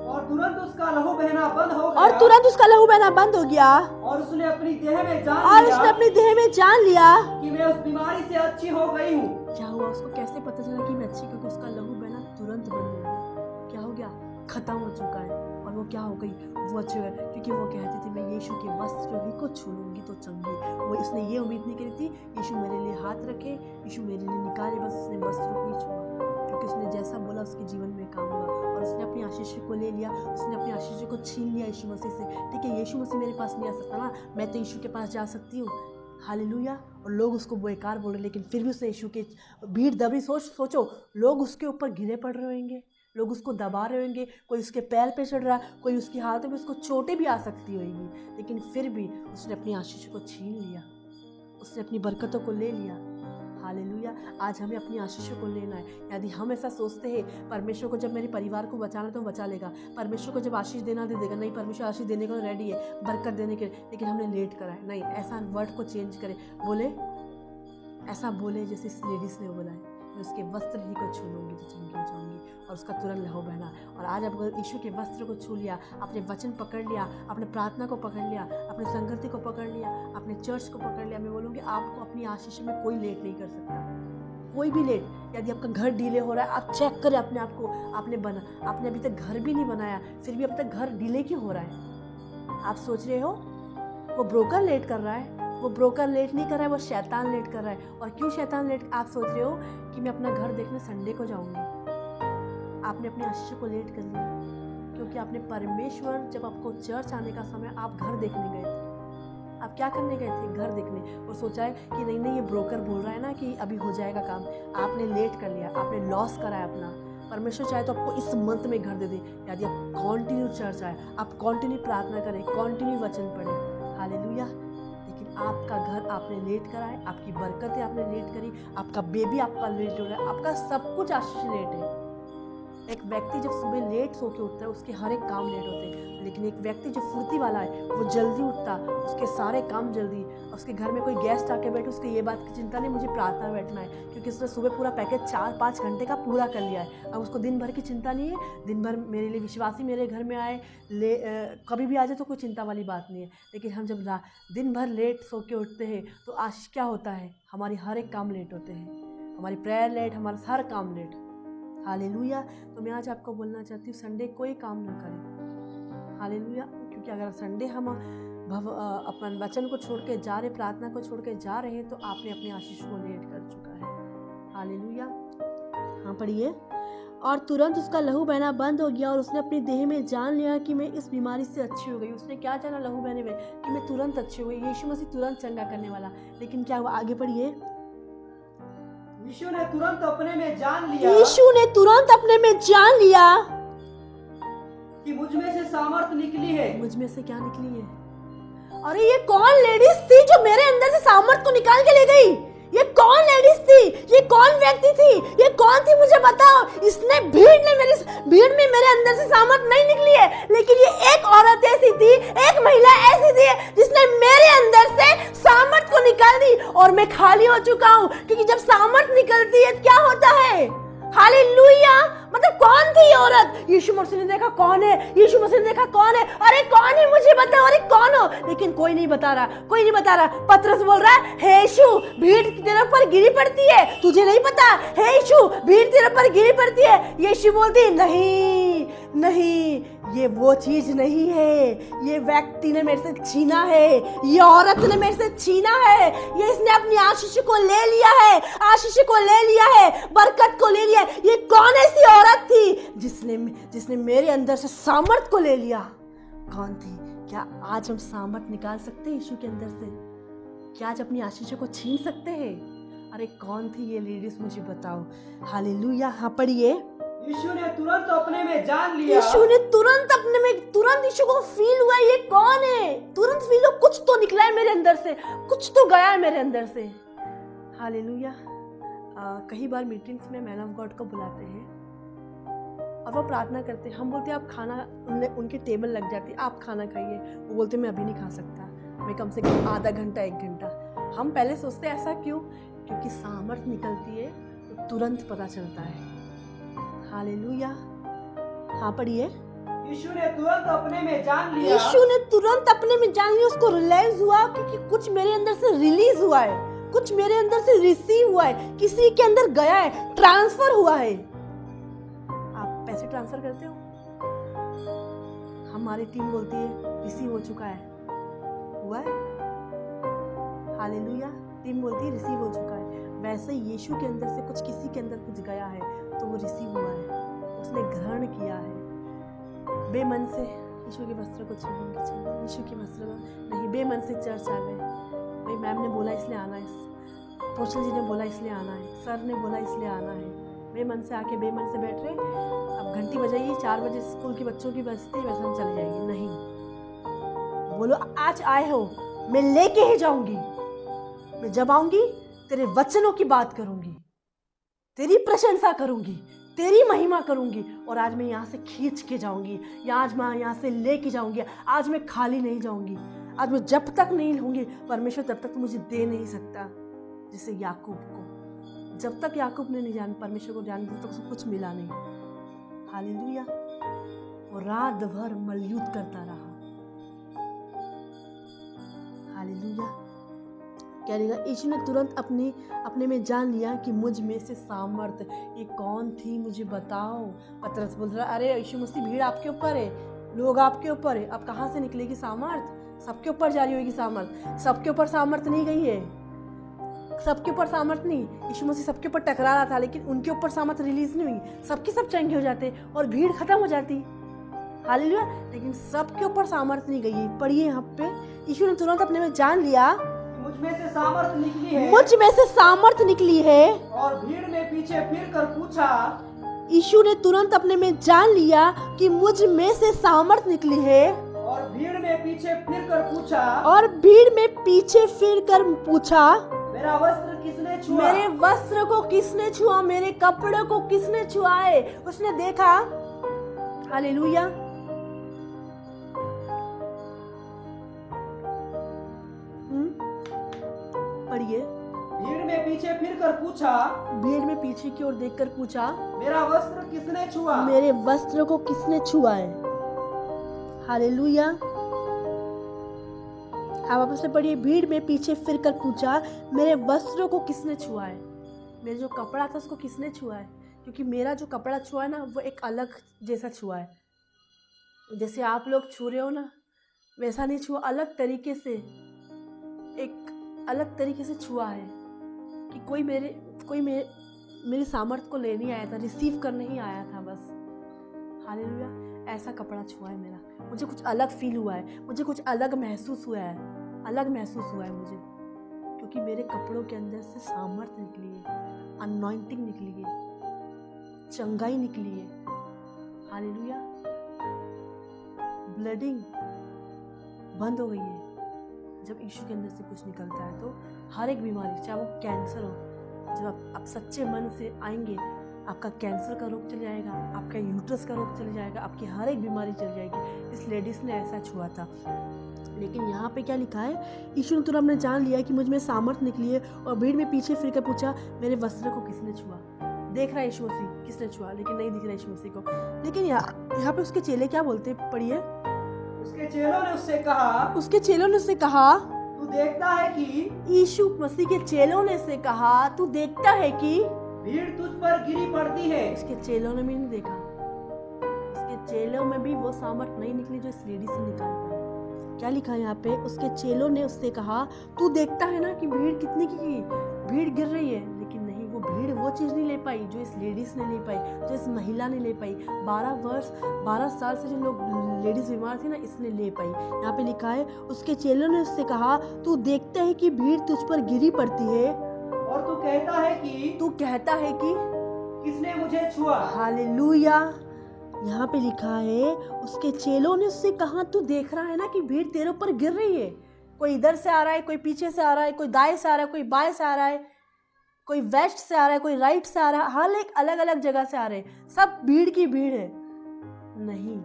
और तुरंत उसका लहू बहना बंद हो गया, और तुरंत उसका लहू बहना बंद हो गया, और उसने अपनी देह में जान और लिया, उसने अपनी देह में जान लिया कि मैं उस बीमारी से अच्छी हो गई हूँ। क्या हुआ? उसको कैसे पता चला कि मैं अच्छी? क्योंकि उसका लहू बहना तुरंत बंद हो गया। क्या हो गया? खत्म हो चुका है। और वो क्या हो गई? वो अच्छी हो गई, क्योंकि वो कहती थी मैं यीशु के वस्त्र ही को छू लूंगी तो चंगी। वो इसने ये उम्मीद नहीं करी थी यीशु मेरे लिए हाथ रखे, यीशु मेरे लिए निकाले, बस उसने वस्त्र को ही छुआ, क्योंकि उसने जैसा बोला उसके जीवन में काम हुआ। और उसने अपनी आशीष को ले लिया, उसने अपनी आशीष को छीन लिया यीशु मसीह से। ठीक है, यीशु मसीह मेरे पास नहीं आ सकता ना, मैं तो यीशु के पास जा सकती हूँ। हालेलुया। और लोग उसको बेकार बोल रहे, लेकिन फिर भी उसने यीशु के भीड़ दबी। सोचो, लोग उसके ऊपर गिरे पड़ रहे होंगे, लोग उसको दबा रहे होंगे, कोई उसके पैर पे चढ़ रहा, कोई उसकी हाथों में उसको चोटें भी आ सकती होंगी, लेकिन फिर भी उसने अपनी आशीष को छीन लिया, उसने अपनी बरकतों को ले लिया। हालेलुया। आज हमें अपनी आशीष को लेना है। यदि हम ऐसा सोचते हैं परमेश्वर को जब मेरे परिवार को बचाना तो बचा लेगा, परमेश्वर को जब आशीष देना दे देगा, नहीं, परमेश्वर आशीष देने को रेडी है, बरकत देने के लिए, लेकिन हमने लेट करा है। नहीं, ऐसा वर्ड को चेंज करें, बोले ऐसा बोले जैसे इस लेडीज ने बोला है, मैं उसके वस्त्र ही को छू लूँगी तो चंगी हो जाऊँगी। और उसका तुरंत लहू बहना। और आज आप अगर यीशु के वस्त्र को छू लिया, अपने वचन पकड़ लिया, अपने प्रार्थना को पकड़ लिया, अपने संगति को पकड़ लिया, अपने चर्च को पकड़ लिया, मैं बोलूँगी आपको अपनी आशीष में कोई लेट नहीं कर सकता, कोई भी लेट। यदि आपका घर डिले हो रहा है, आप चेक करें अपने आप को। आपने अभी तक घर भी नहीं बनाया, फिर भी अब तक घर डिले क्यों हो रहा है? आप सोच रहे हो वो ब्रोकर लेट कर रहा है, वो ब्रोकर लेट नहीं कर रहा है, वो शैतान लेट कर रहा है। और क्यों शैतान लेट? आप सोच रहे हो कि मैं अपना घर देखने संडे को जाऊंगी, आपने अपनी आशीष को लेट कर लिया, क्योंकि आपने परमेश्वर जब आपको चर्च आने का समय, आप घर देखने गए थे। आप क्या करने गए थे? घर देखने। और सोचा है कि नहीं ये ब्रोकर बोल रहा है ना कि अभी हो जाएगा काम, आपने लेट कर लिया, आपने लॉस करा है अपना। परमेश्वर चाहे तो आपको इस मंथ में घर दे दे, यदि आप कंटिन्यू चर्च आए, आप कंटिन्यू प्रार्थना करें, कंटिन्यू वचन पढ़ें। हालेलुया। लेकिन आपका घर आपने लेट करा है, आपकी बरकतें आपने लेट करी, आपका बेबी आपका लेट हो रहा है, आपका सब कुछ आशीष लेट है। एक व्यक्ति जब सुबह लेट सो के उठता है उसके हर एक काम लेट होते हैं, लेकिन एक व्यक्ति जो फुर्ती वाला है वो जल्दी उठता, उसके सारे काम जल्दी। उसके घर में कोई गेस्ट आके बैठे, उसको ये बात की चिंता नहीं मुझे प्रार्थना में बैठना है, क्योंकि उसने सुबह पूरा पैकेज 4-5 घंटे का पूरा कर लिया है। अब उसको दिन भर की चिंता नहीं है, दिन भर मेरे लिए विश्वासी मेरे घर में आए कभी भी आ जाए तो कोई चिंता वाली बात नहीं है। लेकिन हम जब दिन भर लेट सो के उठते हैं तो आज क्या होता है, हमारी हर एक काम लेट होते हैं, हमारी प्रेयर लेट, हमारा हर काम लेट। हालेलुया। तो मैं आज आपको बोलना चाहती हूँ संडे कोई काम ना करें। हालेलुया। क्योंकि अगर संडे हम अपन वचन को छोड़ के जा रहे, प्रार्थना को छोड़ के जा रहे हैं तो आपने अपनी आशीष को लेट कर चुका है। हालेलुया। हाँ पढ़िए। और तुरंत उसका लहू बहना बंद हो गया और उसने अपनी देह में जान लिया कि मैं इस बीमारी से अच्छी हो गई। उसने क्या जाना लहू बहने में कि मैं तुरंत अच्छी हो गई। यीशु मसीह तुरंत चंगा करने वाला, लेकिन क्या हुआ? आगे पढ़िए। यीशु ने तुरंत अपने में जान लिया, यीशु ने तुरंत अपने में जान लिया कि मुझ में से सामर्थ निकली है। मुझ में से क्या निकली है? अरे ये कौन लेडीज थी जो मेरे अंदर से सामर्थ को निकाल के ले गई? ये कौन लेडीज थी? ये कौन व्यक्ति थी? ये कौन थी? मुझे बताओ। इसने भीड़ में मेरे अंदर से सामर्थ नहीं निकली है, लेकिन ये एक औरत ऐसी थी, एक महिला ऐसी थी जिसने मेरे अंदर से सामर्थ को निकाल दी और मैं खाली हो चुका हूँ। क्योंकि जब सामर्थ निकलती है क्या होता है? हालेलुया। मतलब कौन थी ये औरत? यीशु मसीह ने देखा कौन है, यीशु मसीह ने देखा कौन है, अरे कौन है मुझे बताओ, अरे कौन हो? लेकिन कोई नहीं बता रहा, कोई नहीं बता रहा। पतरस बोल रहा है, हे यीशु भीड़ तेरे ऊपर गिरी पड़ती है, तुझे नहीं पता? हे यीशु भीड़ तेरे ऊपर गिरी पड़ती है। यीशु बोलती नहीं नहीं, ये वो चीज नहीं है, ये व्यक्ति ने मेरे से छीना है, ये औरत ने मेरे से छीना है, ये इसने अपनी आशीष को ले लिया है, आशीष को ले लिया है, बरकत को ले लिया है। ये कौन ऐसी औरत थी जिसने मेरे अंदर से सामर्थ को ले लिया? कौन थी? क्या आज हम सामर्थ निकाल सकते हैं यीशु के अंदर से? क्या आज अपनी आशीष को छीन सकते हैं? अरे कौन थी ये लेडीज मुझे बताओ। हालेलुया। हाँ पढ़िए। यीशु ने तुरंत अपने में जान लिया, यीशु ने तुरंत अपने में, तुरंत यीशु को फील हुआ ये कौन है, तुरंत फील हो कुछ तो निकला है मेरे अंदर से, कुछ तो गया है मेरे अंदर से। हालेलुया। कई बार मीटिंग्स में मैन ऑफ गॉड को बुलाते हैं और वो प्रार्थना करते हैं। हम बोलते हैं आप खाना, उनके टेबल लग जाती है, आप खाना खाइए। वो बोलते मैं अभी नहीं खा सकता, मैं कम से कम आधा घंटा 1 घंटा। हम पहले सोचते हैं ऐसा क्यों? क्योंकि सामर्थ निकलती है तो तुरंत पता चलता है। हालेलुया। हाँ पढ़िए। यीशु ने तुरंत अपने में जान लिया, यीशु ने तुरंत अपने में जान लिया। उसको रियलाइज हुआ कि कुछ मेरे अंदर से रिलीज हुआ है, कुछ मेरे अंदर से रिसीव हुआ है, किसी के अंदर गया है, ट्रांसफर हुआ है। आप पैसे ट्रांसफर करते हो? हमारी टीम बोलती है रिसीव हो चुका है, हुआ है। हालेलुया। टीम बोलती है रिसीव हो चुका है। वैसे यीशु के अंदर से कुछ, किसी के अंदर कुछ गया है तो वो रिसीव हुआ है, उसने ग्रहण किया है। बेमन से यीशु के वस्त्र को छूने, यीशु के वस्त्र नहीं, बेमन से चर्च आ गए। भाई मैम ने बोला इसलिए आना है, पोस्टर जी ने बोला इसलिए आना है, सर ने बोला इसलिए आना है। बेमन से आके बेमन से बैठ रहे। अब घंटी बजाइए, 4 बजे स्कूल के बच्चों की बजती है, वैसे हम चले जाएंगे। नहीं, बोलो आज आए हो, मैं लेके ही जाऊंगी। मैं जब आऊंगी तेरे वचनों की बात करूंगी, तेरी प्रशंसा करूंगी, तेरी महिमा करूंगी। और आज मैं यहाँ से खींच के जाऊंगी, या आज मैं यहाँ से लेके जाऊंगी। आज मैं खाली नहीं जाऊंगी। आज मैं जब तक नहीं लूंगी परमेश्वर तब तक मुझे दे नहीं सकता। जैसे याकूब को, जब तक याकूब ने नहीं जान, परमेश्वर को जान, तब तक उसको कुछ मिला नहीं। हालेलुया। वो रात भर मलयूद करता रहा। हालेलुया। क्या लिखा? यीशु ने तुरंत अपने में जान लिया कि मुझ में से सामर्थ, ये कौन थी मुझे बताओ। पतरस बोल रहा, अरे यीशु मसीह भीड़ आपके ऊपर है, लोग आपके ऊपर है, अब कहाँ से निकलेगी सामर्थ? सबके ऊपर जारी होगी सामर्थ। सबके ऊपर सामर्थ नहीं गई है, सबके ऊपर सामर्थ नहीं। यीशु मसीह सबके ऊपर टकरा रहा था, लेकिन उनके ऊपर सामर्थ रिलीज नहीं हुई। सबके सब चंगे हो जाते और भीड़ खत्म हो जाती। हालेलुया। लेकिन सबके ऊपर सामर्थ नहीं गई। पढ़िए यहाँ पे, यीशु ने तुरंत अपने में जान लिया मुझ में से सामर्थ निकली है, मुझ में से सामर्थ निकली है। और भीड़ में पीछे फिर कर पूछा, यीशु ने तुरंत अपने में जान लिया कि मुझ में से सामर्थ निकली है, और भीड़ में पीछे फिर कर पूछा, और भीड़ में पीछे फिर कर पूछा, मेरा वस्त्र किसने छुआ? मेरे वस्त्र को किसने छुआ? मेरे कपड़े को किसने छुआ है? उसने देखा। हालेलुया। पढ़िए। भीड़ में पीछे फिरकर पूछा, भीड़ में पीछे की ओर देखकर पूछा, मेरा वस्त्र किसने छुआ? मेरे वस्त्र को किसने छुआ है? हालेलुया। हाँ, वापस से पढ़िए। भीड़ में पीछे फिरकर पूछा, मेरे वस्त्रों को किसने छुआ है? मेरे जो कपड़ा था उसको किसने छुआ है? क्योंकि मेरा जो कपड़ा छुआ है ना, वो एक अलग जैसा छुआ है। जैसे आप लोग छू रहे हो ना, वैसा नहीं छुआ, अलग तरीके से, एक अलग तरीके से छुआ है कि कोई मेरी सामर्थ्य को लेने आया था, रिसीव करने ही आया था बस। हालेलुया। ऐसा कपड़ा छुआ है मेरा। मुझे कुछ अलग फील हुआ है, मुझे कुछ अलग महसूस हुआ है, मुझे, क्योंकि मेरे कपड़ों के अंदर से सामर्थ्य निकली है, अनॉइंटिंग निकली है, चंगाई निकली है। हालेलुया। ब्लडिंग बंद हो गई है। जब यीशु के अंदर से कुछ निकलता है तो हर एक बीमारी, चाहे वो कैंसर हो, जब आप सच्चे मन से आएंगे, आपका कैंसर का रोग चल जाएगा, आपका यूट्रस का रोग चल जाएगा, आपकी हर एक बीमारी चल जाएगी। इस लेडीज ने ऐसा छुआ था। लेकिन यहाँ पे क्या लिखा है? यीशु ने तुरंत ने जान लिया कि मुझ में सामर्थ्य निकली है, और भीड़ में पीछे फिर कर पूछा, मेरे वस्त्र को किसने छुआ? देख रहा है यीशु मसीह किसने छुआ, लेकिन नहीं दिख रहा यीशु मसीह को। लेकिन यहाँ पे उसके चेले क्या बोलते, पढ़िए। उसके चेलों ने उससे कहा, तू देखता है कि, यीशु मसीह के चेलों ने से कहा, तू देखता है कि भीड़ तुझ पर गिरी पड़ती है। उसके चेलों ने भी नहीं देखा, उसके चेलों में भी वो सामर्थ नहीं निकली जो इस लेडी से निकाल पाई। क्या लिखा है यहाँ पे? उसके चेलों ने उससे कहा, तू देखता है ना कि भीड़ कितनी की भीड़ गिर रही है, लेकिन नहीं, वो भीड़ वो चीज़ नहीं ले पाई जो इस लेडीज ने ले पाई, जो इस महिला ने ले पाई। 12 साल से जो लोग लेडीज बीमार थी ना, इसने ले पाई। यहाँ पे लिखा है, उसके चेलों ने उससे कहा, तू देखता है कि भीड़ तुझ पर गिरी पड़ती है, और तू कहता है कि किसने मुझे छुआ? हालेलुया। यहाँ पे लिखा है, उसके चेलों ने उससे कहा, तू देख रहा है ना कि भीड़ तेरे ऊपर गिर रही है। कोई इधर से आ रहा है, कोई पीछे से आ रहा है, कोई दाएं से आ रहा है, कोई बाएं से आ रहा है, कोई वेस्ट से आ रहा है, कोई राइट से आ रहा है, हर एक अलग अलग जगह से आ रहे हैं, सब भीड़ की भीड़ है। नहीं,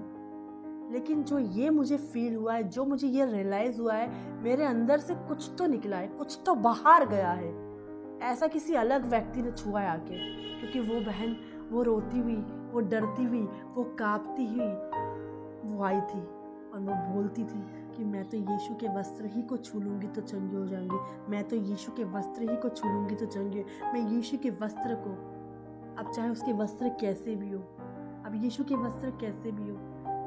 लेकिन जो ये मुझे फील हुआ है, जो मुझे ये रियलाइज हुआ है, मेरे अंदर से कुछ तो निकला है, कुछ तो बाहर गया है। ऐसा किसी अलग व्यक्ति ने छुआ है आके, क्योंकि वो बहन, वो रोती हुई, वो डरती हुई, वो कांपती हुई वो आई थी, और वो बोलती थी कि मैं तो यीशु के वस्त्र ही को छू लूँगी तो चंगी हो जाऊंगी, मैं तो यीशु के वस्त्र ही को छू लूँगी तो चंगी, मैं यीशु के वस्त्र को, अब चाहे उसके वस्त्र कैसे भी हो, अब यीशु के वस्त्र कैसे भी हो,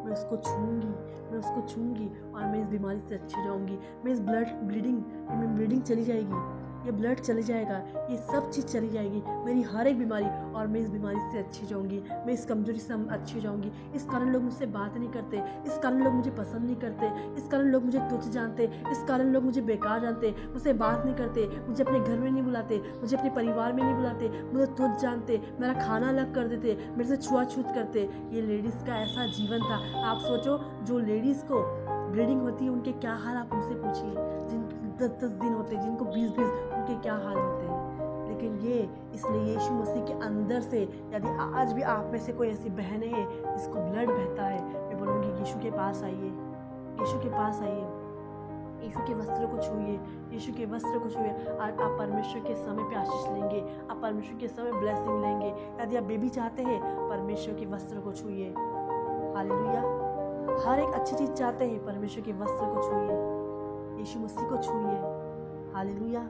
मैं उसको छूँगी और मैं इस बीमारी से अच्छी हो जाऊँगी। मैं इस ब्लीडिंग चली जाएगी, ये ब्लड चले जाएगा, ये सब चीज़ चली जाएगी, मेरी हर एक बीमारी, और मैं इस बीमारी से अच्छी जाऊंगी, मैं इस कमजोरी से अच्छी जाऊंगी। इस कारण लोग मुझसे बात नहीं करते, इस कारण लोग मुझे पसंद नहीं करते, इस कारण लोग मुझे तुच्छ जानते, इस कारण लोग मुझे बेकार जानते, मुझसे बात नहीं करते, मुझे अपने घर में नहीं बुलाते, मुझे अपने परिवार में नहीं बुलाते, मुझे तुच्छ जानते, मेरा खाना अलग कर देते, मेरे से छुआछूत करते। ये लेडीज़ का ऐसा जीवन था। आप सोचो, जो लेडीज़ को ब्लीडिंग होती है उनके क्या हाल आप उनसे पूछिए, जिन 10 दिन होते, जिनको 20 उनके क्या हाल होते हैं। लेकिन ये, इसलिए यीशु मसीह के अंदर से, यदि आज भी आप में से कोई ऐसी बहनें हैं जिसको ब्लड बहता है, मैं बोलूँगी यीशु के पास आइए, यीशु के पास आइए, यीशु के वस्त्र को छूइए, यीशु के वस्त्र को छूइए। आज आप परमेश्वर के समय पे आशीष लेंगे, आप परमेश्वर के समय ब्लेसिंग लेंगे। यदि आप बेबी चाहते हैं, परमेश्वर के वस्त्र को छूइए। हालेलुया। हर एक अच्छी चीज़ चाहते हैं, परमेश्वर के वस्त्र को छूइए, यीशु मसीह को छूइए। हालेलुया।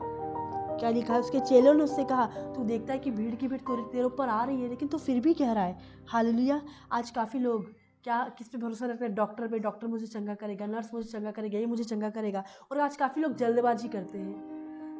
क्या लिखा है? उसके चेलों ने उससे कहा, तू देखता है कि भीड़ की भीड़ तेरे ऊपर आ रही है, लेकिन तू फिर भी कह रहा है। हालेलुया। आज काफ़ी लोग क्या किस पे भरोसा रखते हैं? डॉक्टर पे, डॉक्टर मुझे चंगा करेगा, नर्स मुझे चंगा करेगा, ये मुझे चंगा करेगा। और आज काफ़ी लोग जल्दबाजी करते हैं।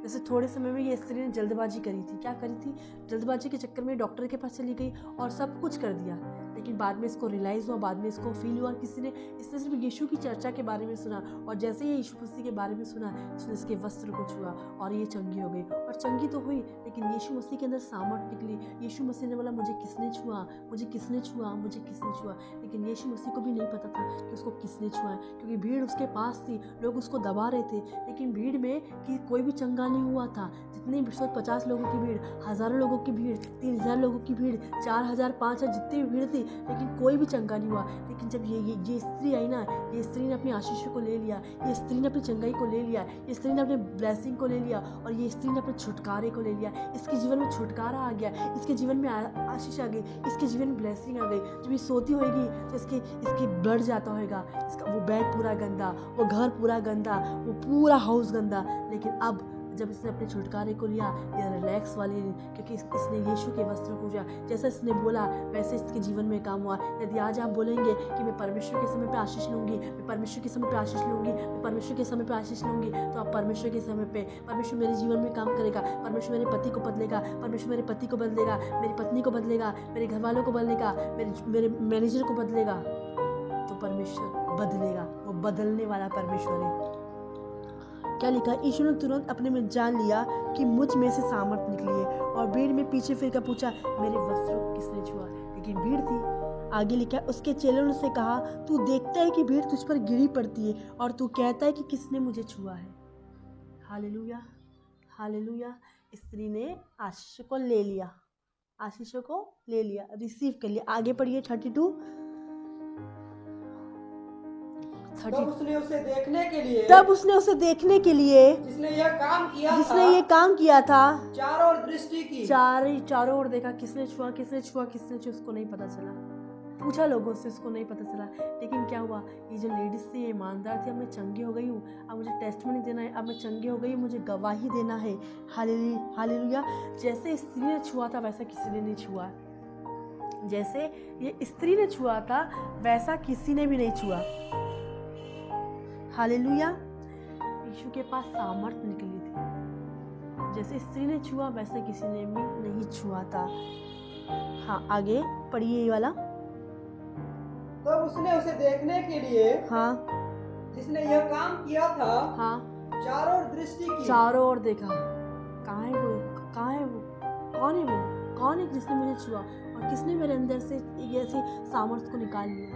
जैसे थोड़े समय में ये स्त्री ने जल्दबाजी करी थी। क्या करी थी? जल्दबाजी के चक्कर में डॉक्टर के पास चली गई और सब कुछ कर दिया, लेकिन बाद में इसको रियलाइज़ हुआ, बाद में इसको फील हुआ, इसने सिर्फ यीशु की चर्चा के बारे में सुना, और जैसे ही यीशु मसीह के बारे में सुना, इसने इसके वस्त्र को छुआ और ये चंगी हो गई। और चंगी तो हुई, लेकिन यीशु मसीह के अंदर सामर्थ निकली। यीशु मसीह ने बोला, मुझे किसने छुआ, मुझे किसने छुआ, मुझे किसने छुआ। लेकिन यीशु मसीह को भी नहीं पता था कि उसको किसने छुआ है, क्योंकि भीड़ उसके पास थी, लोग उसको दबा रहे थे, लेकिन भीड़ में कि कोई भी चंगा नहीं हुआ था। जितनी 150 लोगों की भीड़, हज़ारों लोगों की भीड़, 3000 लोगों की भीड़, 4000 5000 जितनी भी भीड़ थी, लेकिन कोई भी चंगा नहीं हुआ। लेकिन जब ये स्त्री आई ना, ये स्त्री ने अपनी आशीष को ले लिया, ये स्त्री ने अपनी चंगाई को ले लिया, ये स्त्री ने अपने ब्लेसिंग को ले लिया, और ये स्त्री ने अपने छुटकारे को ले लिया। इसके जीवन में छुटकारा आ गया, इसके जीवन में आशीष आ गई, इसके जीवन में ब्लेसिंग आ गई। जब ये सोती होगी तो इसकी ब्लड जाता होगा, इसका वो बेड पूरा गंदा, वो घर पूरा गंदा, वो पूरा हाउस गंदा। लेकिन अब जब इसने अपने छुटकारे को लिया, ये रिलैक्स वाली, क्योंकि इसने यीशु के वस्त्र को पूजा, जैसा इसने बोला वैसे इसके जीवन में काम हुआ। यदि आज आप बोलेंगे कि मैं परमेश्वर के समय पे आशीष लूँगी, मैं परमेश्वर के समय पे आशीष लूँगी, मैं परमेश्वर के समय पे आशीष लूँगी, तो आप परमेश्वर के समय पे, परमेश्वर मेरे जीवन में काम करेगा, परमेश्वर मेरे पति को बदलेगा, परमेश्वर मेरे पति को बदलेगा, मेरी पत्नी को बदलेगा, मेरे घर वालों को बदलेगा, मेरे मैनेजर को बदलेगा। तो परमेश्वर बदलेगा, वो बदलने वाला परमेश्वर है। क्या लिखा? यीशु ने तुरंत अपने में जान लिया कि मुझ में से सामर्थ निकली है, और भीड़ में पीछे फिर कर पूछा, मेरे वस्त्रों को किसने छुआ? लेकिन भीड़ थी। आगे लिखा, उसके चेलों ने उससे कहा, तू देखता है कि भीड़ तुझ पर गिरी पड़ती है, और तू कहता है कि किसने मुझे छुआ है। Hallelujah, hallelujah. स्त्री ने आशीष को ले लिया, आशीषों को ले लिया, रिसीव कर लिया। आगे पढ़िए 32। तब उसने उसे देखने के लिए जिसने यह काम किया था चारों ओर दृष्टि की। चारों ओर देखा, किसने छुआ, उसको नहीं पता चला। पूछा लोगों से, उसको नहीं पता चला। लेकिन क्या हुआ, ये जो लेडीज थी, ईमानदार थी, अब मैं चंगी हो गई हूँ, अब मुझे टेस्टमनी देना है, अब मैं चंगी हो गई हूँ, मुझे गवाही देना है। हालेलुया। जैसे स्त्री ने छुआ था वैसा किसी ने नहीं छुआ, जैसे ये स्त्री ने छुआ था वैसा किसी ने भी नहीं छुआ। हालेलुया। यीशु के पास सामर्थ निकली थी, जैसे स्त्री ने छुआ वैसे किसी ने भी नहीं छुआ था। हाँ, आगे पढ़िए ये वाला। तब उसने उसे देखने के लिए, हाँ, जिसने यह काम किया था, हाँ, चारों ओर दृष्टि की। चारों ओर देखा, कहाँ है वो, कौन है जिसने मुझे छुआ, और किसने मेरे अंदर से ऐसे सामर्थ को निकाल लिया,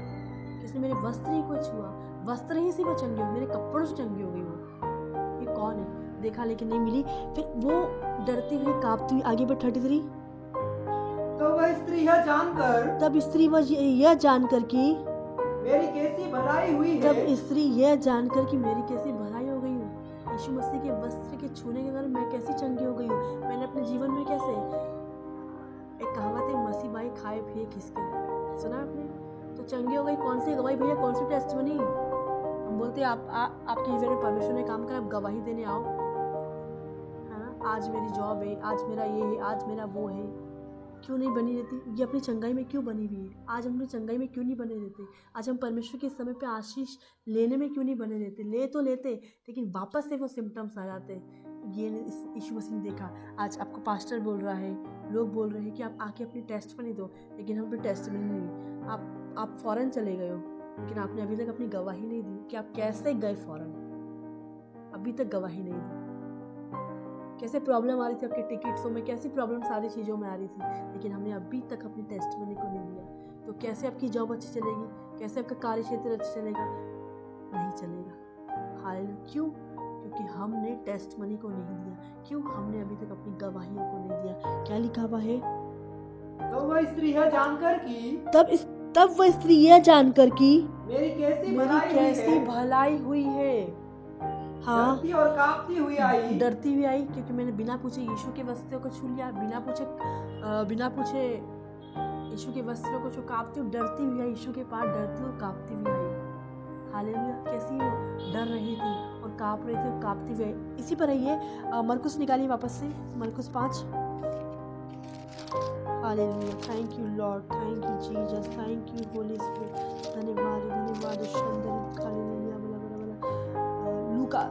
किसने मेरे वस्त्र ही को छुआ, वस्त्र ही से वो चंगी हो, मेरे कपड़ों से चंगी हो गई वो, ये कौन है? देखा लेकिन नहीं मिली। फिर वो डरती हुई, कांपती हुई, आगे बढ़ 33। तो वह स्त्री यह जानकर, तब स्त्री यह जानकर कि मेरी कैसी भलाई हुई है, तब स्त्री यह जानकर कि मेरी कैसी भलाई हो गई हूँ, यीशु मसीह के वस्त्र के छूने के कारण मैं कैसी चंगी हो गई हूँ, मैंने अपने जीवन में कैसे। एक कहावत है, मसीह भाई खाए पिए खिसके, सुना आपने? तो चंगी हो गई, कौन सी गवाही भैया, कौन सी टेस्टमनी? हम बोलते हैं आपके जीवन में परमेश्वर ने काम करा, आप गवाही देने आओ, है ना? आज मेरी जॉब है, आज मेरा ये है, आज मेरा वो है, क्यों नहीं बनी रहती? ये अपनी चंगाई में क्यों बनी हुई है? आज हम अपनी चंगाई में क्यों नहीं बने रहते? आज हम परमेश्वर के समय पे आशीष लेने में क्यों नहीं बने रहते? ले तो लेते, लेकिन वापस से वो सिम्टम्स आ जाते। ये यीशु मसीह ने देखा। आज आपको पास्टर बोल रहा है, लोग बोल रहे हैं कि आप आके अपनी टेस्टमनी दो, लेकिन हम अपनी टेस्टमनी नहीं। आप फ़ौरन चले गए हो, लेकिन आपने अभी तक अपनी गवाही नहीं दी कि आप कैसे गए फ़ौरन, अभी तक गवाही नहीं दी। कैसे प्रॉब्लम आ रही थी आपके टिकट्सों में, कैसी प्रॉब्लम सारी चीज़ों में आ रही थी, लेकिन हमने अभी तक अपनी टेस्टमनी को नहीं दिया। तो कैसे आपकी जॉब अच्छी चलेगी, कैसे आपका कार्य क्षेत्र अच्छा चलेगा? नहीं चलेगा। हालेलुया। क्यों? क्योंकि हमने टेस्टमनी को नहीं दिया। क्यों? हमने अभी तक अपनी गवाहियों को नहीं दिया। क्या लिखा हुआ है? तो वह स्त्री यह जानकर कि, तब वह स्त्री यह जानकर कि मेरी कैसी भलाई हुई है। हाँ, डरती और कांपती हुई आई, क्योंकि मैंने बिना पूछे यीशु के वस्त्रों को छू लिया, बिना पूछे यीशु के वस्त्रों को छू, कांपती हुई, डरती हुई आई, यीशु के पास डरती और कांपती हुई आई। हालेलुया। कैसी वो डर रही थी और कांप रही थी और कांपती हुई आई। इसी पर आइए मरकुस निकालिए वापस से, मरकुस 5। हालेलुया। Thank you Lord, thank you Jesus, thank you Holy Spirit. धन्यवाद हालेलुया। लूका,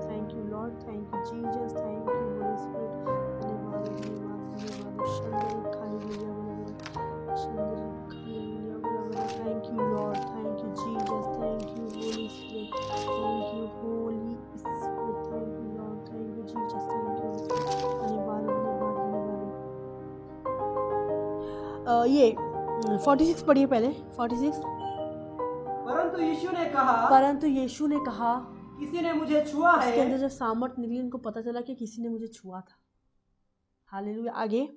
thank you Lord, thank you Jesus, thank you Holy Spirit. धन्यवाद हालेलुया। Thank you Lord, thank you Jesus, thank you Holy Spirit, thank you Holy Spirit, thank you Lord, thank you Jesus, thank you. धन्यवाद। ये 46 पढ़िए पहले, 46। परंतु यीशु ने कहा, किसी ने मुझे छुआ उसके अंदर है, जब सामर्थ निकली, उनको पता चला कि किसी ने मुझे छुआ था। हालेलुया। आगे,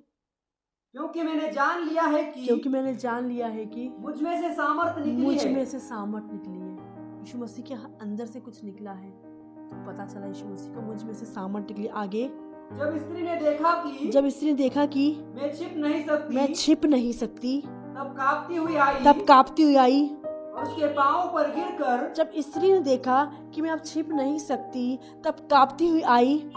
क्योंकि मैंने जान लिया है क्योंकि कि मैंने जान लिया है कि मुझ में से सामर्थ निकली मुझ है। में से सामर्थ निकली है। यीशु मसीह के अंदर से कुछ निकला है, तो पता चला यीशु मसीह को मुझ में से सामर्थ निकली। आगे, जब स्त्री ने देखा कि जब स्त्री ने देखा कि मैं छिप नहीं सकती, मैं छिप नहीं सकती, तब कांपती हुई आई तब कांपती हुई आई। और उसके पांवों पर गिरकर जब स्त्री ने देखा कि मैं अब छिप नहीं सकती, तब कांपती हुई आई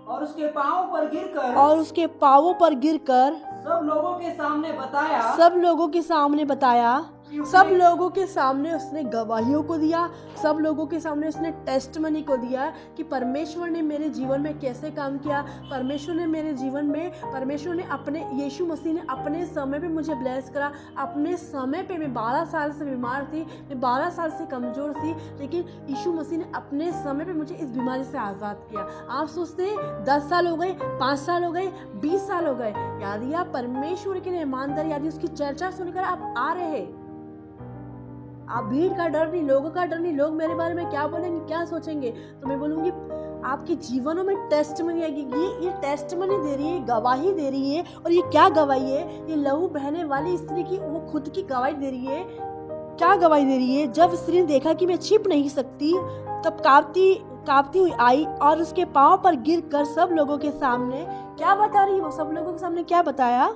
और उसके पांवों पर गिरकर और उसके पांवों पर गिरकर सब लोगों के सामने बताया सब लोगों के सामने बताया, कि उसने- सब लोगों के सामने उसने गवाहियों को दिया, सब लोगों के सामने उसने टेस्टमनी को दिया कि परमेश्वर ने मेरे जीवन में कैसे काम किया। परमेश्वर ने मेरे जीवन में, परमेश्वर ने अपने, यीशु मसीह ने अपने समय पे मुझे ब्लेस करा। अपने समय पे मैं 12 साल से बीमार थी, मैं 12 साल से कमज़ोर थी, लेकिन यीशु मसीह ने अपने समय पे मुझे इस बीमारी से आज़ाद किया। आप सोचते हैं 10 साल हो गए, 5 साल हो गए, 20 साल हो गए, यदि आप परमेश्वर की ईमानदारी, यदि उसकी चर्चा सुनकर आप आ रहे हैं, आप भीड़ का डर नहीं, लोगों का डर नहीं, लोग मेरे बारे में क्या बोलेंगे, क्या सोचेंगे, तो मैं बोलूँगी आपके जीवनों में टेस्टमनी आएगी। ये टेस्टमनी दे रही है, गवाही दे रही है। और ये क्या गवाही है? ये लहू बहने वाली स्त्री की वो खुद की गवाही दे रही है। क्या गवाही दे रही है? जब स्त्री ने देखा कि मैं छिप नहीं सकती, तब कांपती हुई आई और उसके पांव पर गिरकर सब लोगों के सामने क्या बता रही है? वो सब लोगों के सामने क्या बताया?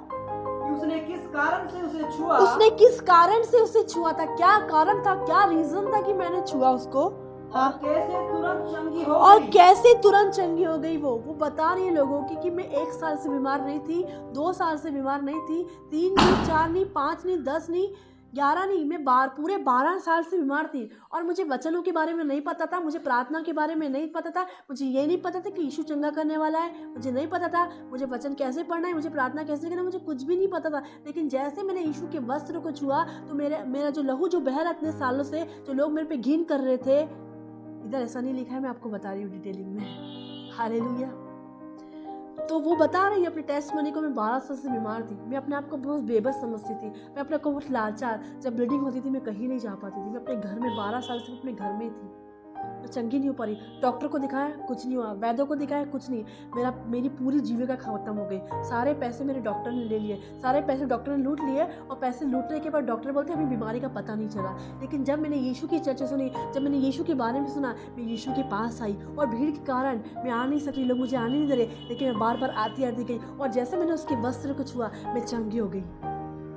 कि उसने किस कारण से उसे छुआ, उसने किस कारण से उसे छुआ था, क्या कारण था, क्या रीजन था कि मैंने छुआ उसको। हाँ, और कैसे तुरंत चंगी हो और गई। कैसे तुरंत चंगी हो गई। वो बता रही है लोगों की कि मैं 1 साल से बीमार नहीं थी, 2 साल से बीमार नहीं थी, 3 नहीं, 4 नहीं, 5 नहीं, 10 नहीं, 11 नहीं, मैं पूरे 12 साल से बीमार थी। और मुझे वचनों के बारे में नहीं पता था, मुझे प्रार्थना के बारे में नहीं पता था, मुझे ये नहीं पता था कि यीशु चंगा करने वाला है, मुझे नहीं पता था मुझे वचन कैसे पढ़ना है, मुझे प्रार्थना कैसे करना है, मुझे कुछ भी नहीं पता था। लेकिन जैसे मैंने यीशु के वस्त्र को छुआ, तो मेरा जो लहू जो बह रहा इतने सालों से, जो लोग मेरे पे घिन कर रहे थे, इधर ऐसा नहीं लिखा है, मैं आपको बता रही हूँ डिटेलिंग में। हालेलुया। तो वो बता रही है अपने टेस्टमनी को, मैं 12 साल से बीमार थी, मैं अपने आप को बहुत बेबस समझती थी, मैं अपने आप को बहुत लाचार, जब ब्लीडिंग होती थी मैं कहीं नहीं जा पाती थी, मैं अपने घर में 12 साल से अपने घर में ही थी, मैं चंगी नहीं हो पा रही। डॉक्टर को दिखाया, कुछ नहीं हुआ, वैद्यों को दिखाया, कुछ नहीं। मेरी पूरी जीविका खत्म हो गई, सारे पैसे मेरे डॉक्टर ने ले लिए, सारे पैसे डॉक्टर ने लूट लिए। और पैसे लूटने के बाद डॉक्टर बोलते अभी बीमारी का पता नहीं चला। लेकिन जब मैंने यीशु की चर्चा सुनी, जब मैंने यीशु के बारे में सुना, मैं यीशु के पास आई, और भीड़ के कारण मैं आ नहीं सकी, लोग मुझे आने नहीं दे रहे, लेकिन मैं बार बार आती गई, और जैसे मैंने उसके वस्त्र को छुआ, मैं चंगी हो गई।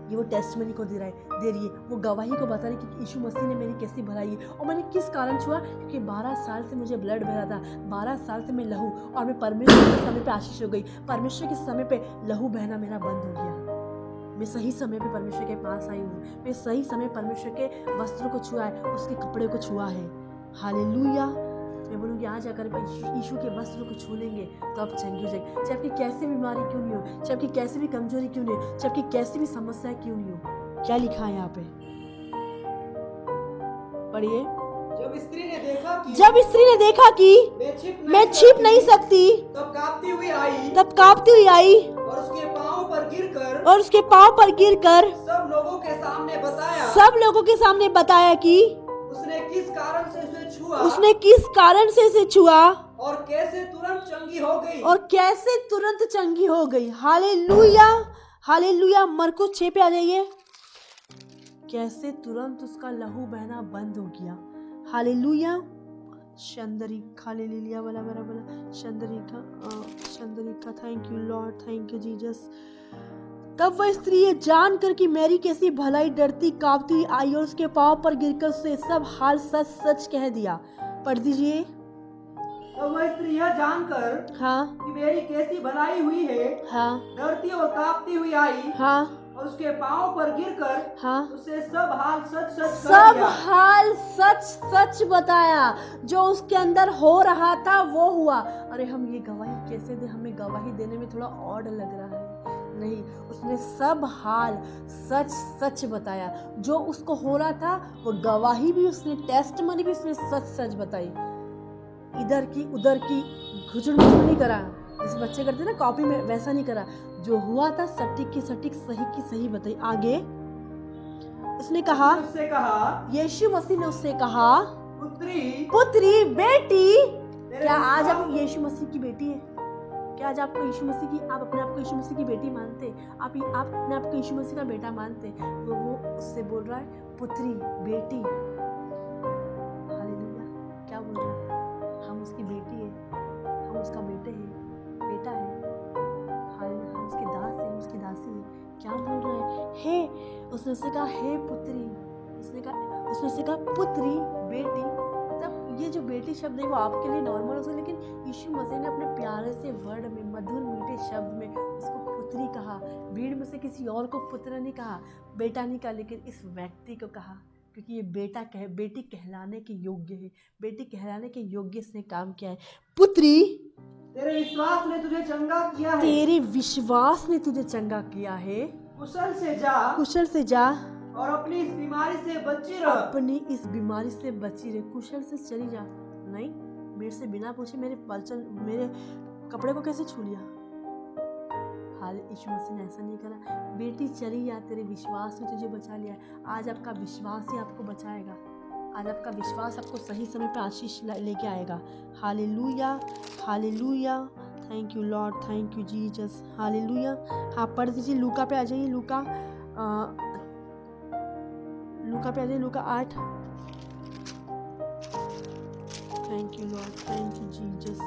ये वो टेस्टमनी को दे रही है, वो गवाही को बता रही कि यीशु मसीह ने मेरी कैसी भलाई है। और मैंने किस कारण छुआ? क्योंकि 12 साल से मुझे ब्लड बह रहा था, 12 साल से मैं लहू, और मैं परमेश्वर के समय पे आशीष हो गई, परमेश्वर के समय पे लहू बहना मेरा बंद हो गया। मैं सही समय पे परमेश्वर के पास आई हूँ, मैं सही समय परमेश्वर के वस्त्रों को छुआ है, उसके कपड़े को छुआ है। हालेलुया। मैं बोलूँगी आज अगर यीशु के वस्त्र को छू लेंगे तो आप चंगी हो जाएगी, चाहे आपकी कैसी बीमारी क्यों नहीं हो, चाहे आपकी कैसी भी कमजोरी क्यों नहीं हो, चाहे आपकी कैसी भी समस्या क्यों नहीं हो। क्या लिखा है यहाँ पे? पढ़िए। जब स्त्री ने देखा कि मैं छिप नहीं सकती, तब कांपती हुई आई और उसके पांव पर गिरकर सब लोगों के सामने बताया कि उसने किस कारण से उसे छुआ और कैसे तुरंत चंगी हो गई। Hallelujah, hallelujah. मरकुस 6 पे आ जाइए। कैसे तुरंत उसका लहू बहना बंद हो गया। हालेलुया। हालेलुया वाला शंदरिका। Thank you Lord, thank you Jesus. तब वह स्त्री ये जानकर कि मेरी कैसी भलाई डरती कांपती आई और उसके पांव पर गिरकर उसे सब हाल सच सच कह दिया। पढ़ दीजिए। तो वह स्त्री यह जानकर हाँ, कि मेरी कैसी भलाई हुई है, हाँ, डरती और कांपती हुई आई हाँ, और उसके पांव पर गिरकर हाँ, उसे सब हाल सच कर सब दिया। हाल सच सच बताया। जो उसके अंदर हो रहा था वो हुआ। अरे हम ये गवाही कैसे दे? हमें गवाही देने में थोड़ा ऑड लग रहा है। नहीं, उसने सब हाल सच सच बताया। जो उसको हो रहा था वो गवाही भी उसने, टेस्टमनी भी उसने सच सच बताई। इधर की उधर की घुचड़ नहीं करा, जैसे बच्चे करते ना कॉपी में, वैसा नहीं करा। जो हुआ था सटीक की सटीक, सही की सही बताई। आगे उसने कहा, उससे कहा, यीशु मसीह ने उससे कहा, पुत्री, बेटी। तेरे क्या आज आप विश्वास- यीशु मसीह की बेटी है? क्या आज आपको यीशु मसीह की, आप अपने आप को यीशु मसीह की बेटी मानते? आप अपने आप को यीशु मसीह का बेटा मानते? वो उससे बोल रहा है पुत्री, बेटी। हालेलुया। क्या बोल रहा है? हम उसकी बेटी है, हम उसका बेटे हैं, बेटा है। हालेलुया। हम उसके दास हैं, उसकी दासी है। क्या बोल रहा है? हे, उसने उससे कहा हे पुत्री, उसने उससे कहा पुत्री, बेटी। मतलब ये जो बेटी शब्द है वो आपके लिए नॉर्मल हो सकता है, लेकिन यीशु मसीह ने अपने प्यारे से वर्ड में, मधुर मीठे शब्द में उसको पुत्री कहा। भीड़ में से किसी और को पुत्र नहीं कहा, बेटा नहीं कहा, लेकिन इस व्यक्ति को कहा, क्योंकि ये बेटी कहलाने के योग्य है, बेटी कहलाने के योग्य इसने काम किया है। पुत्री, तेरे विश्वास ने तुझे चंगा किया है। तेरे विश्वास ने तुझे चंगा किया है। कुशल से जा कुशल से जा और अपनी इस बीमारी से बची रह। अपनी इस बीमारी से बची रहे। कुशल से चली जा। नहीं, मेरे से बिना पूछे मेरे कपड़े को कैसे छू लिया? हाल यीशु मसीह ने ऐसा नहीं करा। बेटी चली जा, तेरे विश्वास ने तुझे बचा लिया। आज आपका विश्वास ही आपको बचाएगा। आज आपका विश्वास आपको सही समय पे आशीष लेके आएगा। Hallelujah, hallelujah. Thank you Lord, thank you Jesus. Hallelujah. आप पढ़ दीजिए, लूका पे आ जाइए। लूका पे आ जाइए, लूका 8। Thank you Lord, thank you Jesus.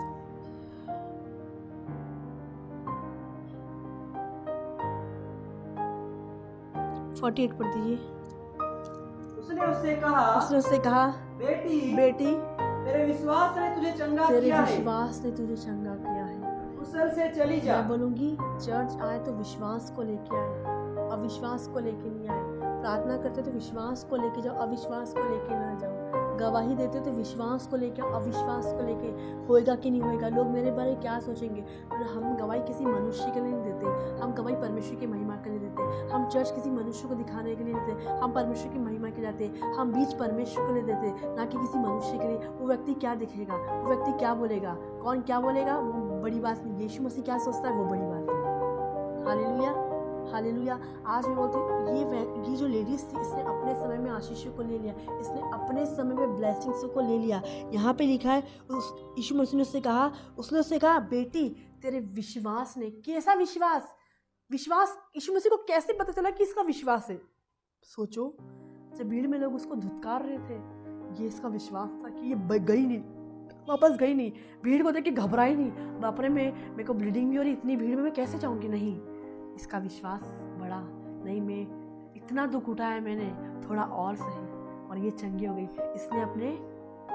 (48) पढ़ दीजिए। उसने उससे कहा बेटी, तेरे विश्वास ने तुझे चंगा तेरे किया है। विश्वास ने तुझे चंगा किया है। कुशल से चली जा। मैं बोलूंगी, चर्च आए तो विश्वास को लेके आए, अविश्वास को लेके नहीं आए। प्रार्थना करते तो विश्वास को लेके जाओ, अविश्वास को लेके ना जाओ। गवाही देते तो विश्वास को लेके, अविश्वास को लेके। होएगा कि नहीं होएगा, लोग मेरे बारे में क्या सोचेंगे। हम गवाही किसी मनुष्य के लिए नहीं देते, हम गवाही परमेश्वर की महिमा के लिए देते। हम चर्च किसी मनुष्य को दिखाने के लिए देते, हम परमेश्वर की महिमा के लिए जाते। हम बीच परमेश्वर के लिए देते, ना कि किसी मनुष्य के लिए। वो व्यक्ति क्या दिखेगा, वो व्यक्ति क्या बोलेगा, कौन क्या बोलेगा, वो बड़ी बात नहीं। यीशु मसीह क्या सोचता है, वो बड़ी बात है। Hallelujah, hallelujah. आज मैं बोलती हूँ, ये जो लेडीज थी, इसने अपने समय में आशीषों को ले लिया, इसने अपने समय में ब्लेसिंग्स को ले लिया। यहाँ पे लिखा है, यीशु मसीह ने उससे कहा बेटी, तेरे विश्वास ने। कैसा विश्वास? यीशु मसीह को कैसे पता चला कि इसका विश्वास है? सोचो, जब भीड़ में लोग उसको धुतकार रहे थे, ये इसका विश्वास था कि ये गई नहीं, वापस गई नहीं, भीड़ को देख के घबराई नहीं। बाप रे, मेरे को ब्लीडिंग भी हो रही, इतनी भीड़ में मैं कैसे जाऊँगी? नहीं, इसका विश्वास बढ़ा। नहीं, मैं इतना दुख उठाया मैंने, थोड़ा और सही, और ये चंगी हो गई। इसने अपने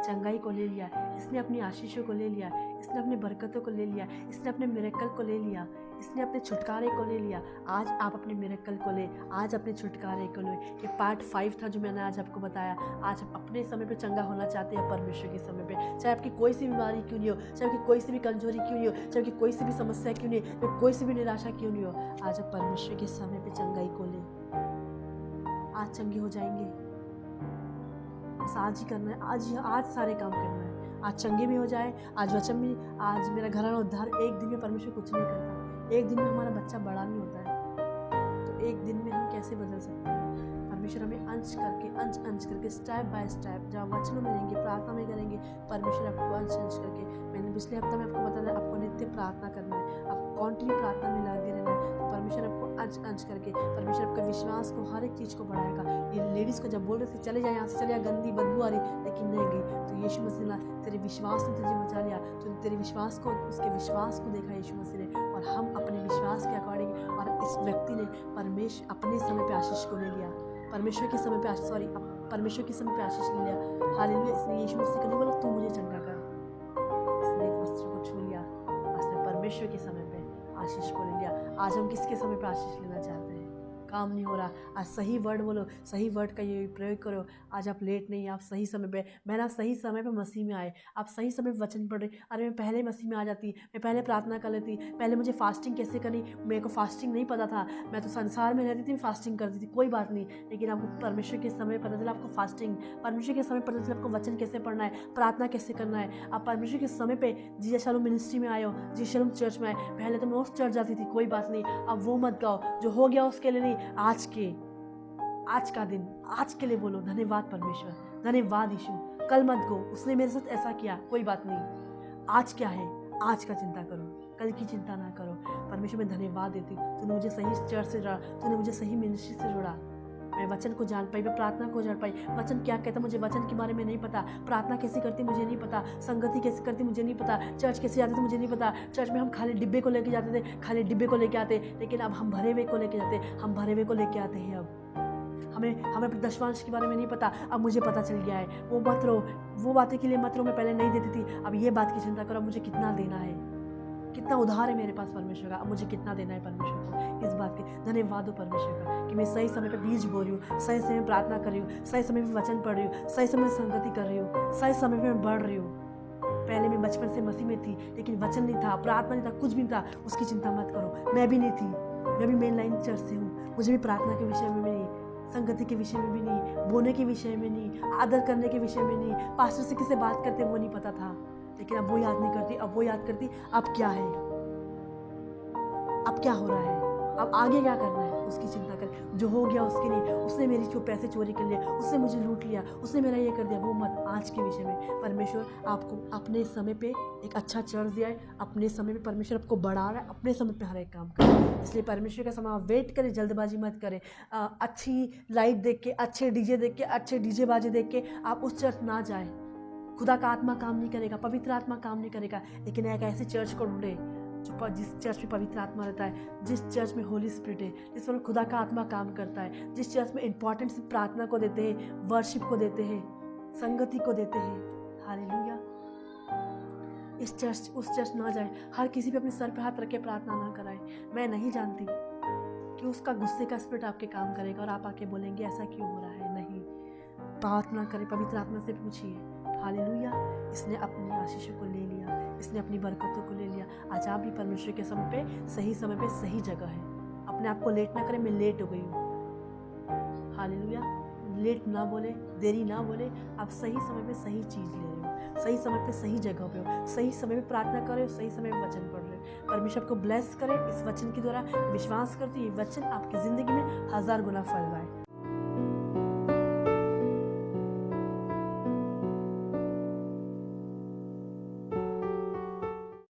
चंगाई को ले लिया, इसने अपनी आशीषों को ले लिया, इसने अपनी बरकतों को ले लिया, इसने अपने मिरेकल को ले लिया, इसने अपने छुटकारे को ले लिया। आज आप अपने मिरेकल को ले, आज अपने छुटकारे को ले। ये पार्ट 5 था जो मैंने आज आपको बताया। आज आप अपने समय पे चंगा होना चाहते हैं, परमेश्वर के समय पे। चाहे आपकी कोई सी बीमारी क्यों नहीं हो, चाहे आपकी कोई सी भी कमजोरी क्यों नहीं हो, चाहे आपकी कोई सी भी समस्या क्यों नहीं हो, कोई सी भी निराशा क्यों नहीं हो, आज आप परमेश्वर के समय पे चंगाई को ले। आज चंगे हो जाएंगे। बस आज ही करना है, आज सारे काम करना है। आज चंगे भी हो जाए, आज वचन भी, आज मेरा घराना उद्धार। एक दिन में परमेश्वर कुछ नहीं करता, एक दिन में हमारा बच्चा बड़ा नहीं होता है, तो एक दिन में हम कैसे बदल सकते हैं? परमेश्वर हमें अंश करके स्टेप बाय स्टेप, जहाँ वचनों में रहेंगे, प्रार्थना में करेंगे, परमेश्वर आपको अंश करके। मैंने पिछले हफ्ता में आपको बताया, आपको नित्य प्रार्थना करना है, आपको कॉन्टिन्यू प्रार्थना में लगे रहना है, तो परमेश्वर आपको अंश करके, परमेश्वर आपके विश्वास को, हर एक चीज़ को बढ़ाएगा। ये लेडीज़ को जब बोल रहे थे चले जाए यहाँ से, चले जाए, गंदी बदबू आ रही, लेकिन नहीं गई, तो यीशु मसीह ने तेरे विश्वास ने तुझे बचा लिया। तो तेरे विश्वास को, उसके विश्वास को देखा यीशु मसीह ने, और हम अपने विश्वास के अकॉर्डिंग, और इस व्यक्ति ने परमेश्वर अपने समय पे आशीष को ले लिया, परमेश्वर के समय पे आशीष ले लिया। हालेलुया। इसने यीशु मसीह को नहीं बोला तू मुझे चंगा कर, इसने एक वस्त्र को छू लिया, उसने परमेश्वर के समय पे आशीष को ले लिया। आज हम किसके समय पे आशीष लेना चाहते हैं? काम नहीं हो रहा, आज सही वर्ड बोलो, सही वर्ड का ये प्रयोग करो। आज आप लेट नहीं, आप सही समय पे, मैंने सही समय पे मसीह में आए, आप सही समय पे वचन पढ़ रहे। अरे मैं पहले मसीह में आ जाती, मैं पहले प्रार्थना कर लेती, पहले मुझे फास्टिंग कैसे करनी, मेरे को फास्टिंग नहीं पता था, मैं तो संसार में रहती थी, फास्टिंग करती थी, कोई बात नहीं। लेकिन आपको परमेश्वर के समय पता चला, आपको फास्टिंग, परमेश्वर के समय पता चला, आपको वचन कैसे पढ़ना है, प्रार्थना कैसे करना है। आप परमेश्वर के समय पे जीसस शालोम मिनिस्ट्री में आए हो, जीसस शालोम चर्च में आए। पहले तो मैं उस चर्च जाती थी, कोई बात नहीं, अब वो मत गाओ, जो हो गया उसके लिए नहीं, आज का दिन, आज के लिए बोलो धन्यवाद परमेश्वर, धन्यवाद यीशु, कल मत गो, उसने मेरे साथ ऐसा किया, कोई बात नहीं, आज क्या है, आज का चिंता करो, कल की चिंता ना करो। परमेश्वर मैं धन्यवाद देती हूँ, तूने मुझे सही चर्च से जोड़ा, तूने मुझे सही मिनिस्ट्री से जोड़ा। मैं वचन को जान पाई, मैं प्रार्थना को जान पाई। वचन क्या कहता मुझे वचन के बारे में नहीं पता, प्रार्थना कैसे करती मुझे नहीं पता, संगति कैसे करती मुझे नहीं पता, चर्च कैसे जाते थे मुझे नहीं पता। चर्च में हम खाली डिब्बे को लेके जाते थे, खाली डिब्बे को लेके आते, लेकिन अब हम भरे हुए को लेके जाते, हम भरे हुए को लेके आते हैं। अब हमें अपने दशमांश के बारे में नहीं पता, अब मुझे पता चल गया है। वो मत रो, वो बातें के लिए मत रो, मैं पहले नहीं देती थी, अब ये बात की चिंता करो, मुझे कितना देना है, कितना उधार है मेरे पास परमेश्वर का, अब मुझे कितना देना है परमेश्वर को। इस बात के धन्यवाद हो परमेश्वर का कि मैं सही समय पे बीज बो रही हूँ, सही समय में प्रार्थना कर रही हूँ, सही समय पे वचन पढ़ रही हूँ, सही समय में संगति कर रही हूँ, सही समय पे मैं बढ़ रही हूँ। पहले मैं बचपन से मसीह में थी, लेकिन वचन नहीं था, प्रार्थना नहीं था, कुछ भी नहीं था, उसकी चिंता मत करो। मैं भी नहीं थी, मैं भी मेन लाइन चर्च से हूँ, मुझे भी प्रार्थना के विषय में भी नहीं, संगति के विषय में भी नहीं, बोने के विषय में नहीं, आदर करने के विषय में नहीं, पास्टर से किससे बात करते वो नहीं पता था। लेकिन अब वो याद नहीं करती, अब वो याद करती अब क्या है, अब क्या हो रहा है, अब आगे क्या करना है, उसकी चिंता कर। जो हो गया उसके नहीं, उसने मेरी जो पैसे चोरी कर लिया, उसने मुझे लूट लिया, उसने मेरा ये कर दिया, वो मत। आज के विषय में परमेश्वर आपको अपने समय पे एक अच्छा चर्च दिया है, अपने समय पे परमेश्वर आपको बढ़ा रहा है, अपने समय पे हर एक काम करें। इसलिए परमेश्वर का समय आप वेट करें, जल्दबाजी मत करें। अच्छी लाइट देख के, अच्छे डीजे देख के, अच्छे डीजे बाजे देख के आप उस चर्च ना जाए। खुदा का आत्मा काम नहीं करेगा, पवित्र आत्मा काम नहीं करेगा। लेकिन एक ऐसे चर्च को ढूंढे जिस चर्च में पवित्र आत्मा रहता है, जिस चर्च में होली स्पिरिट है, जिस पर खुदा का आत्मा काम करता है, जिस चर्च में इंपॉर्टेंस प्रार्थना को देते हैं, वर्शिप को देते हैं, संगति को देते हैं। हालेलुया। उस चर्च ना जाए, हर किसी पे अपने सर पे हाथ रख के प्रार्थना ना कराए। मैं नहीं जानती कि उसका गुस्से का स्पिरिट आपके काम करेगा और आप आके बोलेंगे ऐसा क्यों हो रहा है। नहीं, प्रार्थना करें, पवित्र आत्मा से पूछिए। हालेलुया। इसने अपनी आशीषों को ले लिया, इसने अपनी बरकतों को ले लिया। आज आप भी परमेश्वर के समय पे सही जगह है। अपने आप को लेट ना करें, मैं लेट हो गई हूँ। हालेलुया। लेट ना बोले, देरी ना बोले, आप सही समय पे सही चीज़ ले रहे हो, सही समय पे सही जगह पे हो, सही समय पे प्रार्थना कर रहे हो, सही समय पे वचन पढ़ रहे हो। परमेश्वर आपको ब्लेस करे इस वचन के द्वारा। विश्वास करती हूँ ये वचन आपकी ज़िंदगी में 1000 गुना फल लाए।